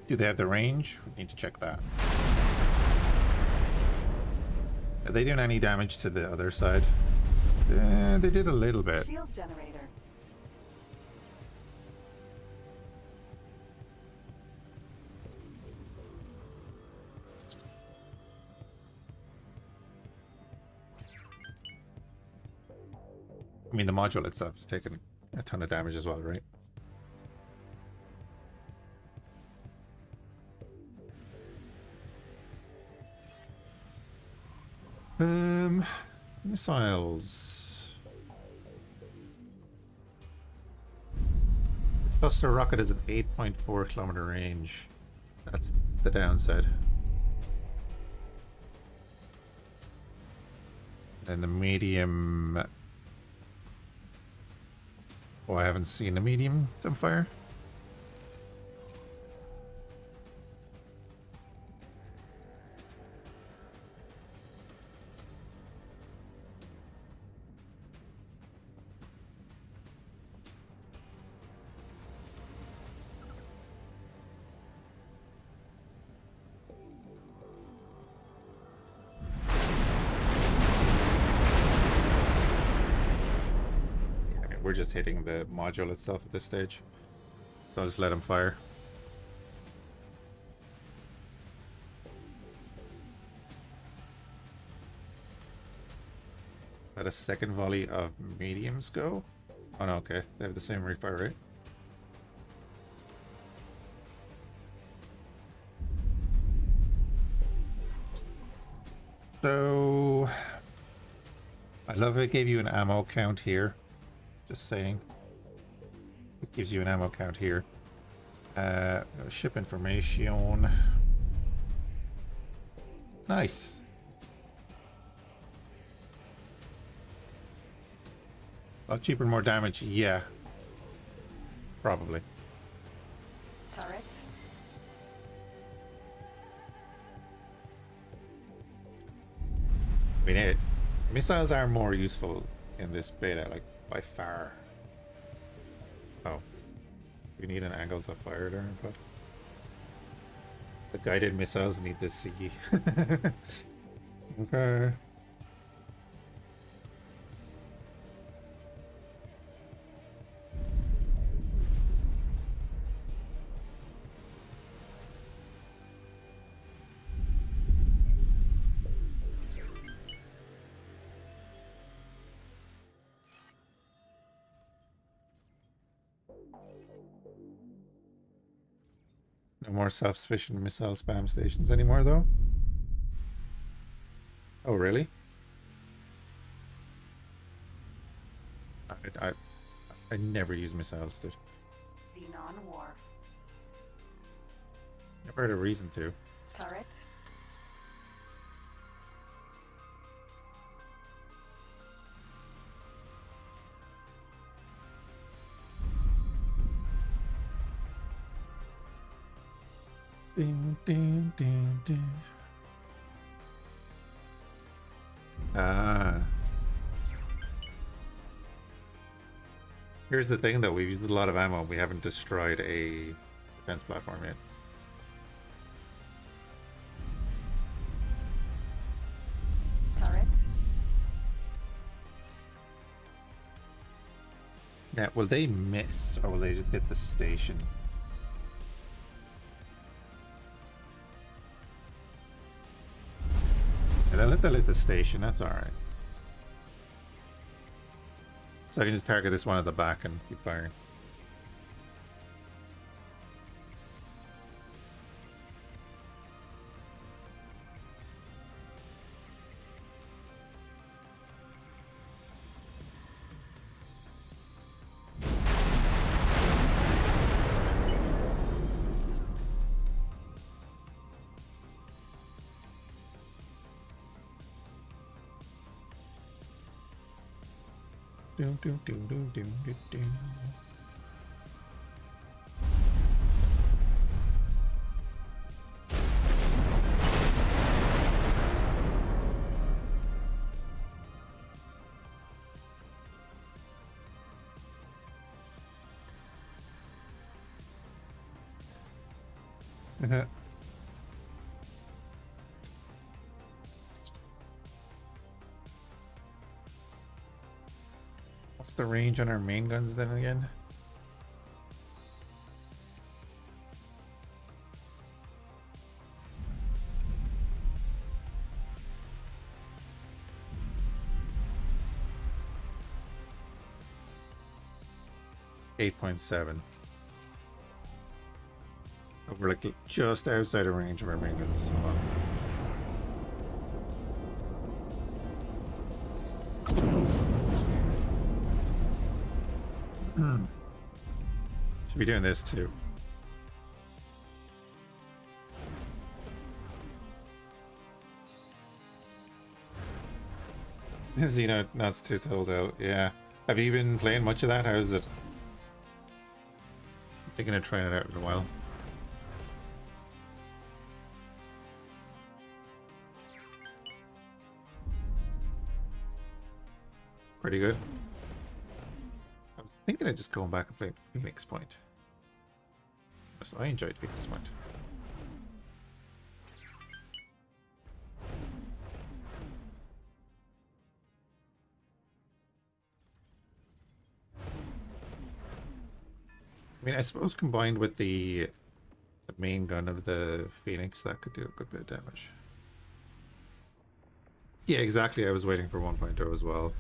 Do they have the range? We need to check that. Are they doing any damage to the other side? They did a little bit. Shield generator. I mean, the module itself is taking a ton of damage as well, right? Missiles. The cluster rocket is an 8.4 kilometer range. That's the downside. And the medium. Oh, I haven't seen a medium dumbfire. We're just hitting the module itself at this stage. So I'll just let him fire. Let a second volley of mediums go. Oh no, okay. They have the same refire rate. So I love it gave you an ammo count here. Just saying. It gives you an ammo count here. Ship information. Nice. A lot cheaper and more damage. Yeah. Probably. Turret. I mean, missiles are more useful in this beta, like, by far. Oh. We need an angle to fire there, but the guided missiles need the C. Okay. No more self-sufficient missile spam stations anymore, though. Oh, really? I never use missiles, dude. Xenon Wharf. Never had a reason to. Turret. Ding, ding, ding, ding. Ah. Here's the thing, though. We've used a lot of ammo. We haven't destroyed a defense platform yet. Turret. Now, will they miss, or will they just hit the station? Yeah, they'll hit the station. That's alright. So I can just target this one at the back and keep firing. Doom, doom, doom, doom, doom, doom, doom. What's the range on our main guns then again? .7. Oh, we're like just outside of range of our main guns. Hold on. Should be doing this too. Xeno nuts too told out. Yeah. Have you been playing much of that? How is it? I'm thinking of trying it out in a while. Pretty good. I was thinking of just going back and playing Phoenix Point. So I enjoyed Phoenix Point. I mean, I suppose combined with the main gun of the Phoenix, that could do a good bit of damage. Yeah, exactly. I was waiting for 1.0 as well.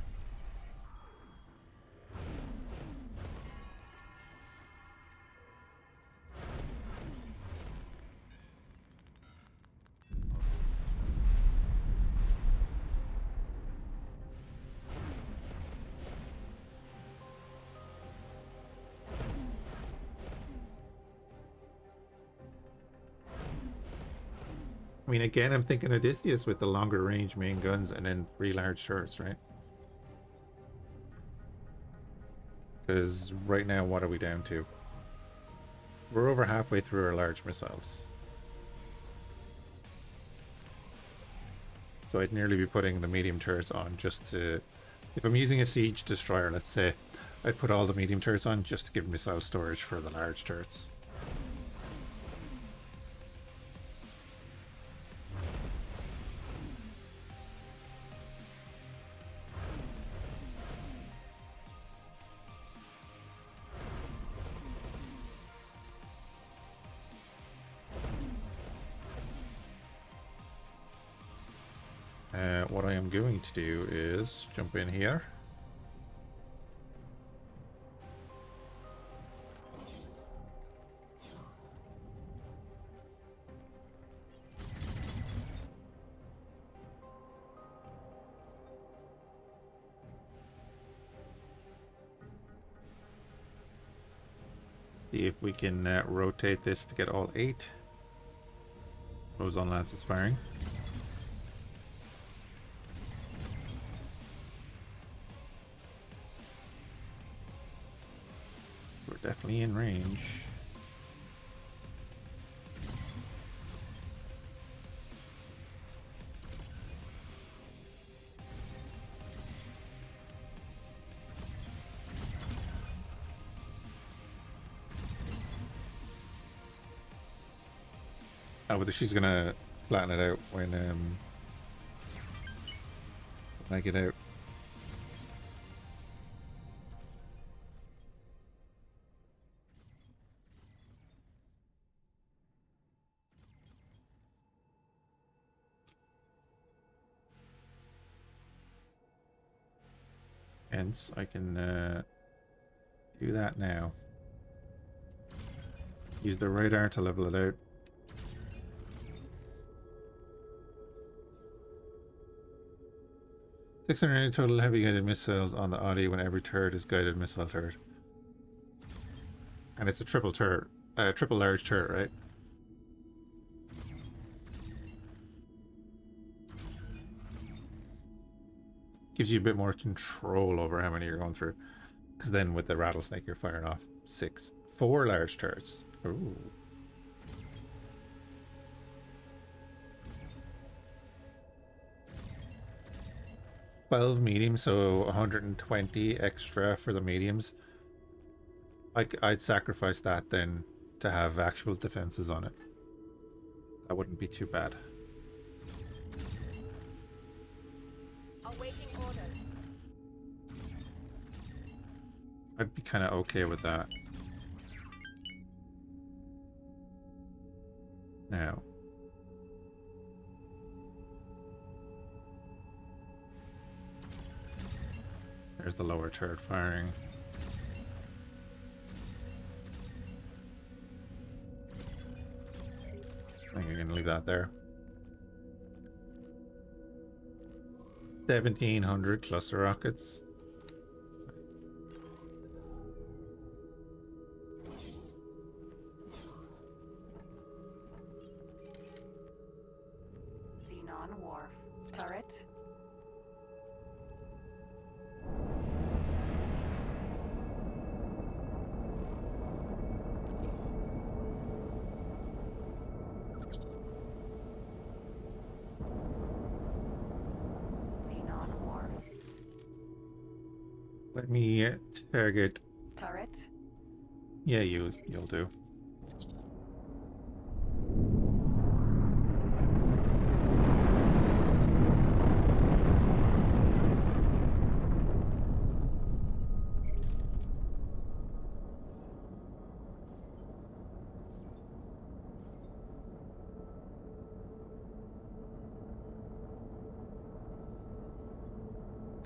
I mean, again, I'm thinking Odysseus with the longer range main guns and then 3 large turrets, right? Because right now, what are we down to? We're over halfway through our large missiles. So I'd nearly be putting the medium turrets on just to... If I'm using a siege destroyer, let's say, I'd put all the medium turrets on just to give missile storage for the large turrets. What I am going to do is jump in here. See if we can rotate this to get all 8. Ozone Lance is firing. We're definitely in range. Oh, but she's gonna flatten it out when I get out. Hence, I can do that now. Use the radar to level it out. $680 total heavy guided missiles on the Audi when every turret is guided missile turret. And it's a triple turret, triple large turret, right? Gives you a bit more control over how many you're going through. Because then with the rattlesnake, you're firing off 4 large turrets. Ooh. $12 mediums, so 120 extra for the mediums. I'd sacrifice that then to have actual defenses on it. That wouldn't be too bad. Awaiting orders. I'd be kind of okay with that. Now. There's the lower turret firing. I think I'm going to leave that there. 1,700 cluster rockets. Xenon Wharf. Turret. Xenon Wharf. Let me target. Turret. Yeah, you'll do.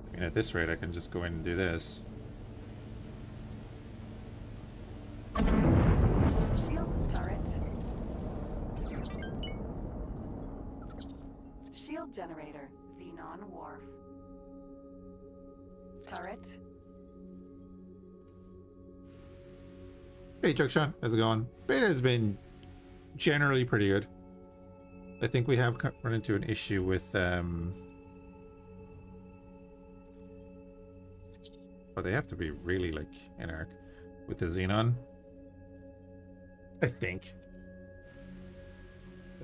I mean, at this rate, I can just go in and do this. Shield turret. Shield generator. Xenon Wharf. Turret. Hey, Chuckshawn, how's it going? Beta has been generally pretty good. I think we have run into an issue with but they have to be really like in arc with the Xenon. I think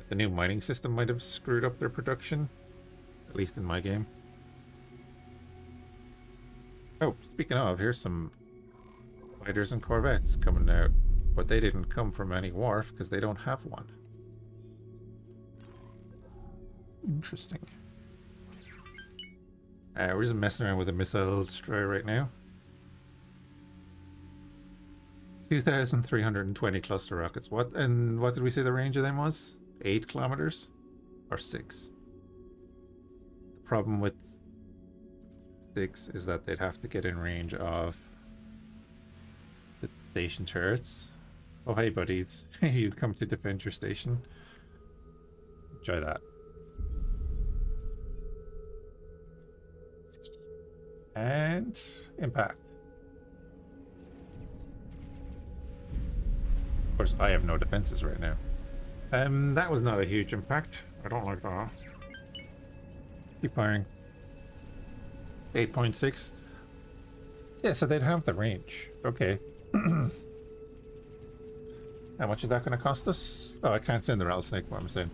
the new mining system might have screwed up their production, at least in my game. Oh, speaking of, here's some fighters and corvettes coming out, but they didn't come from any wharf because they don't have one. Interesting. We're just messing around with a missile destroyer right now. 2,320 cluster rockets. What did we say the range of them was? 8 kilometers? Or 6? The problem with 6 is that they'd have to get in range of the station turrets. Oh, hey buddies. You come to defend your station. Enjoy that. And impact. Of course, I have no defenses right now. That was not a huge impact. I don't like that. Keep firing. 8.6. Yeah, so they'd have the range. Okay. How much is that going to cost us? Oh, I can't send the rattlesnake, what I'm saying.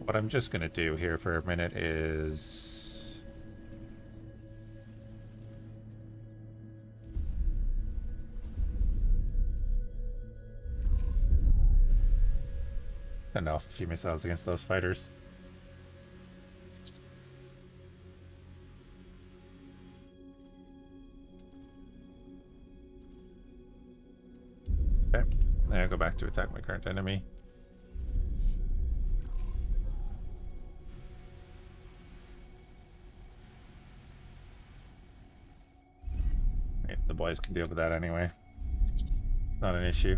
What I'm just going to do here for a minute is... send off a few missiles against those fighters. Okay, now I'll go back to attack my current enemy. Yeah, the boys can deal with that anyway. It's not an issue.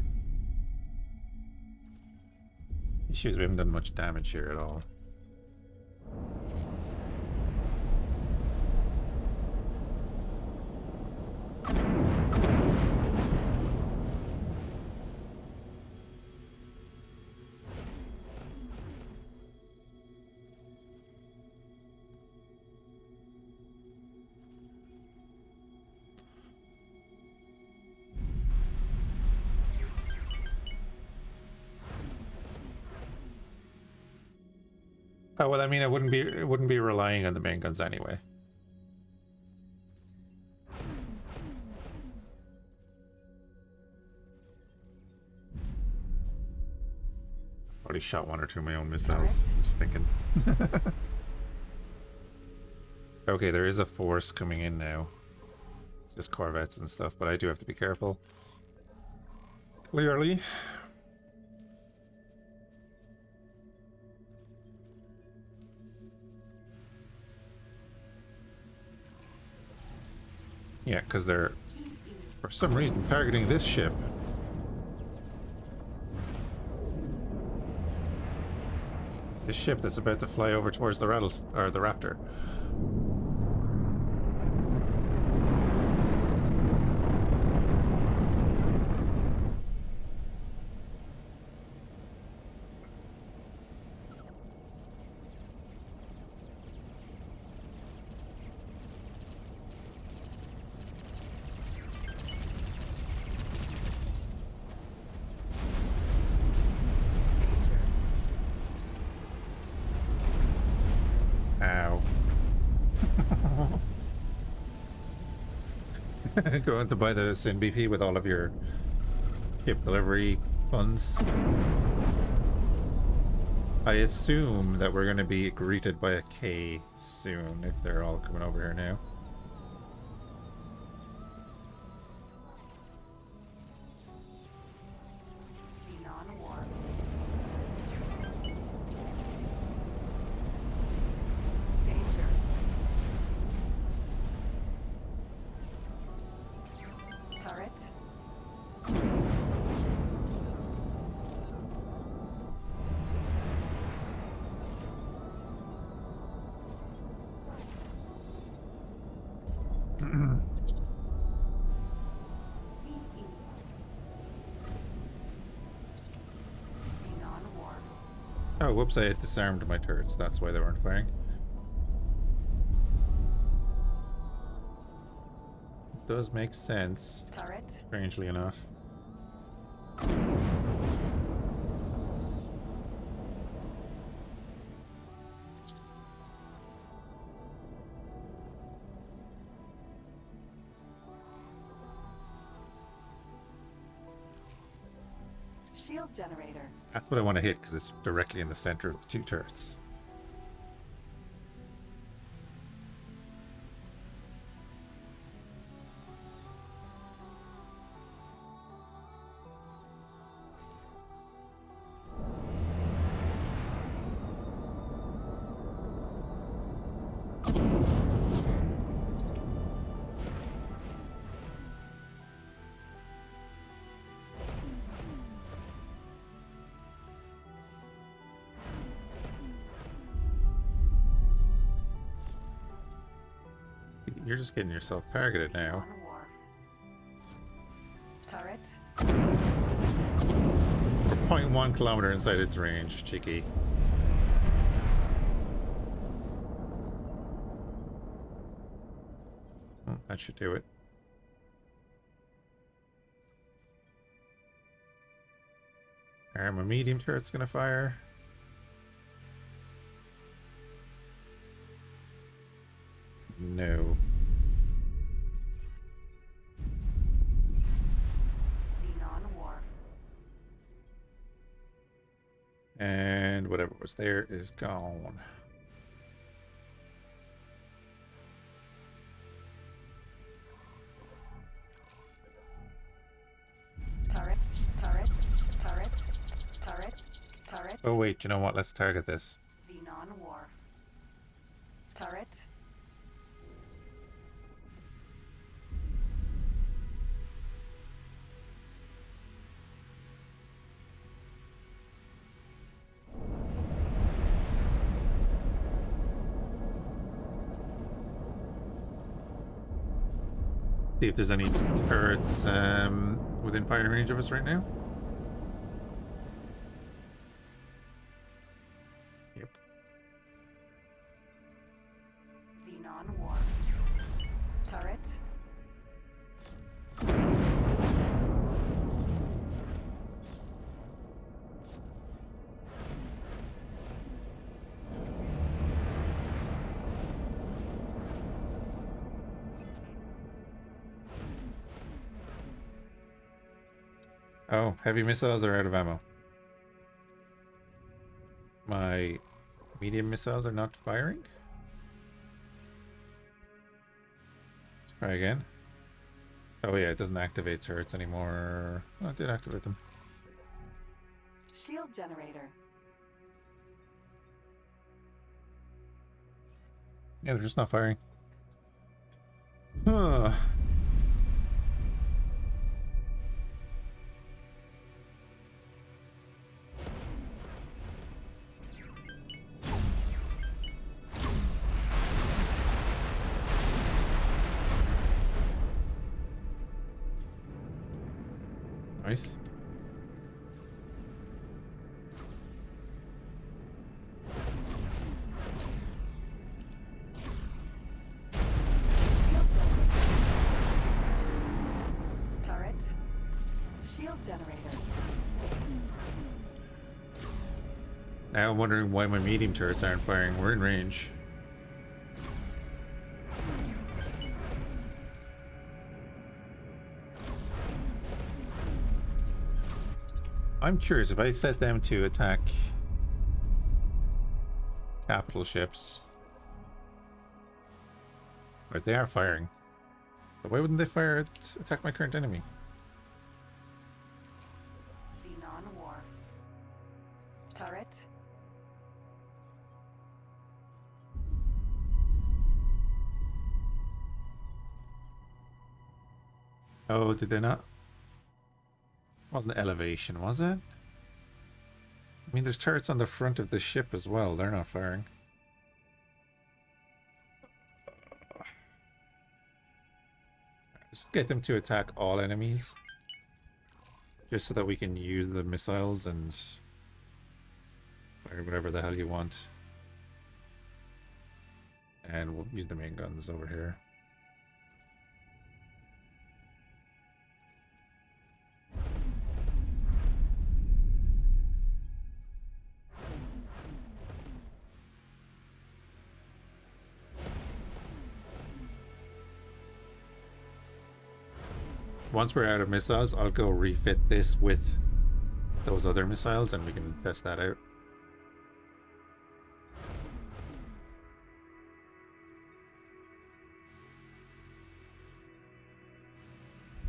Issues, we haven't done much damage here at all. Oh, well, I mean, it wouldn't be relying on the main guns anyway. Already shot 1 or 2 of my own missiles. Just thinking. Okay, there is a force coming in now. Just corvettes and stuff, but I do have to be careful. Clearly. Yeah, because they're, for some reason, targeting this ship. This ship that's about to fly over towards the the Raptor. Going to buy the Sin BP with all of your ship delivery funds. I assume that we're going to be greeted by a K soon if they're all coming over here now. Xenon War. Danger. Turret. Xenon War. Oh, whoops, I had disarmed my turrets. That's why they weren't firing. Does make sense, Turret. strangely enough. Shield generator. That's what I want to hit because it's directly in the center of the two turrets. You're just getting yourself targeted now. Xenon War. Turret. We're 0.1 kilometer inside its range, cheeky. Oh, that should do it. Alright, my medium turret's gonna fire. No. Xenon War. And whatever was there is gone. Turret. Turret. Turret. Turret. Turret. Oh wait, you know what? Let's target this. Xenon War. Turret. See if there's any turrets within firing range of us right now. Yep. Xenon War. Turret. Oh, heavy missiles are out of ammo. My medium missiles are not firing? Let's try again. Oh yeah, it doesn't activate turrets anymore. Oh, it did activate them. Shield generator. Yeah, they're just not firing. Huh. Nice. Turret. Shield generator. Now I'm wondering why my medium turrets aren't firing. We're in range. I'm curious if I set them to attack capital ships. Right, they are firing. So why wouldn't they fire at attack my current enemy? Xenon War. Turret. Oh, did they not? Wasn't elevation, was it? I mean, there's turrets on the front of the ship as well. They're not firing. Just get them to attack all enemies. Just so that we can use the missiles and fire whatever the hell you want. And we'll use the main guns over here. Once we're out of missiles, I'll go refit this with those other missiles and we can test that out.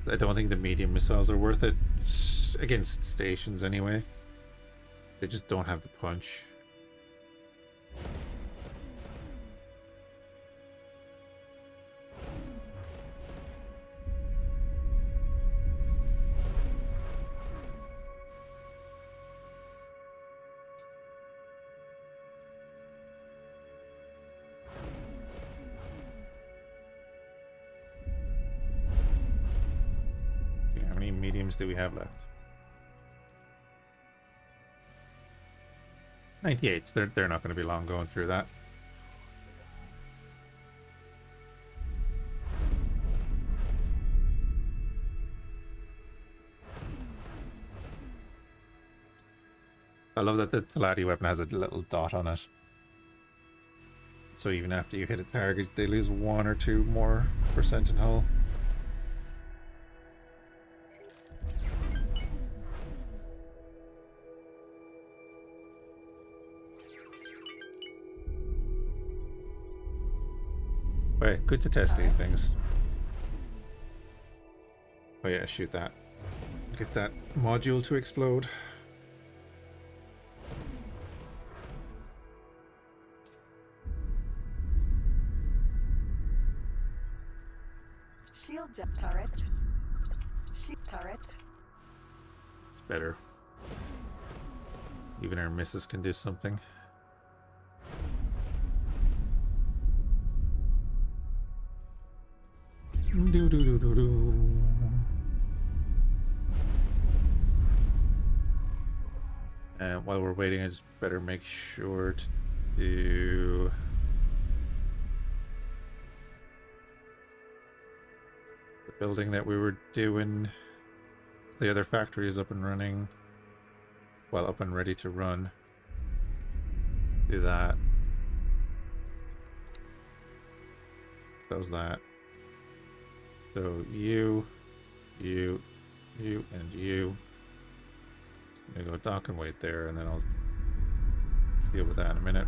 I don't think the medium missiles are worth it against stations anyway. They just don't have the punch. Mediums do we have left? 98s. They're not going to be long going through that. I love that the Talati weapon has a little dot on it. So even after you hit a target, they lose 1 or 2 more % in hull. Wait, good to test these things. Oh yeah, shoot that. Get that module to explode. Shield jet turret. Shield turret. It's better. Even our misses can do something. Do do do do do. And while we're waiting, I just better make sure to do the building that we were doing. The other factory is up and running. Well, up and ready to run. Do that. Close that. So you, and you. I'm gonna go dock and wait there, and then I'll deal with that in a minute.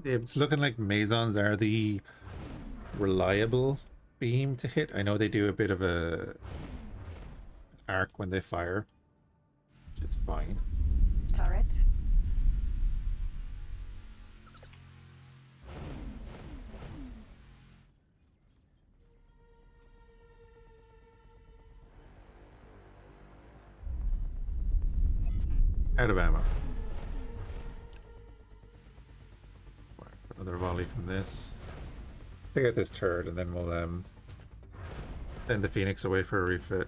It's looking like Masons are the reliable beam to hit. I know they do a bit of a arc when they fire, which is fine. Turret. Out of ammo. Another volley from this. Take out this turret and then we'll send the Phoenix away for a refit.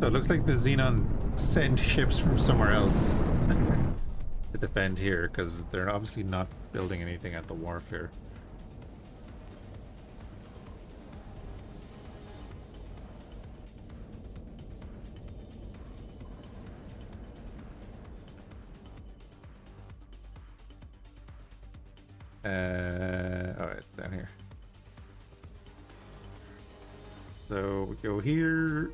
So it looks like the Xenon sent ships from somewhere else to defend here, because they're obviously not building anything at the wharf here. Oh, it's down here. So we go here.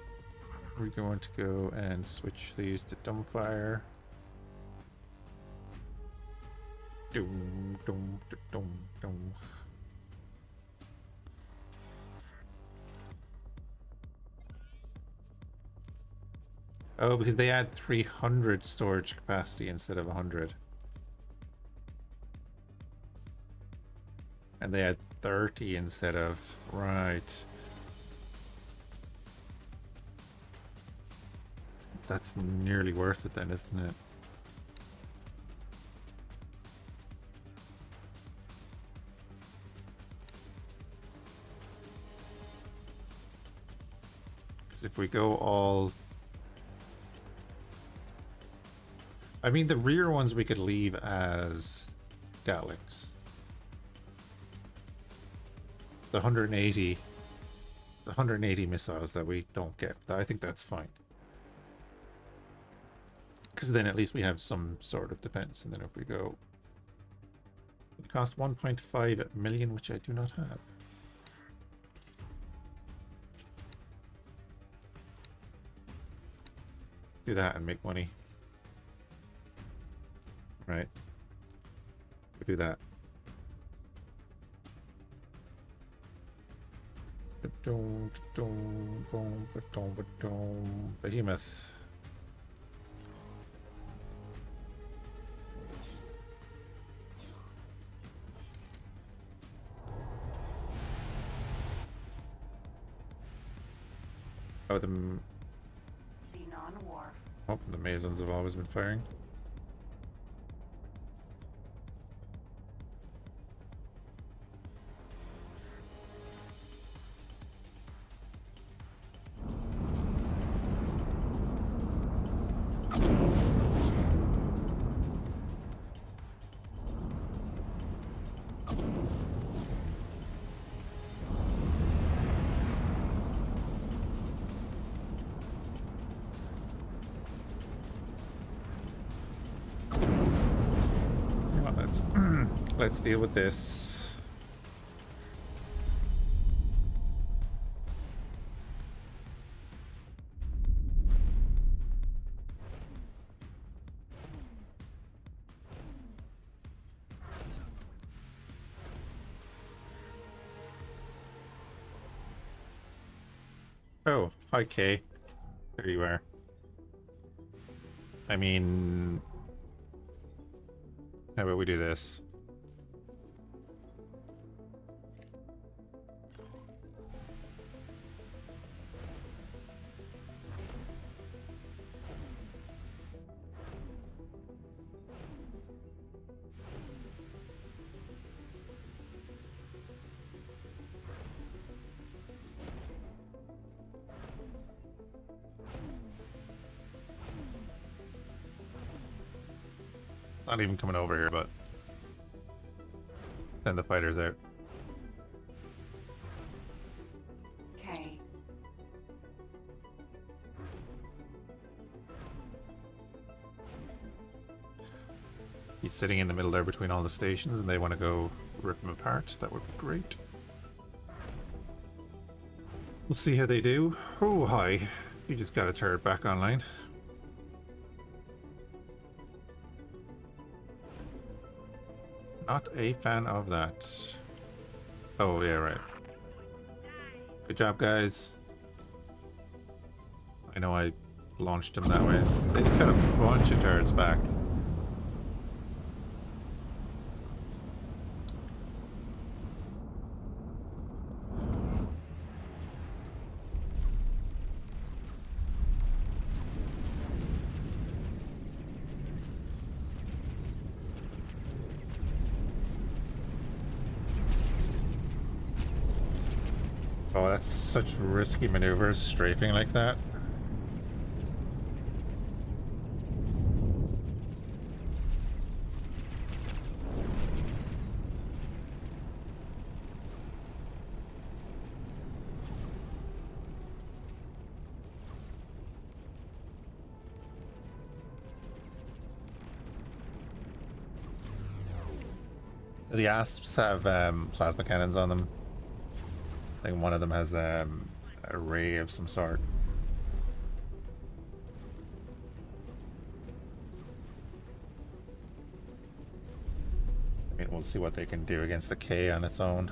We're going to go and switch these to dumbfire. Doom, doom, doom, doom. Oh, because they add 300 storage capacity instead of 100. And they add 30 instead of... Right. That's nearly worth it then, isn't it? Because if we go all... I mean, the rear ones we could leave as Gatlings. The 180... The 180 missiles that we don't get. I think that's fine. Because then at least we have some sort of defense. And then if we go... It costs 1.5 million, which I do not have. Do that and make money. Right. We do that. Behemoth. Oh, the... Xenon Wharf. Oh, the Masons have always been firing. Let's deal with this. Oh, hi Kay. There you are. I mean, how about we do this? Not even coming over here, but send the fighters out. K. He's sitting in the middle there between all the stations and they want to go rip him apart. That would be great. We'll see how they do. Oh, hi. You just got a turret back online. Not a fan of that. Oh, yeah, right. Good job, guys. I know I launched them that way. They've got a bunch of turrets back. Oh, that's such risky maneuvers, strafing like that. So the asps have plasma cannons on them. I think one of them has a ray of some sort. I mean, we'll see what they can do against the K on its own.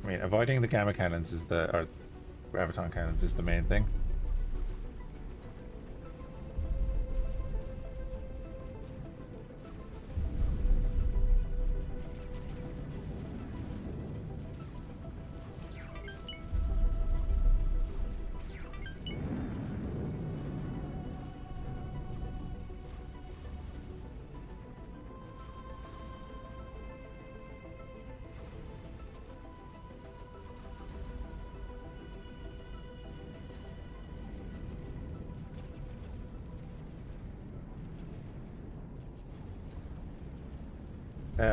I mean, avoiding the gamma cannons is or graviton cannons is the main thing.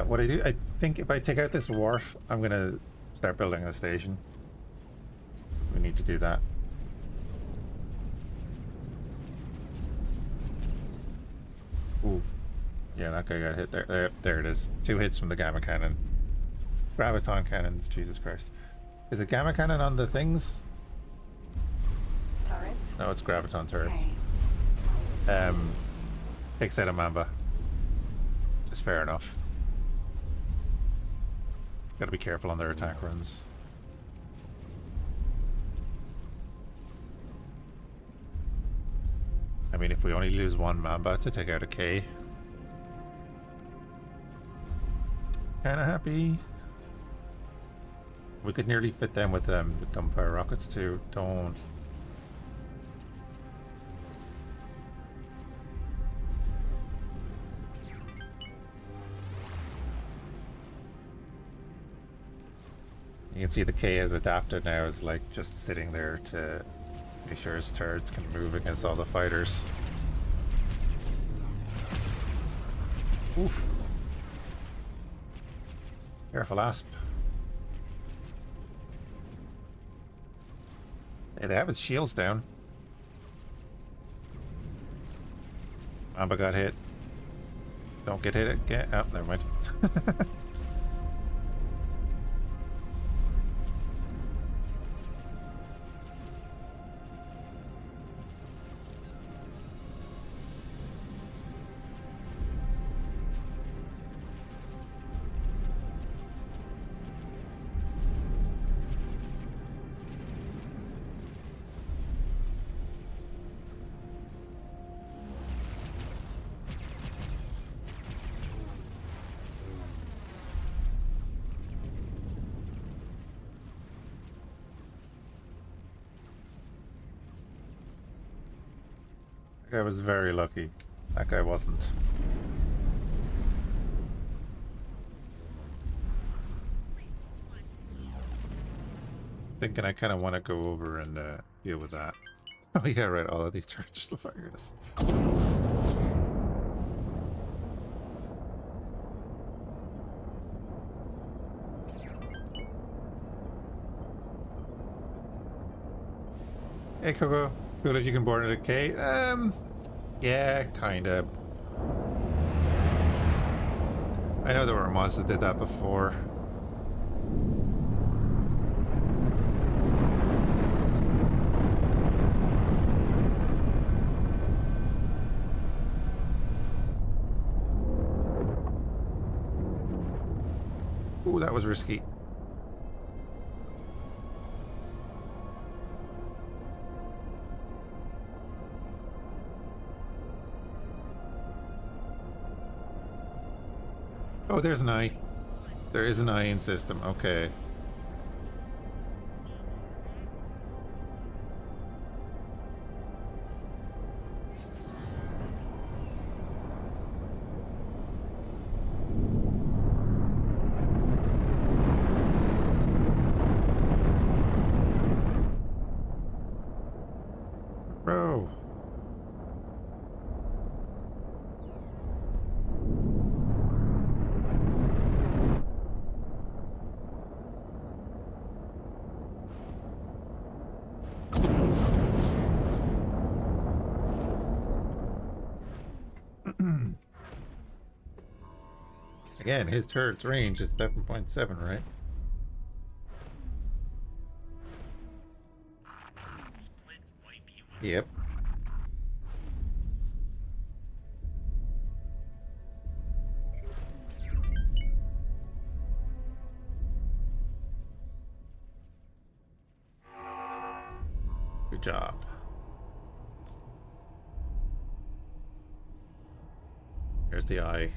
What I do, I think if I take out this wharf, I'm gonna start building a station. We need to do that. Ooh. Yeah, that guy got hit there. There it is. 2 hits from the gamma cannon. Graviton cannons, Jesus Christ. Is it gamma cannon on the things? Turret. No, it's graviton turrets. K. Takes out a Mamba. Just fair enough. Gotta be careful on their attack runs. I mean, if we only lose 1 Mamba to take out a K. Kinda happy. We could nearly fit them with the dumbfire rockets too. Don't. You can see the K has adapted now, is like just sitting there to make sure his turrets can move against all the fighters. Oof. Careful, Asp. Hey, they have his shields down. Mamba got hit. Don't get hit again. Oh, never mind. That guy was very lucky. That guy wasn't. Thinking I kind of want to go over and deal with that. Oh yeah, right. All of these turrets are still firing at us. Hey Coco, cool if you can board at a K. Yeah, kinda. I know there were mods that did that before. Ooh, that was risky. Oh, there's an eye. There is an eye in system. Okay. Bro. Again, his turret's range is 7.7, right? Yep. Good job. There's the eye.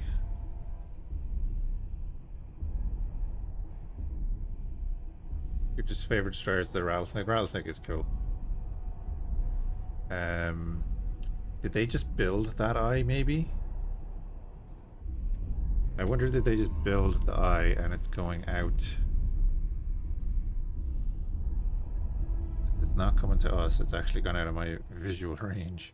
Your just favorite destroyer is the rattlesnake. Rattlesnake is cool. Did they just build that eye, maybe? I wonder, did they just build the eye and it's going out? It's not coming to us, it's actually gone out of my visual range.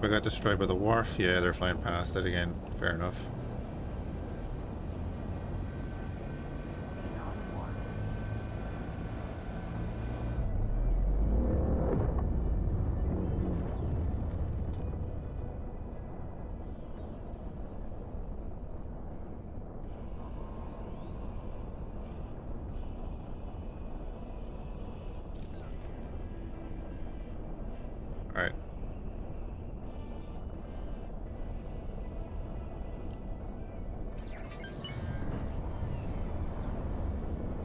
I got destroyed by the wharf. Yeah, they're flying past it again. Fair enough. All right.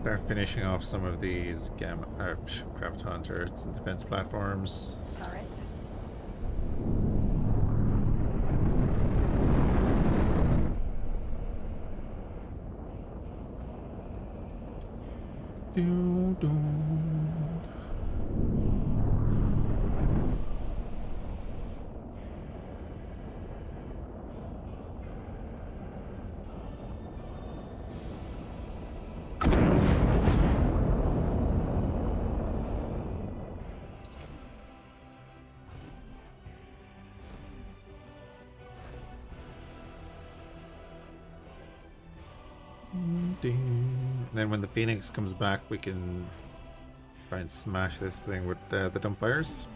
Start finishing off some of these graviton turrets and defense platforms. Turret. Doo, doo. Ding. Then when the Phoenix comes back, we can try and smash this thing with the dumbfires.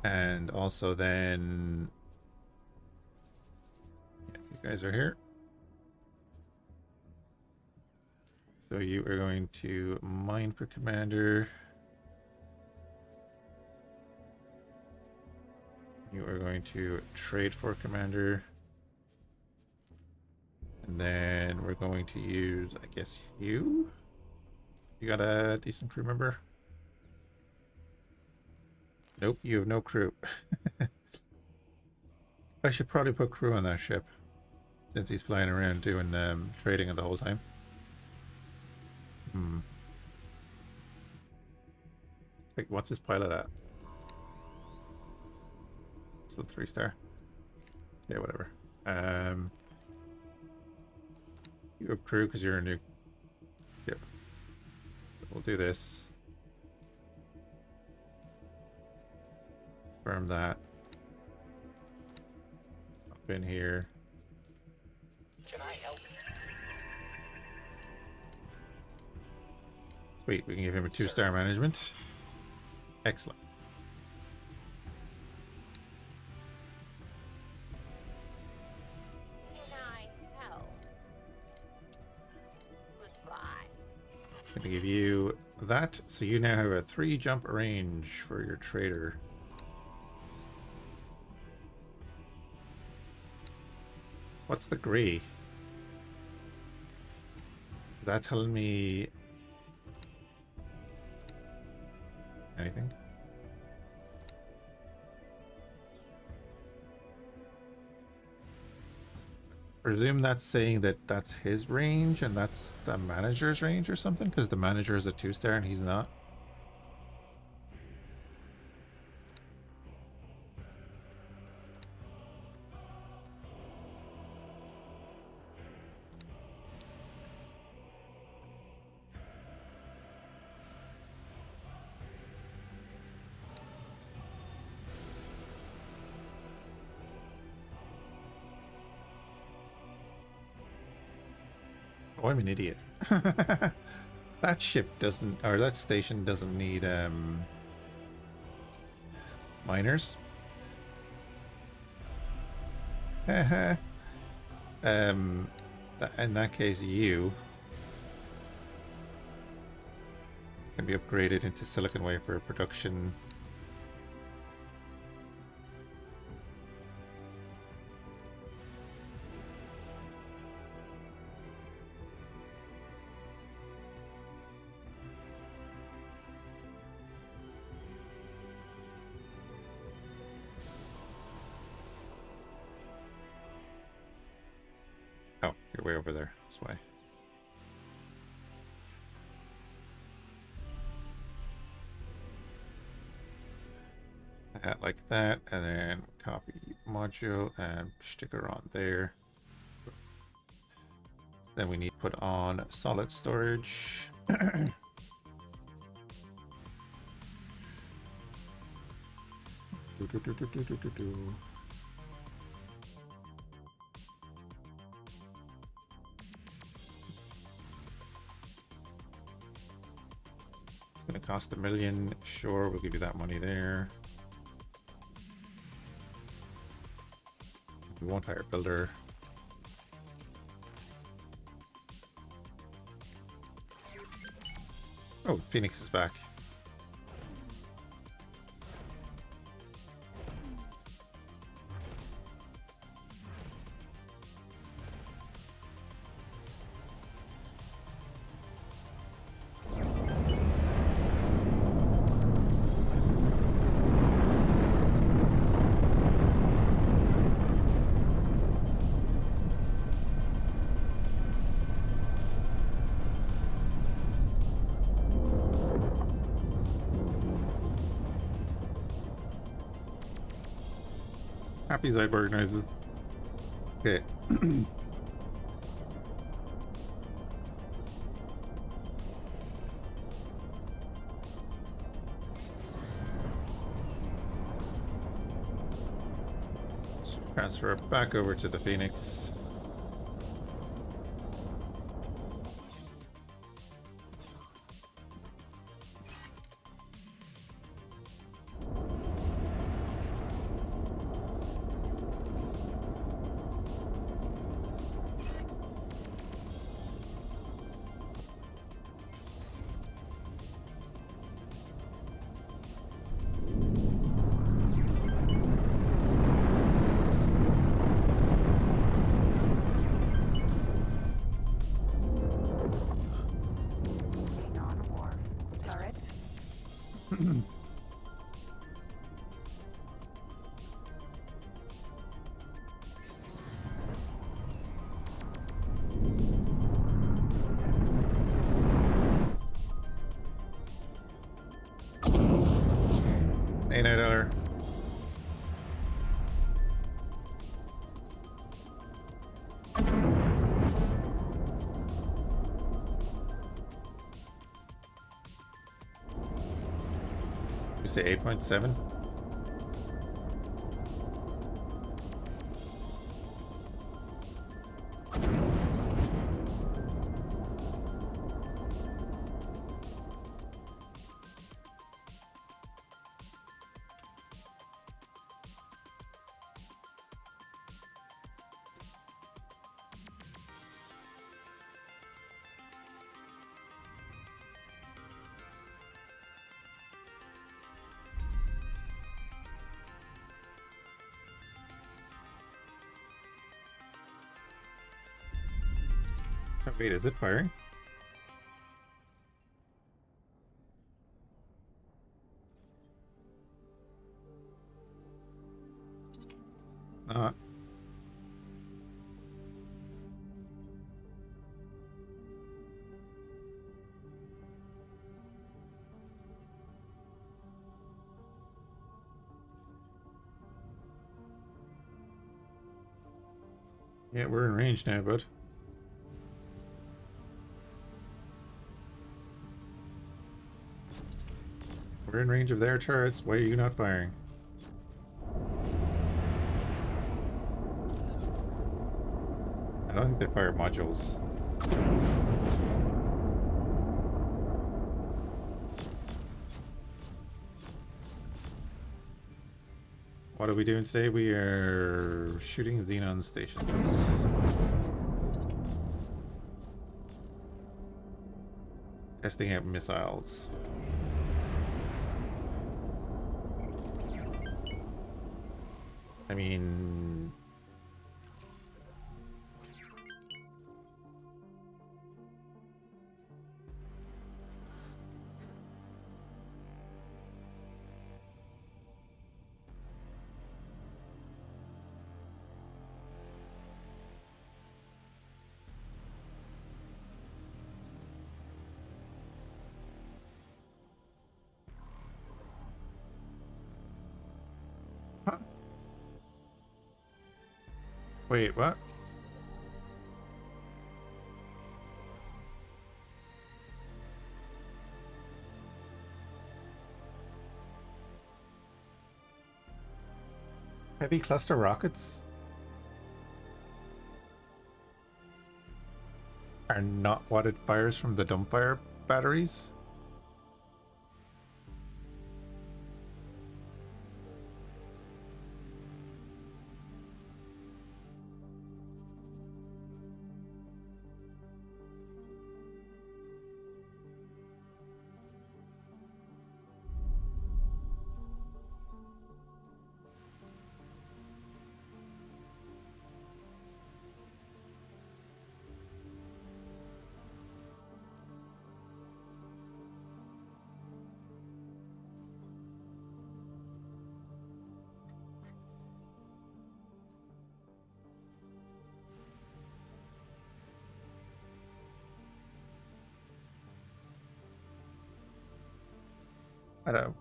And also then, yeah, you guys are here. So you are going to mine for commander. You are going to trade for commander. And then we're going to use, I guess, you? You got a decent crew member? Nope, you have no crew. I should probably put crew on that ship, since he's flying around doing trading the whole time. Like, what's his pilot at? So 3-star. Yeah, whatever. You have crew because you're a new ship. We'll do this. Confirm that. Up in here. Can I help? Sweet, we can give him a 2-star management. Excellent. Can I help? Goodbye. I'm gonna give you that, so you now have a 3-jump range for your trader. What's the grey? Is that telling me anything? Presume that's saying that that's his range and that's the manager's range or something, because the manager is a 2-star and he's not. Oh, I'm an idiot. That ship doesn't, or that station doesn't need miners. In that case, you can be upgraded into silicon wafer production. Oh, you're way over there. This way. Like that, and then copy module and sticker on there. Then we need to put on solid storage. It's gonna cost $1 million. Sure, we'll give you that money there. We won't hire a builder. Oh, Phoenix is back. Happy Zyborg noises. Okay. Let's transfer it back over to the Phoenix. Non-wharf turret. Ain't I dollar? You say 8.7? Oh, wait, is it firing? Not. Yeah, we're in range now, bud. We're in range of their turrets. Why are you not firing? I don't think they fire modules. What are we doing today? We are shooting xenon stations. Testing out missiles. I mean... Huh? Wait, what? Heavy cluster rockets are not what it fires from the dumbfire batteries? I don't...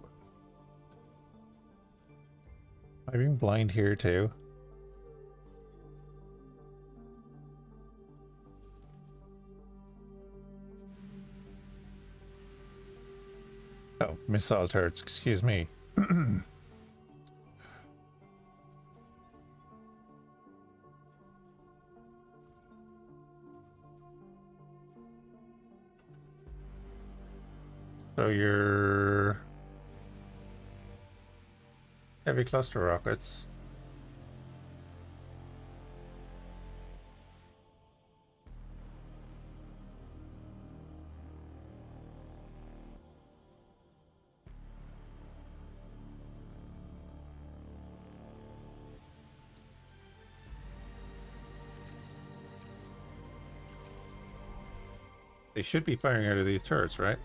Am I being blind here too? Oh, missile turrets, excuse me. So you're... heavy cluster rockets. They should be firing out of these turrets, right?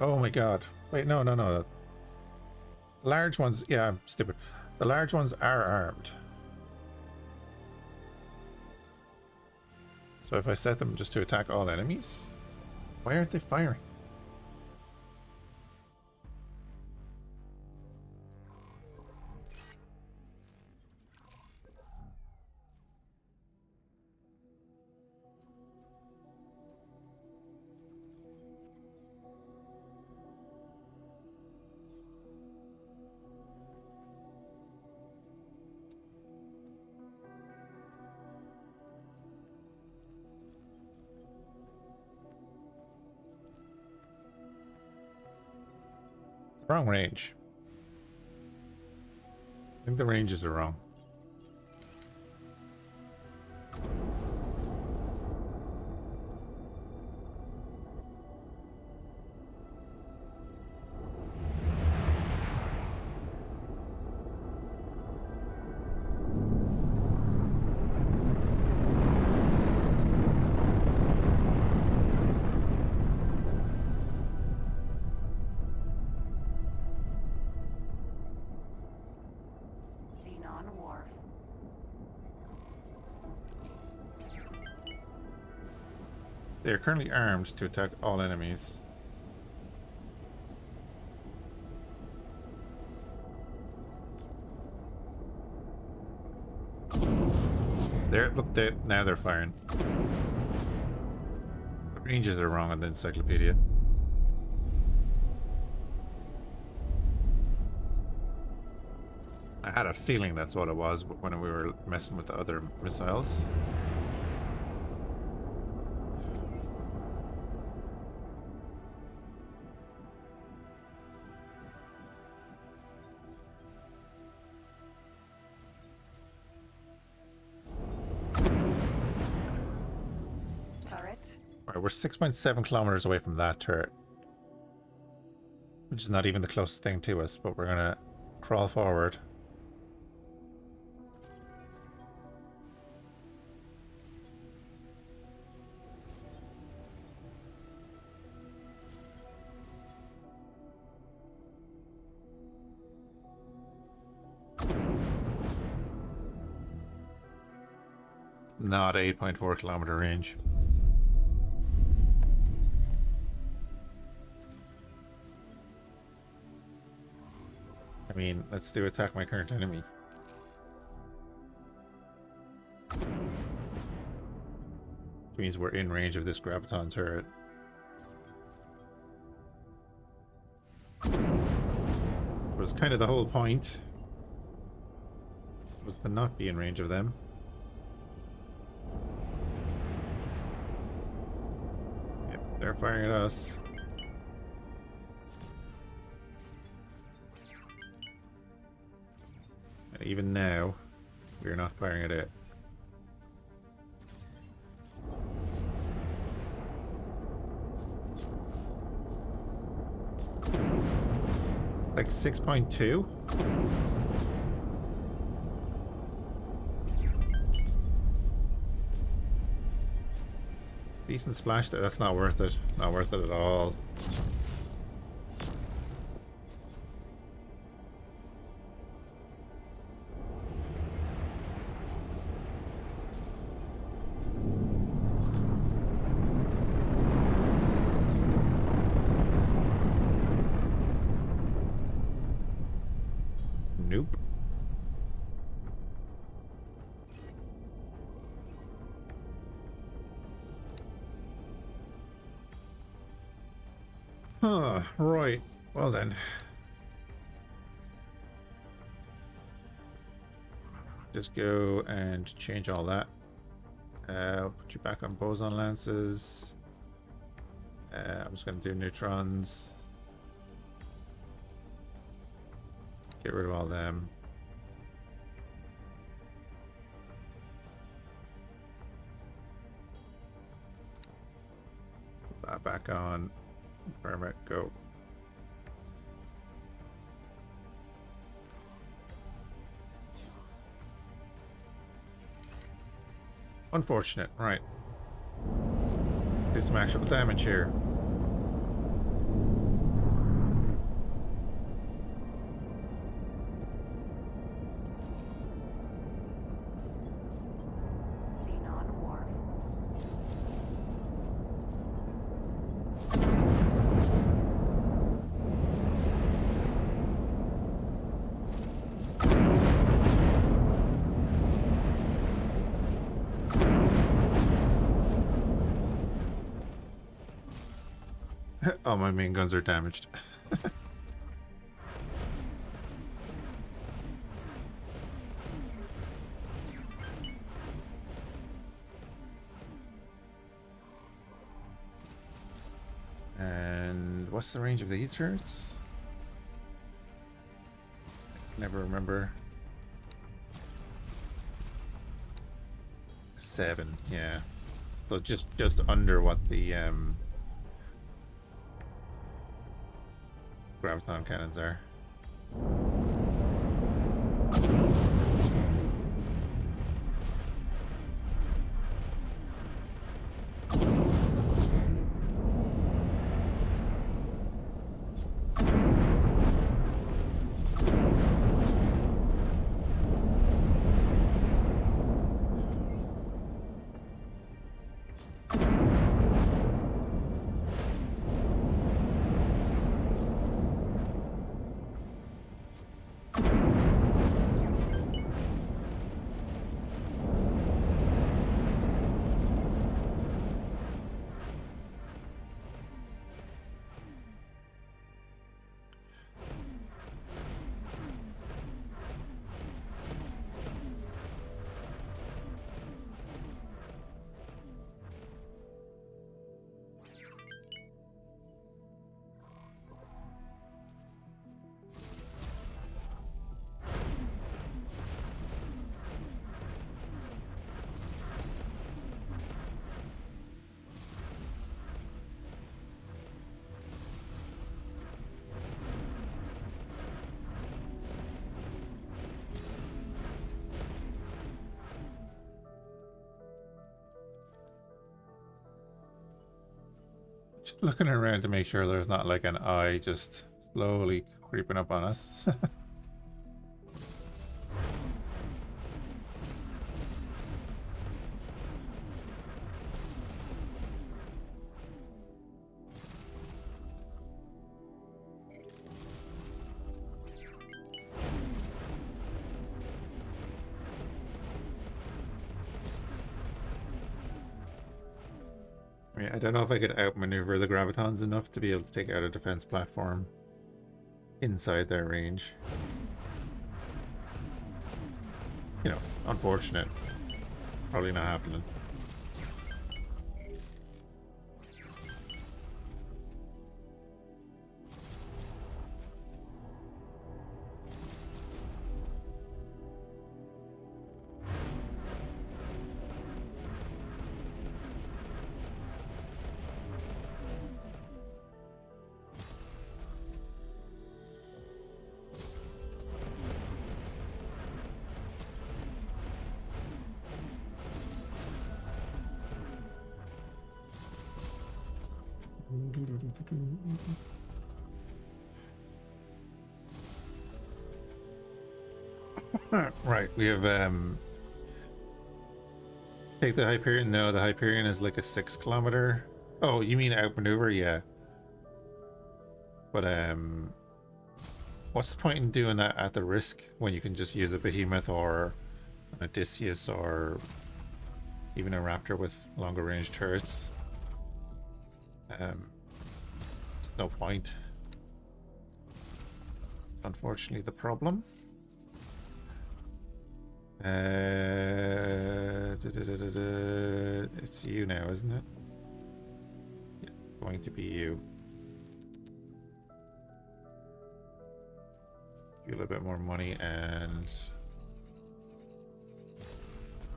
Oh my god. Wait, no. The large ones, yeah, I'm stupid. The large ones are armed. So if I set them just to attack all enemies? Why aren't they firing? Wrong range. I think the ranges are wrong. They are currently armed to attack all enemies. There, look, now they're firing. The ranges are wrong on the encyclopedia. I had a feeling that's what it was when we were messing with the other missiles. Alright, we're 6.7 kilometers away from that turret. Which is not even the closest thing to us, but we're gonna crawl forward. Not 8.4 kilometer range. I mean, let's do attack my current enemy. Which means we're in range of this graviton turret. Which was kind of the whole point. Was to not be in range of them. Yep, they're firing at us. Even now, we're not firing at it. Like 6.2? Decent splash there. That's not worth it. Not worth it at all. Nope. Huh, right. Well then. Just go and change all that. I'll put you back on boson lances. I'm just going to do neutrons. Get rid of all them. Put that back on. Permit, go. Unfortunate, right. Do some actual damage here. Oh, my main guns are damaged. And what's the range of these turrets? Never remember. 7, yeah. So just under what the graviton cannons are. Just looking around to make sure there's not like an eye just slowly creeping up on us. I don't know if I could outmaneuver the gravitons enough to be able to take out a defense platform inside their range. You know, unfortunate. Probably not happening. Right, we have take the Hyperion. No, the Hyperion is like a 6 kilometer. Oh, you mean outmaneuver? Yeah. But what's the point in doing that at the risk when you can just use a Behemoth or an Odysseus or even a Raptor with longer range turrets? No point. Unfortunately, the problem. It's you now, isn't it? Yeah, going to be you. Give you a little bit more money and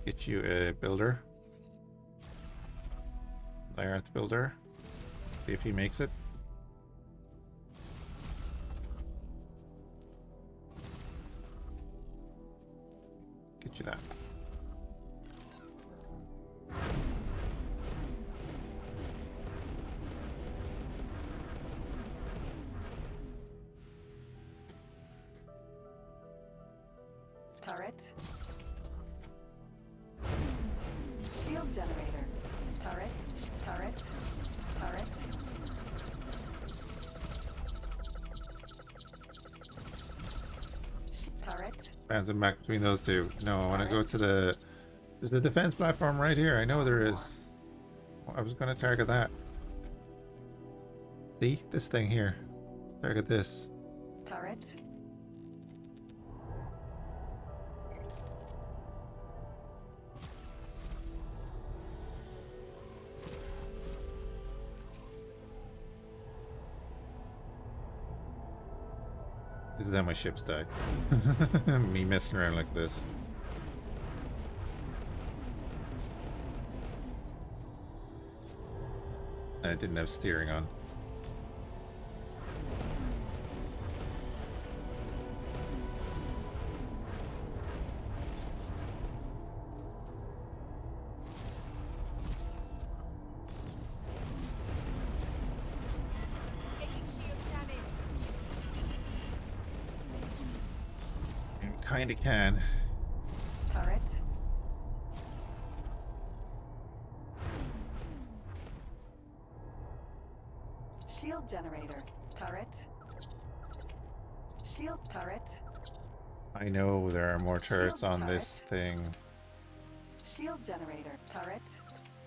get you a builder. Earth builder. See if he makes it. Get you that. Turret. Shield generator. Turret. Turret. Turret. Turret. Bouncing back between those two. No, I want to go to the... There's a defense platform right here. I know there is. I was going to target that. See? This thing here. Let's target this. Turret. This is how my ships die. Me messing around like this. And I didn't have steering on. Kinda can. Turret. Shield generator. Turret. Shield turret. I know there are more turrets Shield on turret. this thing. Shield generator. Turret.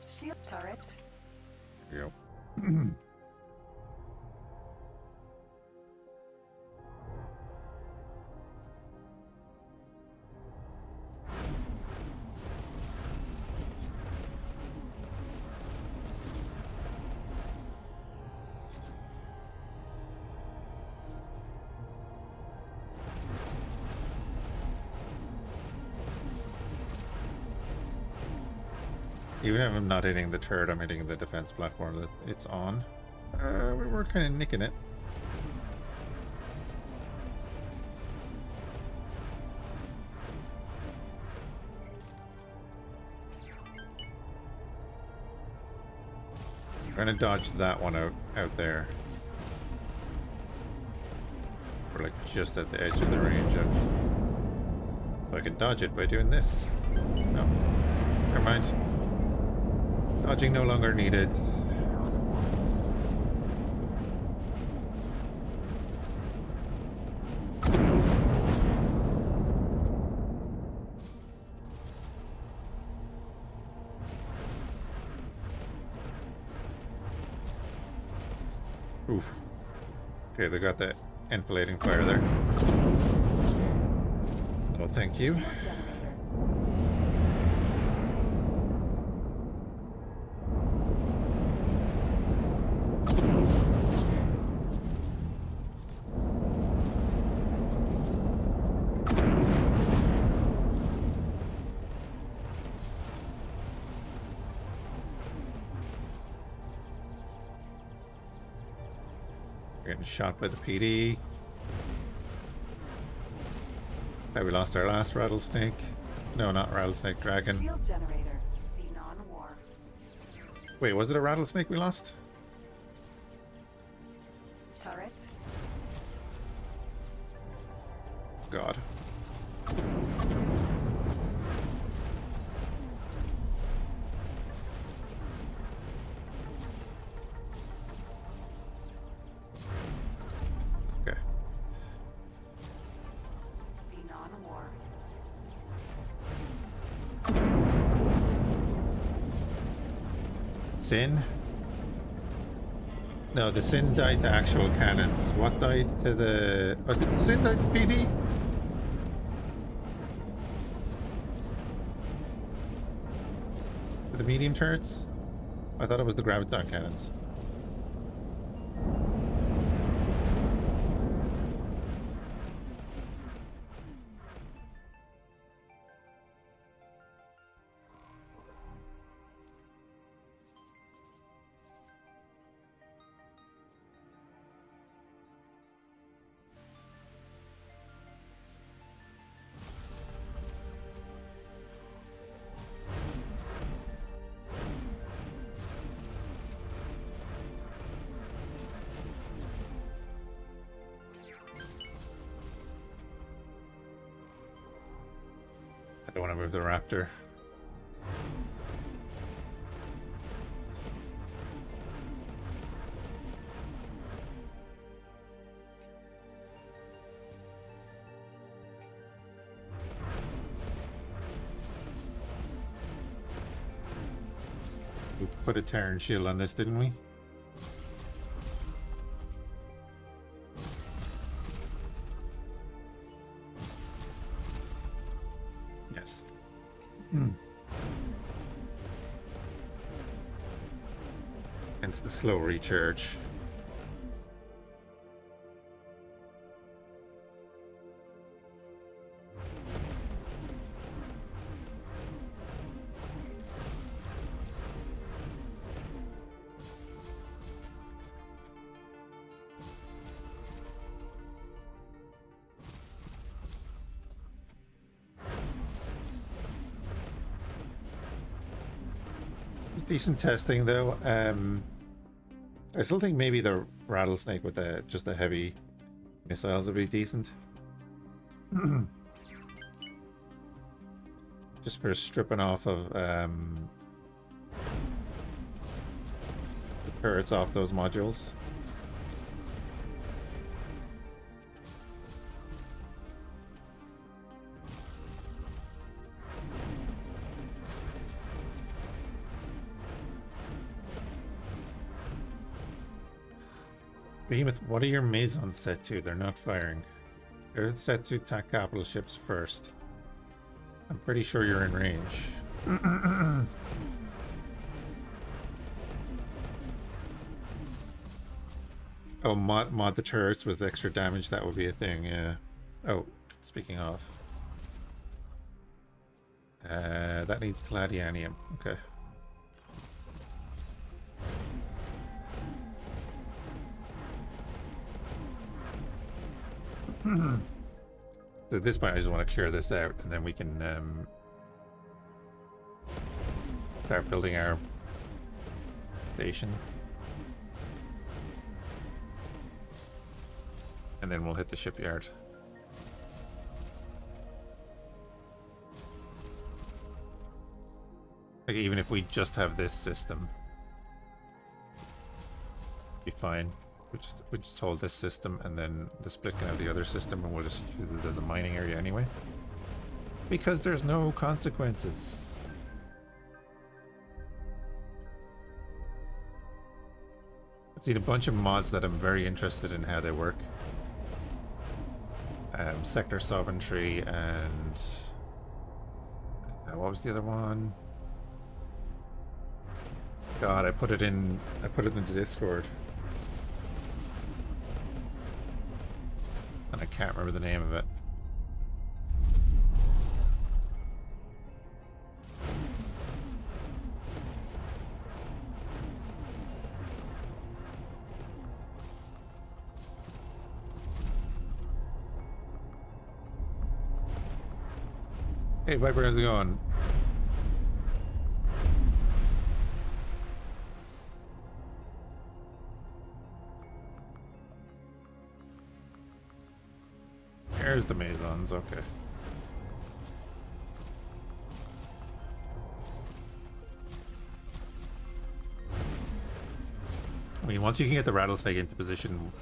Shield turret. There we go. Even if I'm not hitting the turret, I'm hitting the defense platform that it's on. We're kind of nicking it. Trying to dodge that one out there. We're like just at the edge of the range of. So I can dodge it by doing this. No. Never mind. Dodging no longer needed. Oof. Okay, they got that enfilading fire there. Oh, thank you. Getting shot by the PD. How we lost our last rattlesnake. No, not rattlesnake, dragon. Shield generator. Xenon war. Wait, was it a rattlesnake we lost? Turret. God. Okay. Xenon war. Sin? No, the Sin died to actual cannons. What died to the... Oh, did the Sin die to PD? To the medium turrets? I thought it was the graviton cannons. I don't want to move the raptor. We put a Terran shield on this, didn't we? Yes. Hence the slow recharge. Decent testing though. I still think maybe the rattlesnake with the just the heavy missiles would be decent. Just for stripping off of the turrets off those modules. Behemoth, what are your Maisons set to? They're not firing. They're set to attack capital ships first. I'm pretty sure you're in range. Oh, mod the turrets with extra damage, that would be a thing, yeah. Oh, speaking of. That needs Palladianium, okay. So at this point, I just want to clear this out, and then we can start building our station. and then we'll hit the shipyard. Like, even if we just have this system, be fine. We just hold this system, and then the split can have the other system, and we'll just use it as a mining area anyway. Because there's no consequences. I've seen a bunch of mods that I'm very interested in how they work. Sector Sovereignty and... what was the other one? God, I put it in the Discord. And I can't remember the name of it. Hey Viper, how's it going? There's the Maisons, okay. I mean, once you can get the rattlesnake into position,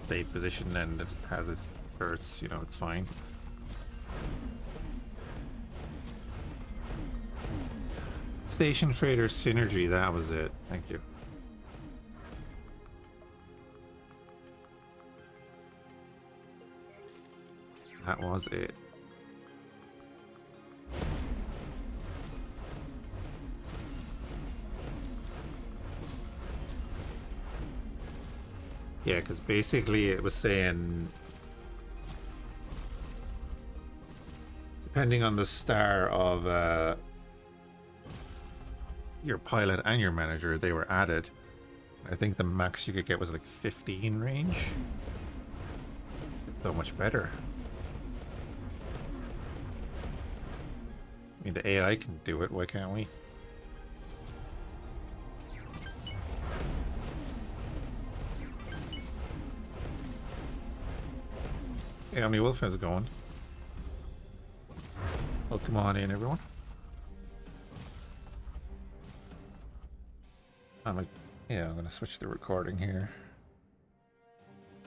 safe position, and it has its turrets, you know, it's fine. Station Trader Synergy, that was it. Thank you. That was it. Yeah, because basically it was saying, depending on the star of your pilot and your manager, they were added. I think the max you could get was like 15 range. So much better. I mean, the AI can do it, why can't we? Hey, Omni Wolf, how's it going? Welcome on in, everyone. I'm gonna switch the recording here.